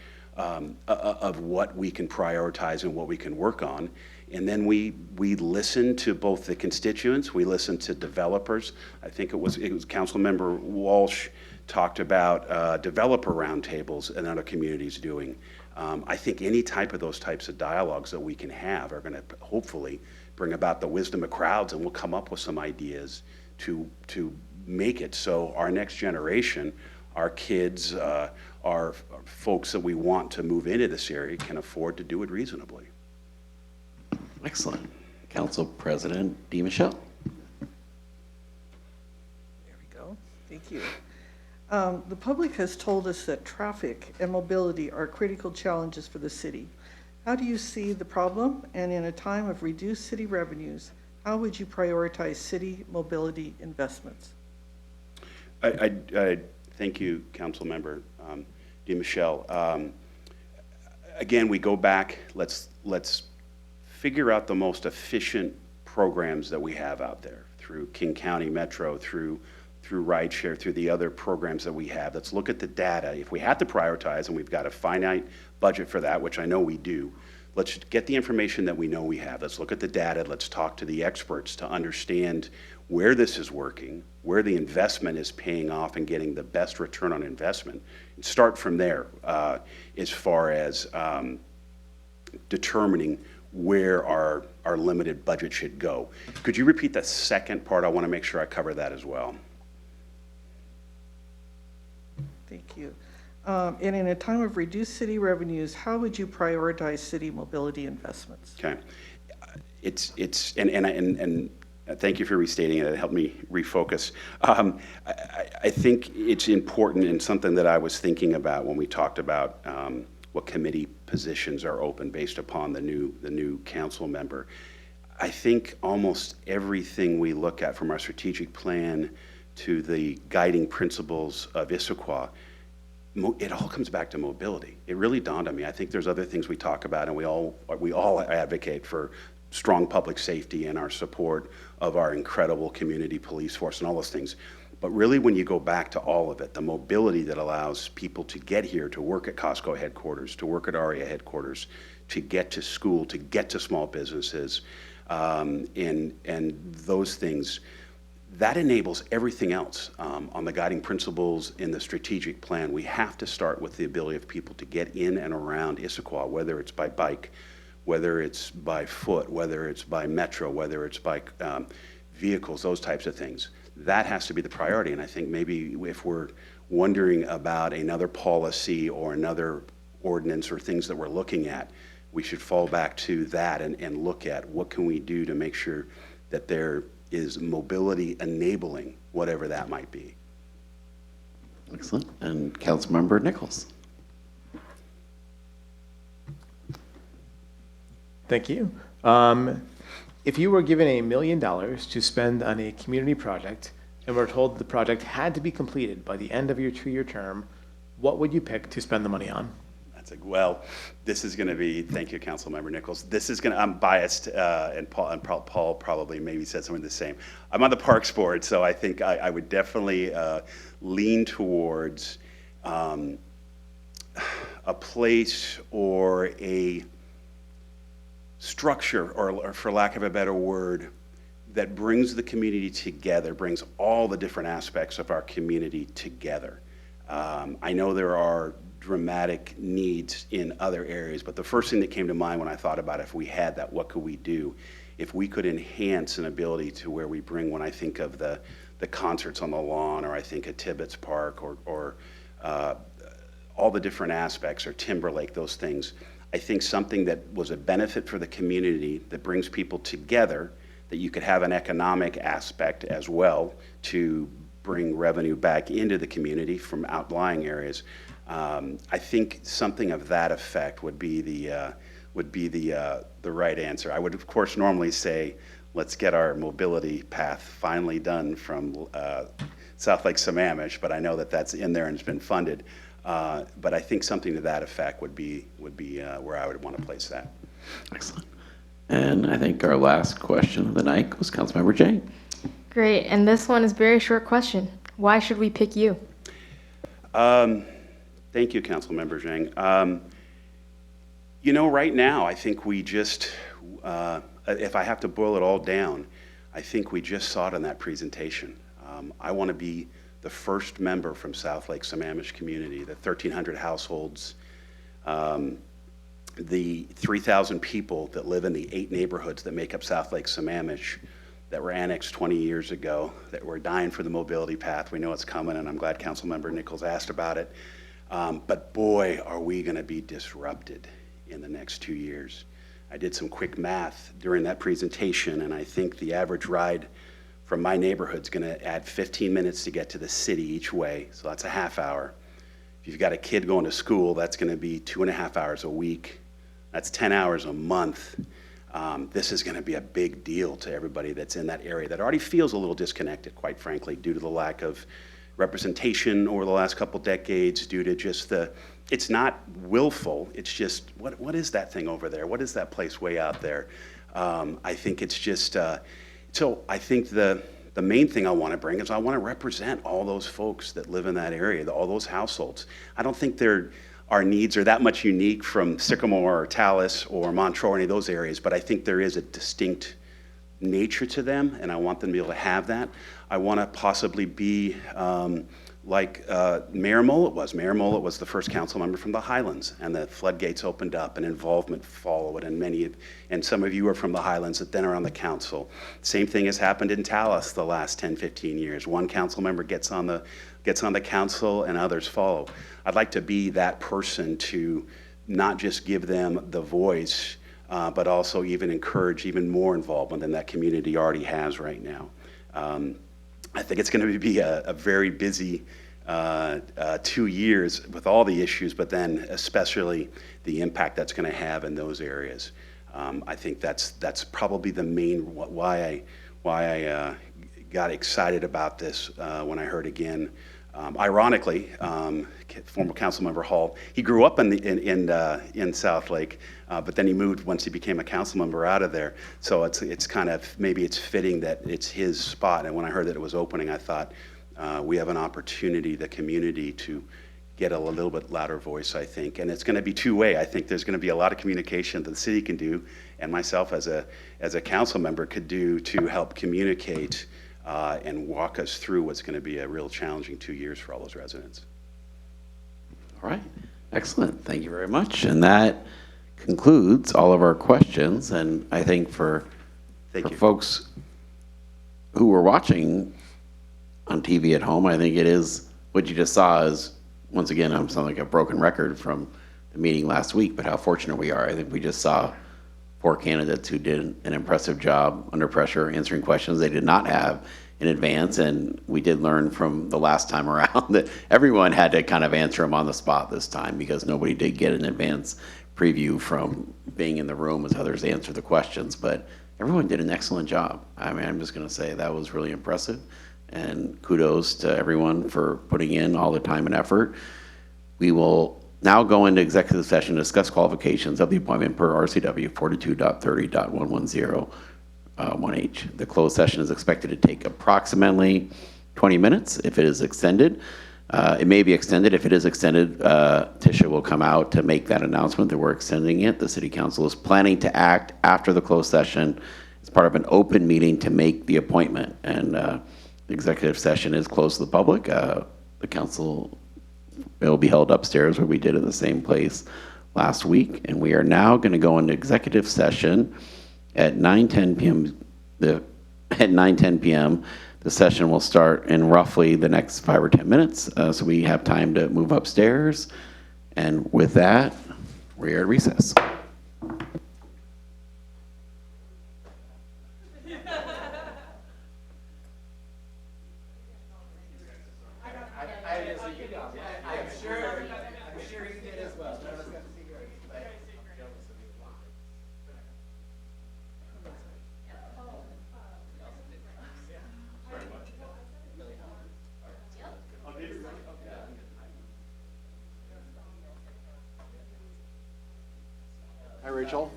what we can prioritize and what we can work on. And then we listen to both the constituents, we listen to developers. I think it was Councilmember Walsh talked about developer roundtables and other communities doing. I think any type of those types of dialogues that we can have are going to hopefully bring about the wisdom of crowds, and we'll come up with some ideas to make it so our next generation, our kids, our folks that we want to move into this area can afford to do it reasonably. Excellent. Council President DeMichelle. There we go. Thank you. The public has told us that traffic and mobility are critical challenges for the city. How do you see the problem? And in a time of reduced city revenues, how would you prioritize city mobility investments? I thank you, Council Member DeMichelle. Again, we go back. Let's figure out the most efficient programs that we have out there through King County Metro, through rideshare, through the other programs that we have. Let's look at the data. If we have to prioritize, and we've got a finite budget for that, which I know we do, let's get the information that we know we have. Let's look at the data. Let's talk to the experts to understand where this is working, where the investment is paying off and getting the best return on investment. And start from there as far as determining where our limited budget should go. Could you repeat the second part? I want to make sure I cover that as well. Thank you. And in a time of reduced city revenues, how would you prioritize city mobility investments? Okay. And thank you for restating it. It helped me refocus. I think it's important and something that I was thinking about when we talked about what committee positions are open based upon the new council member. I think almost everything we look at, from our strategic plan to the guiding principles of Issaquah, it all comes back to mobility. It really dawned on me. I think there's other things we talk about, and we all advocate for strong public safety and our support of our incredible community police force and all those things. But really, when you go back to all of it, the mobility that allows people to get here, to work at Costco headquarters, to work at ARIA headquarters, to get to school, to get to small businesses, and those things, that enables everything else on the guiding principles in the strategic plan. We have to start with the ability of people to get in and around Issaquah, whether it's by bike, whether it's by foot, whether it's by metro, whether it's by vehicles, those types of things. That has to be the priority. And I think maybe if we're wondering about another policy or another ordinance or things that we're looking at, we should fall back to that and look at what can we do to make sure that there is mobility enabling whatever that might be. Excellent. And Councilmember Nichols. Thank you. If you were given $1 million to spend on a community project and were told the project had to be completed by the end of your 2-year term, what would you pick to spend the money on? It's like, well, this is going to be, thank you, Councilmember Nichols. This is going to, I'm biased, and Paul probably maybe said something the same. I'm on the Parks Board, so I think I would definitely lean towards a place or a structure, or for lack of a better word, that brings the community together, brings all the different aspects of our community together. I know there are dramatic needs in other areas, but the first thing that came to mind when I thought about if we had that, what could we do? If we could enhance an ability to where we bring, when I think of the concerts on the lawn, or I think of Tibbetts Park, or all the different aspects, or Timberlake, those things, I think something that was a benefit for the community that brings people together, that you could have an economic aspect as well to bring revenue back into the community from outlying areas. I think something of that effect would be the right answer. I would, of course, normally say, let's get our mobility path finally done from South Lake Sammamish, but I know that that's in there and it's been funded. But I think something to that effect would be where I would want to place that. Excellent. And I think our last question of the night was Councilmember Jang. Great, and this one is a very short question. Why should we pick you? Thank you, Councilmember Zhang. You know, right now, I think we just, if I have to boil it all down, I think we just saw it in that presentation. I want to be the first member from South Lake Sammamish community, the 1,300 households, the 3,000 people that live in the 8 neighborhoods that make up South Lake Sammamish, that were annexed 20 years ago, that were dying for the mobility path. We know it's coming, and I'm glad Councilmember Nichols asked about it. But boy, are we going to be disrupted in the next 2 years. I did some quick math during that presentation, and I think the average ride from my neighborhood is going to add 15 minutes to get to the city each way, so that's a half hour. If you've got a kid going to school, that's going to be 2.5 hours a week. That's 10 hours a month. This is going to be a big deal to everybody that's in that area that already feels a little disconnected, quite frankly, due to the lack of representation over the last couple decades, due to just it's not willful, it's just, what is that thing over there? What is that place way out there? I think it's just, so I think the main thing I want to bring is I want to represent all those folks that live in that area, all those households. I don't think our needs are that much unique from Sycamore or Tallis or Montreux or any of those areas, but I think there is a distinct nature to them, and I want them to be able to have that. I want to possibly be like Mayor Mullet was. Mayor Mullet was the first council member from the Highlands, and the floodgates opened up and involvement followed, and some of you are from the Highlands that then are on the council. Same thing has happened in Tallis the last 10, 15 years. One council member gets on the council and others follow. I'd like to be that person to not just give them the voice, but also even encourage even more involvement than that community already has right now. I think it's going to be a very busy 2 years with all the issues, but then especially the impact that's going to have in those areas. I think that's probably the main why I got excited about this when I heard again. Ironically, former Councilmember Hall, he grew up in South Lake, but then he moved once he became a council member out of there. So it's kind of, maybe it's fitting that it's his spot. And when I heard that it was opening, I thought we have an opportunity, the community, to get a little bit louder voice, I think. And it's going to be two-way. I think there's going to be a lot of communication that the city can do, and myself as a council member could do to help communicate and walk us through what's going to be a real challenging 2 years for all those residents. All right, excellent. Thank you very much. And that concludes all of our questions. And I think for folks who were watching on TV at home, I think it is, what you just saw is, once again, I'm sounding like a broken record from the meeting last week, but how fortunate we are. I think we just saw 4 candidates who did an impressive job under pressure, answering questions they did not have in advance. And we did learn from the last time around that everyone had to kind of answer them on the spot this time, because nobody did get an advance preview from being in the room as others answered the questions. But everyone did an excellent job. I mean, I'm just going to say that was really impressive. And kudos to everyone for putting in all the time and effort. We will now go into executive session to discuss qualifications of the appointment per RCW 42.30.110(1H). The closed session is expected to take approximately 20 minutes. If it is extended, it may be extended. If it is extended, Tisha will come out to make that announcement that we're extending it. The City Council is planning to act after the closed session as part of an open meeting to make the appointment. And the executive session is closed to the public. The council, it will be held upstairs where we did it the same place last week. And we are now going to go into executive session at 9:10 p.m. At 9:10 p.m. The session will start in roughly the next 5 or 10 minutes, so we have time to move upstairs. And with that, we are at recess. Hi, Rachel.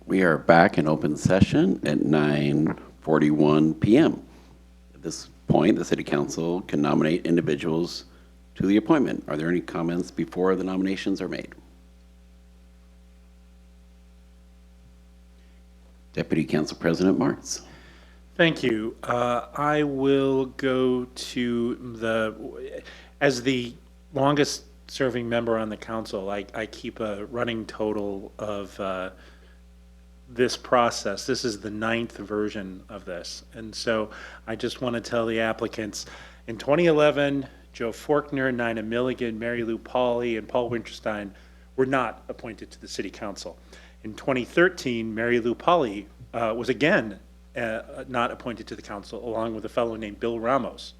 We are back in open session at 9:41 PM. At this point, the City Council can nominate individuals to the appointment. Are there any comments before the nominations are made? Deputy Council President Martz. Thank you. I will go to as the longest serving member on the council, I keep a running total of this process. This is the 9th version of this. And so I just want to tell the applicants, in 2011, Joe Forkner, Nina Milligan, Mary Lou Pauley, and Paul Winterstein were not appointed to the City Council. In 2013, Mary Lou Pauley was again not appointed to the council, along with a fellow named Bill Ramos.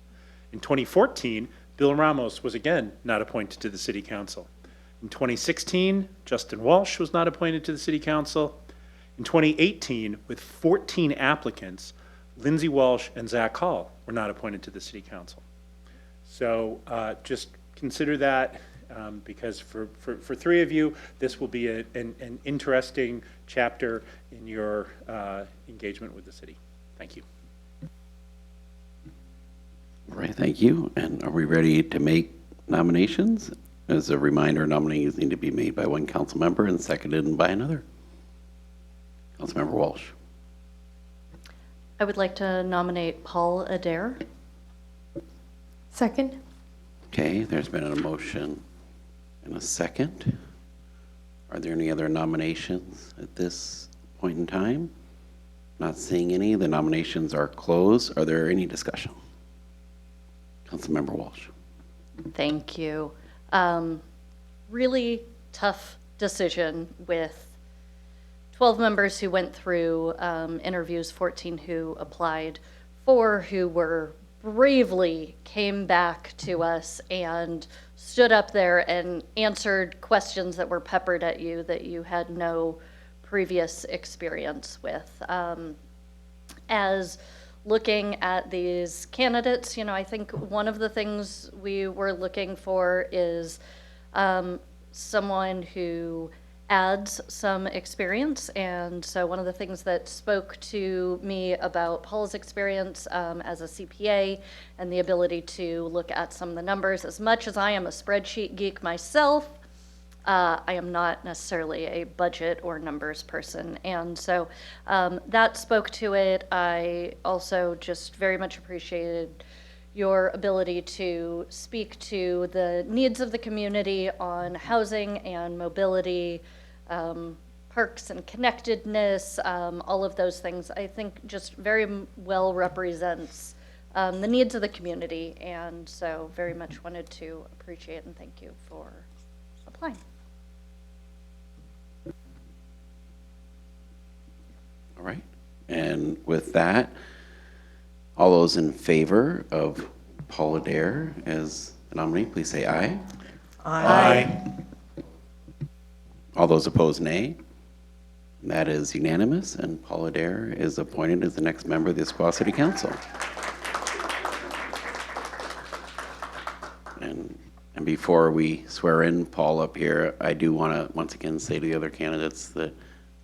In 2014, Bill Ramos was again not appointed to the City Council. In 2016, Justin Walsh was not appointed to the City Council. In 2018, with 14 applicants, Lindsay Walsh and Zach Hall were not appointed to the City Council. So just consider that because for 3 of you, this will be an interesting chapter in your engagement with the city. Thank you. All right, thank you. And are we ready to make nominations? As a reminder, nominees need to be made by one council member and seconded by another. Councilmember Walsh. I would like to nominate Paul Adair. Second? Okay, there's been a motion and a second. Are there any other nominations at this point in time? Not seeing any. The nominations are closed. Are there any discussion? Councilmember Walsh. Thank you. Really tough decision with 12 members who went through interviews, 14 who applied, 4 who were bravely came back to us and stood up there and answered questions that were peppered at you that you had no previous experience with. As looking at these candidates, I think one of the things we were looking for is someone who adds some experience. And so one of the things that spoke to me about Paul's experience as a CPA and the ability to look at some of the numbers, as much as I am a spreadsheet geek myself, I am not necessarily a budget or numbers person. And so that spoke to it. I also just very much appreciated your ability to speak to the needs of the community on housing and mobility, parks and connectedness, all of those things. I think just very well represents the needs of the community. And so very much wanted to appreciate and thank you for applying. All right. And with that, all those in favor of Paul Adair as the nominee, please say aye. Aye. All those opposed, nay. And that is unanimous, and Paul Adair is appointed as the next member of the Issaquah City Council. And before we swear in Paul up here, I do want to once again say to the other candidates that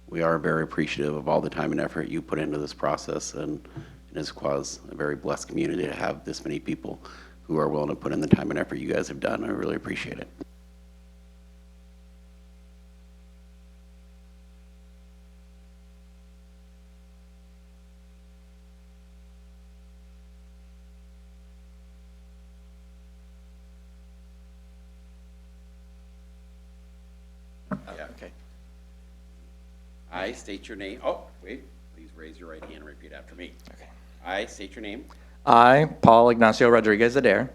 we are very appreciative of all the time and effort you put into this process, and Issaquah is a very blessed community to have this many people who are willing to put in the time and effort you guys have done. I really appreciate it. Yeah, okay. I state your name. Oh, wait. Please raise your right hand and repeat after me. Okay. I state your name. I, Paul Ignacio Rodriguez Adair,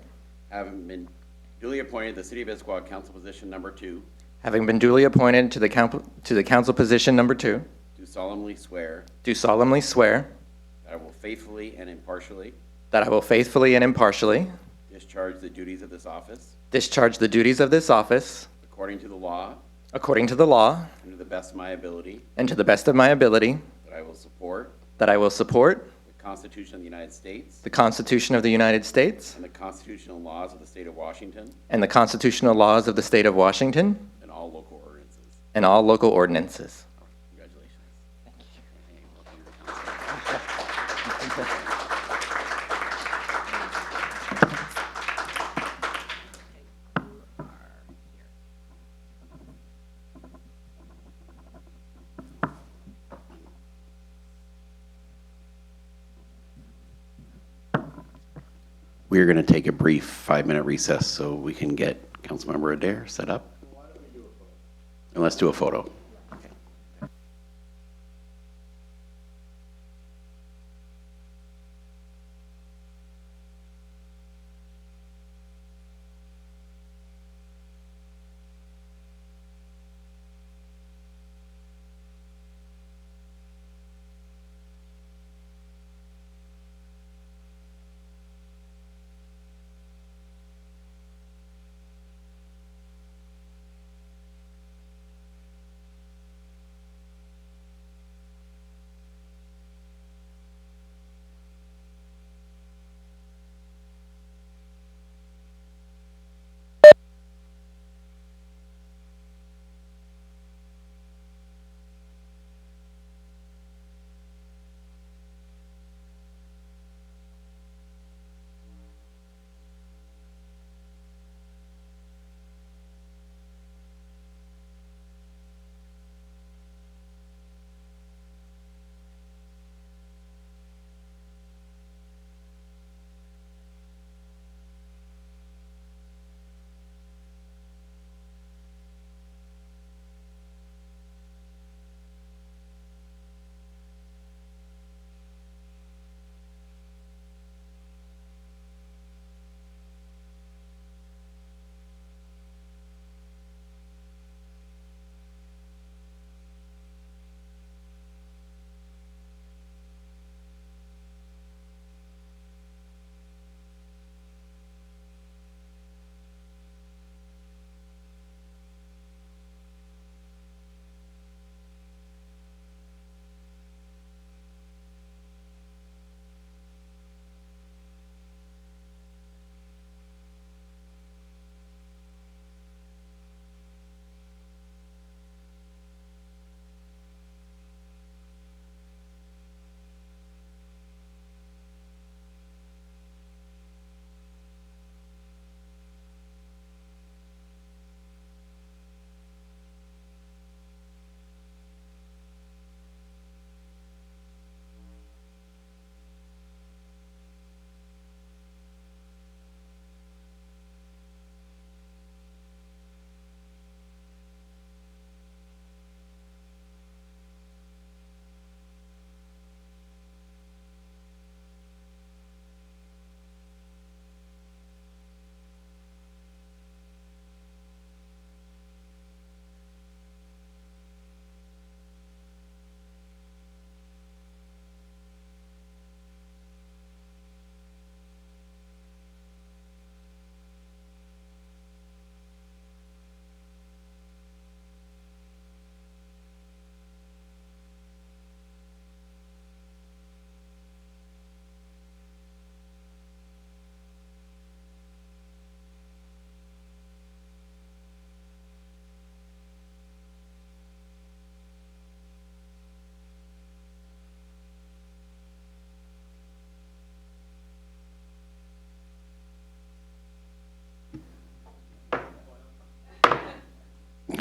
Having been duly appointed to the City of Issaquah Council Position Number 2, having been duly appointed to the council position number 2, do solemnly swear do solemnly swear that I will faithfully and impartially that I will faithfully and impartially discharge the duties of this office discharge the duties of this office according to the law according to the law and to the best of my ability, and to the best of my ability, that I will support that I will support the Constitution of the United States the Constitution of the United States and the constitutional laws of the State of Washington and the constitutional laws of the State of Washington and all local ordinances. and all local ordinances. Congratulations. We are going to take a brief 5-minute recess so we can get Councilmember Adair set up. And let's do a photo.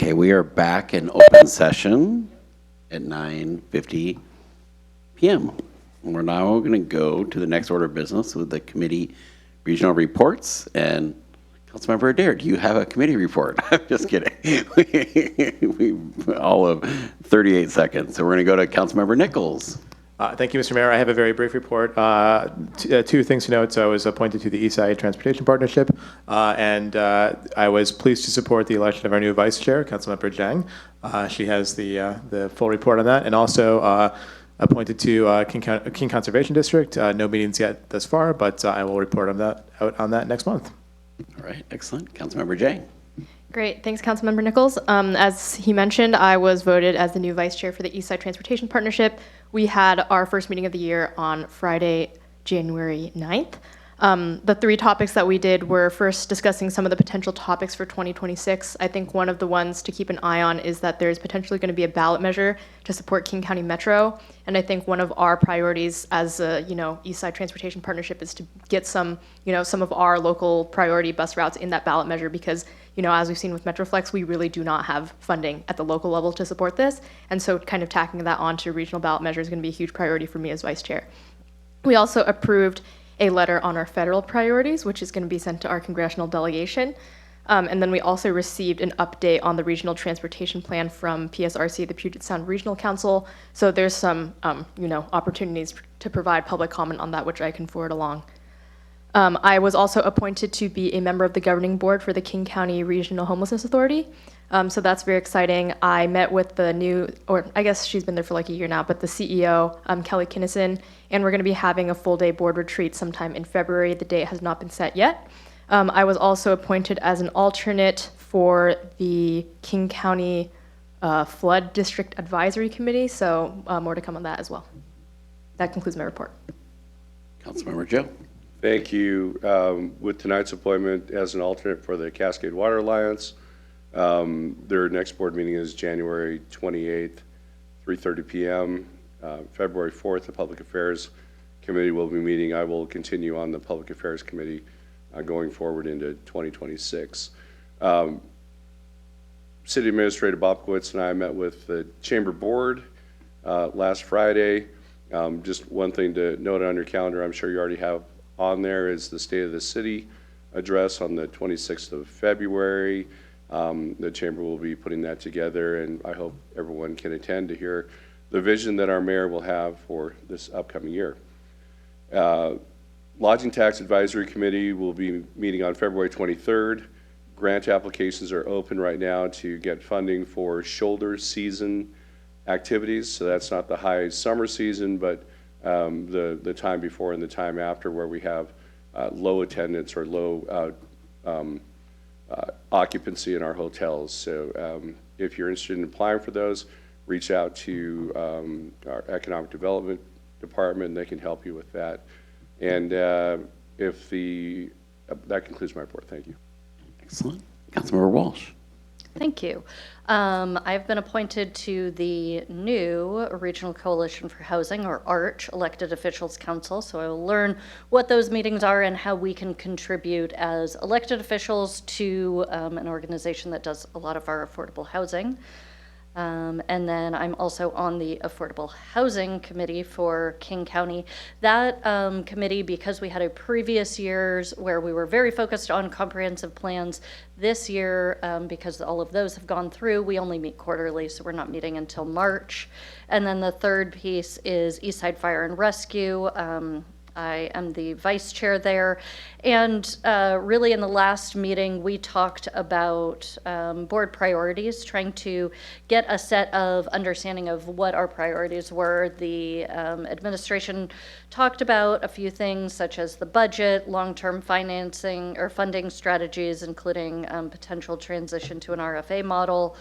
Okay, we are back in open session at 9:50 p.m. We're now going to go to the next order of business with the committee regional reports. And Councilmember Adair, do you have a committee report? I'm just kidding. we all of 38 seconds. So we're going to go to Councilmember Nichols. Thank you, Mr. Mayor. I have a very brief report. Two things to note. So I was appointed to the Eastside Transportation Partnership, and I was pleased to support the election of our new vice chair, Councilmember Zhang. She has the full report on that, and also appointed to King Conservation District. No meetings yet thus far, but I will report on that next month. All right, excellent. Councilmember Zhang. Great, thanks, Councilmember Nichols. As he mentioned, I was voted as the new vice chair for the Eastside Transportation Partnership. We had our first meeting of the year on Friday, January 9th. The three topics that we did were first discussing some of the potential topics for 2026. I think one of the ones to keep an eye on is that there's potentially going to be a ballot measure to support King County Metro. And I think one of our priorities as a, East Side Transportation Partnership is to get some of our local priority bus routes in that ballot measure because, as we've seen with Metroflex, we really do not have funding at the local level to support this. And so kind of tacking that onto regional ballot measure is going to be a huge priority for me as vice chair. We also approved a letter on our federal priorities, which is going to be sent to our congressional delegation. And then we also received an update on the regional transportation plan from PSRC, the Puget Sound Regional Council. So there's some, opportunities to provide public comment on that, which I can forward along. I was also appointed to be a member of the governing board for the King County Regional Homelessness Authority. So that's very exciting. I met with the new, or I guess she's been there for like a year now, but the CEO, Kelly Kinnison, and we're going to be having a full day board retreat sometime in February. The date has not been set yet. I was also appointed as an alternate for the King County Flood District Advisory Committee, so more to come on that as well. That concludes my report. Councilmember Joe. Thank you. With tonight's appointment as an alternate for the Cascade Water Alliance, their next board meeting is January 28th, 3:30 p.m. February 4th, the Public Affairs Committee will be meeting. I will continue on the Public Affairs Committee going forward into 2026. City Administrator Bobkowitz and I met with the Chamber Board last Friday. Just one thing to note on your calendar, I'm sure you already have on there, is the State of the City address on the 26th of February. The Chamber will be putting that together, and I hope everyone can attend to hear the vision that our mayor will have for this upcoming year. Lodging Tax Advisory Committee will be meeting on February 23rd. Grant applications are open right now to get funding for shoulder season activities. So that's not the high summer season, but the time before and the time after, where we have low attendance or low occupancy in our hotels. So if you're interested in applying for those, reach out to our Economic Development Department. They can help you with that. And that concludes my report. Thank you. Excellent. Councilmember Walsh. Thank you. I've been appointed to the new Regional Coalition for Housing, or ARCH, Elected Officials Council, so I will learn what those meetings are and how we can contribute as elected officials to an organization that does a lot of our affordable housing. And then I'm also on the Affordable Housing Committee for King County. That committee, because we had a previous years where we were very focused on comprehensive plans, this year, because all of those have gone through, we only meet quarterly, so we're not meeting until March. And then the third piece is East Side Fire and Rescue. I am the vice chair there. And really in the last meeting, we talked about board priorities, trying to get a set of understanding of what our priorities were. The administration talked about a few things such as the budget, long-term financing or funding strategies, including potential transition to an RFA model,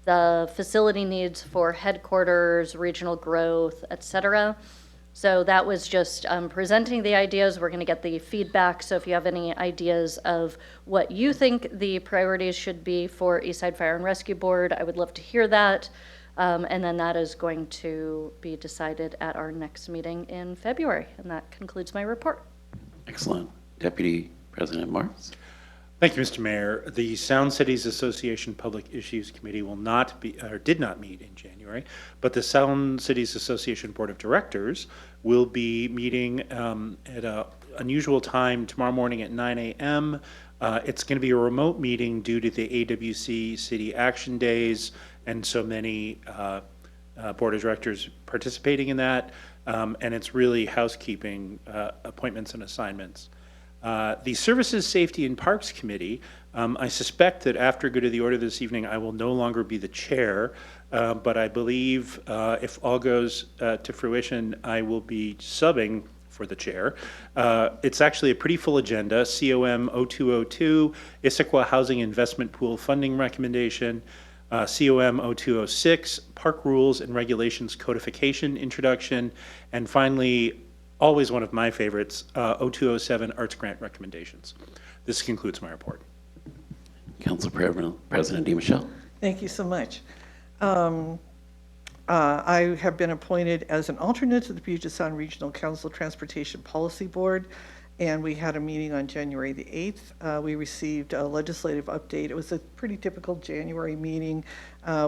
the facility needs for headquarters, regional growth, et cetera. So that was just presenting the ideas. We're going to get the feedback. So if you have any ideas of what you think the priorities should be for Eastside Fire and Rescue Board, I would love to hear that. And then that is going to be decided at our next meeting in February. And that concludes my report. Excellent. Deputy President Marks. Thank you, Mr. Mayor. The Sound Cities Association Public Issues Committee will not be, or did not meet in January, but the Sound Cities Association Board of Directors will be meeting at an unusual time tomorrow morning at 9 a.m. It's going to be a remote meeting due to the AWC City Action Days and so many Board of Directors participating in that, and it's really housekeeping appointments and assignments. The Services, Safety, and Parks Committee, I suspect that after good of the order this evening, I will no longer be the chair, but I believe if all goes to fruition, I will be subbing for the chair. It's actually a pretty full agenda: COM 0202, Issaquah Housing Investment Pool Funding Recommendation, COM 0206, Park Rules and Regulations Codification Introduction, and finally, always one of my favorites, 0207 Arts Grant recommendations. This concludes my report. Council President DiMichele. Thank you so much. I have been appointed as an alternate to the Puget Sound Regional Council Transportation Policy Board, and we had a meeting on January the 8th. We received a legislative update. It was a pretty typical January meeting.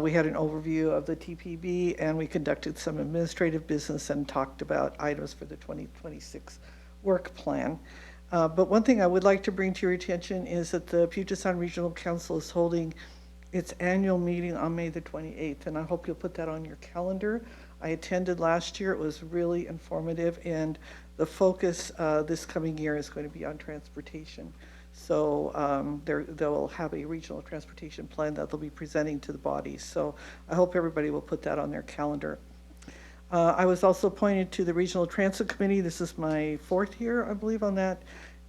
We had an overview of the TPB, and we conducted some administrative business and talked about items for the 2026 work plan. But one thing I would like to bring to your attention is that the Puget Sound Regional Council is holding its annual meeting on May the 28th, and I hope you'll put that on your calendar. I attended last year. It was really informative, and the focus this coming year is going to be on transportation. So they'll have a regional transportation plan that they'll be presenting to the body. So I hope everybody will put that on their calendar. I was also appointed to the Regional Transit Committee. This is my 4th year, I believe, on that.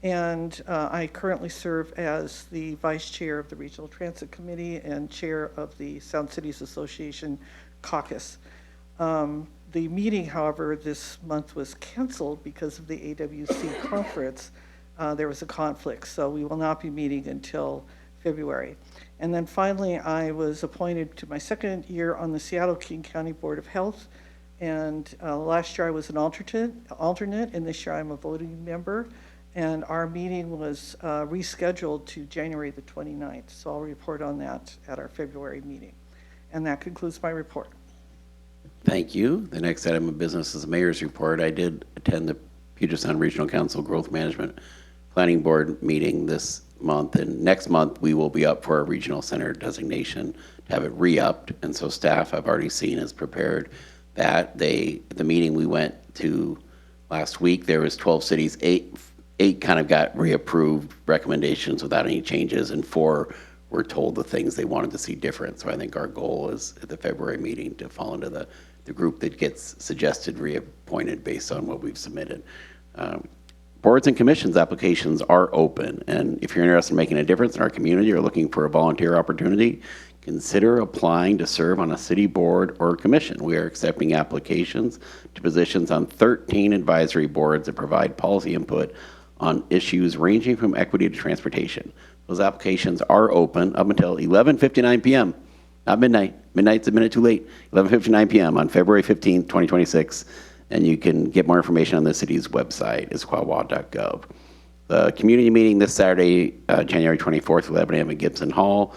And I currently serve as the Vice Chair of the Regional Transit Committee and Chair of the Sound Cities Association Caucus. The meeting, however, this month was canceled because of the AWC conference. There was a conflict, so we will not be meeting until February. And then finally, I was appointed to my 2nd year on the Seattle-King County Board of Health. And last year I was an alternate, and this year I'm a voting member. And our meeting was rescheduled to January the 29th. So I'll report on that at our February meeting. And that concludes my report. Thank you. The next item of business is the mayor's report. I did attend the Puget Sound Regional Council Growth Management Planning Board meeting this month. And next month, we will be up for a regional center designation to have it re-upped. And so staff, I've already seen, is prepared that the meeting we went to last week, there was 12 cities, eight kind of got reapproved recommendations without any changes, and 4 were told the things they wanted to see different. So I think our goal is at the February meeting to fall into the group that gets suggested reappointed based on what we've submitted. Boards and commissions applications are open, and if you're interested in making a difference in our community or looking for a volunteer opportunity, consider applying to serve on a city board or commission. We are accepting applications to positions on 13 advisory boards that provide policy input on issues ranging from equity to transportation. Those applications are open up until 11:59 p.m., not midnight. Midnight's a minute too late. 11:59 p.m. on February 15th, 2026. And you can get more information on the city's website, issaquah.gov. The community meeting this Saturday, January 24th, 11 a.m. at Gibson Hall,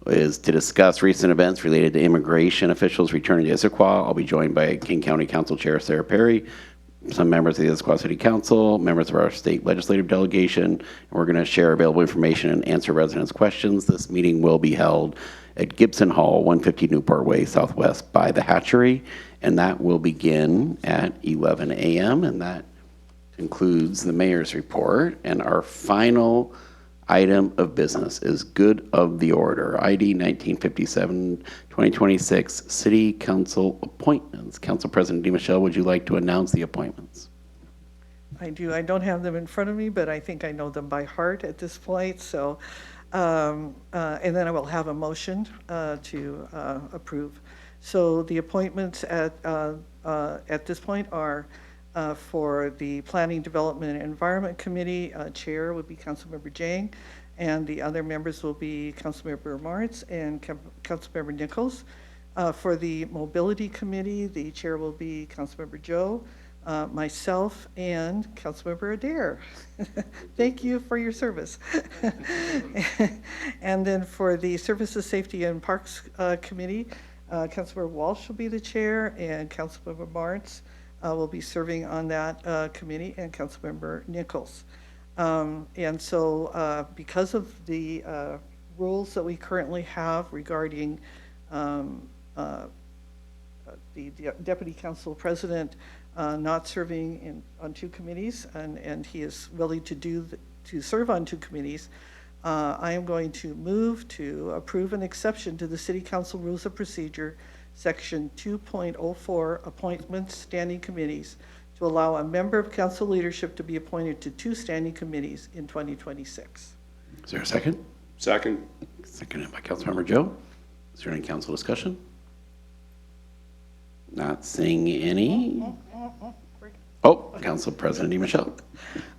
is to discuss recent events related to immigration officials returning to Issaquah. I'll be joined by King County Council Chair Sarah Perry, some members of the Issaquah City Council, members of our state legislative delegation, and we're going to share available information and answer residents' questions. This meeting will be held at Gibson Hall, 150 Newport Way, Southwest by the Hatchery, and that will begin at 11 a.m., and that concludes the mayor's report. And our final item of business is good of the order, ID 1957-2026 City Council appointments. Council President DiMichele, would you like to announce the appointments? I do. I don't have them in front of me, but I think I know them by heart at this point. So, and then I will have a motion to approve. So the appointments at this point are for the Planning, Development, and Environment Committee. Chair would be Councilmember Jang, and the other members will be Councilmember Martz and Councilmember Nichols. For the Mobility Committee, the chair will be Councilmember Joe, myself, and Councilmember Adair. Thank you for your service. And then for the Services, Safety, and Parks Committee, Councilmember Walsh will be the chair, and Councilmember Martz will be serving on that committee, and Councilmember Nichols. And so because of the rules that we currently have regarding the Deputy Council President not serving on 2 committees, and he is willing to serve on 2 committees, I am going to move to approve an exception to the City Council Rules of Procedure, Section 2.04, Appointments Standing Committees, to allow a member of council leadership to be appointed to 2 standing committees in 2026. Is there a second? Second. Seconded by Councilmember Joe. Is there any council discussion? Not seeing any. Oh, Council President Michelle.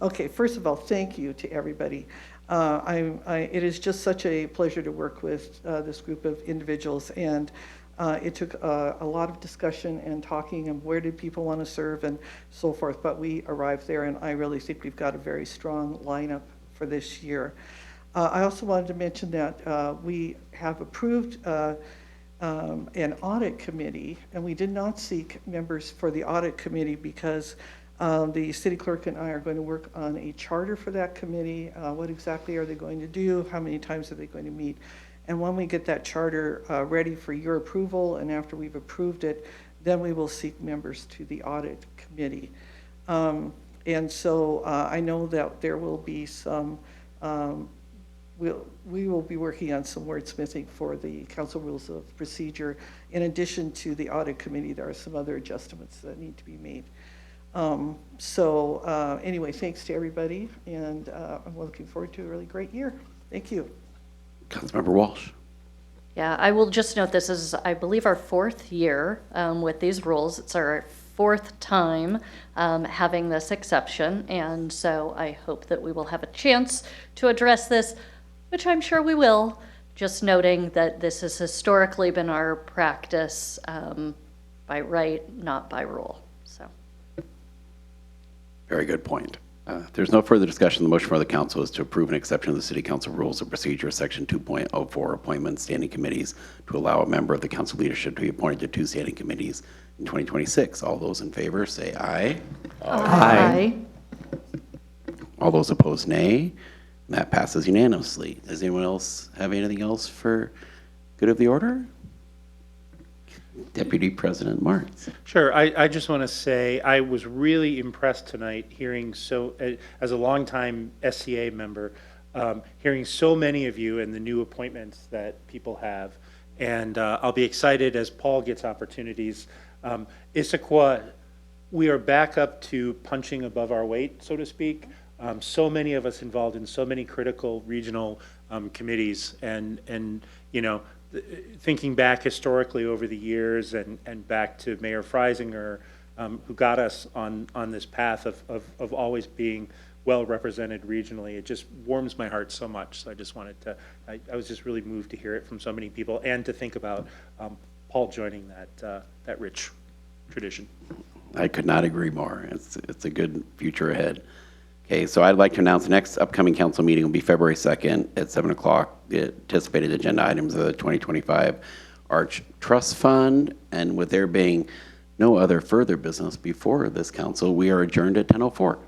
Okay, first of all, thank you to everybody. It is just such a pleasure to work with this group of individuals, and it took a lot of discussion and talking and where did people want to serve and so forth, but we arrived there, and I really think we've got a very strong lineup for this year. I also wanted to mention that we have approved an audit committee, and we did not seek members for the audit committee because the city clerk and I are going to work on a charter for that committee. What exactly are they going to do? How many times are they going to meet? And when we get that charter ready for your approval, and after we've approved it, then we will seek members to the audit committee. And so I know that there will be some, we will be working on some wordsmithing for the council rules of procedure. In addition to the audit committee, there are some other adjustments that need to be made. Anyway, thanks to everybody, and I'm looking forward to a really great year. Thank you. Councilmember Walsh. Yeah, I will just note this is, I believe, our 4th year with these rules. It's our 4th time having this exception, and so I hope that we will have a chance to address this, which I'm sure we will, just noting that this has historically been our practice by right, not by rule. So. Very good point. If there's no further discussion, the motion for the council is to approve an exception of the City Council Rules of Procedure, Section 2.04, Appointments, Standing Committees, to allow a member of the council leadership to be appointed to 2 standing committees in 2026. All those in favor say aye. Aye. All those opposed, nay. And that passes unanimously. Does anyone else have anything else for good of the order? Deputy President Martz. Sure. I just want to say I was really impressed tonight hearing as a longtime SCA member, hearing so many of you and the new appointments that people have. And I'll be excited as Paul gets opportunities. Issaquah, we are back up to punching above our weight, so to speak. So many of us involved in so many critical regional committees, and you know, thinking back historically over the years and back to Mayor Freisinger, who got us on this path of always being well represented regionally. It just warms my heart so much. So I just wanted to, I was just really moved to hear it from so many people and to think about Paul joining that rich tradition. I could not agree more. It's a good future ahead. Okay, so I'd like to announce the next upcoming council meeting will be February 2nd at 7 o'clock. The anticipated agenda items of the 2025 Arch Trust Fund, and with there being no other further business before this council, we are adjourned at 10:04.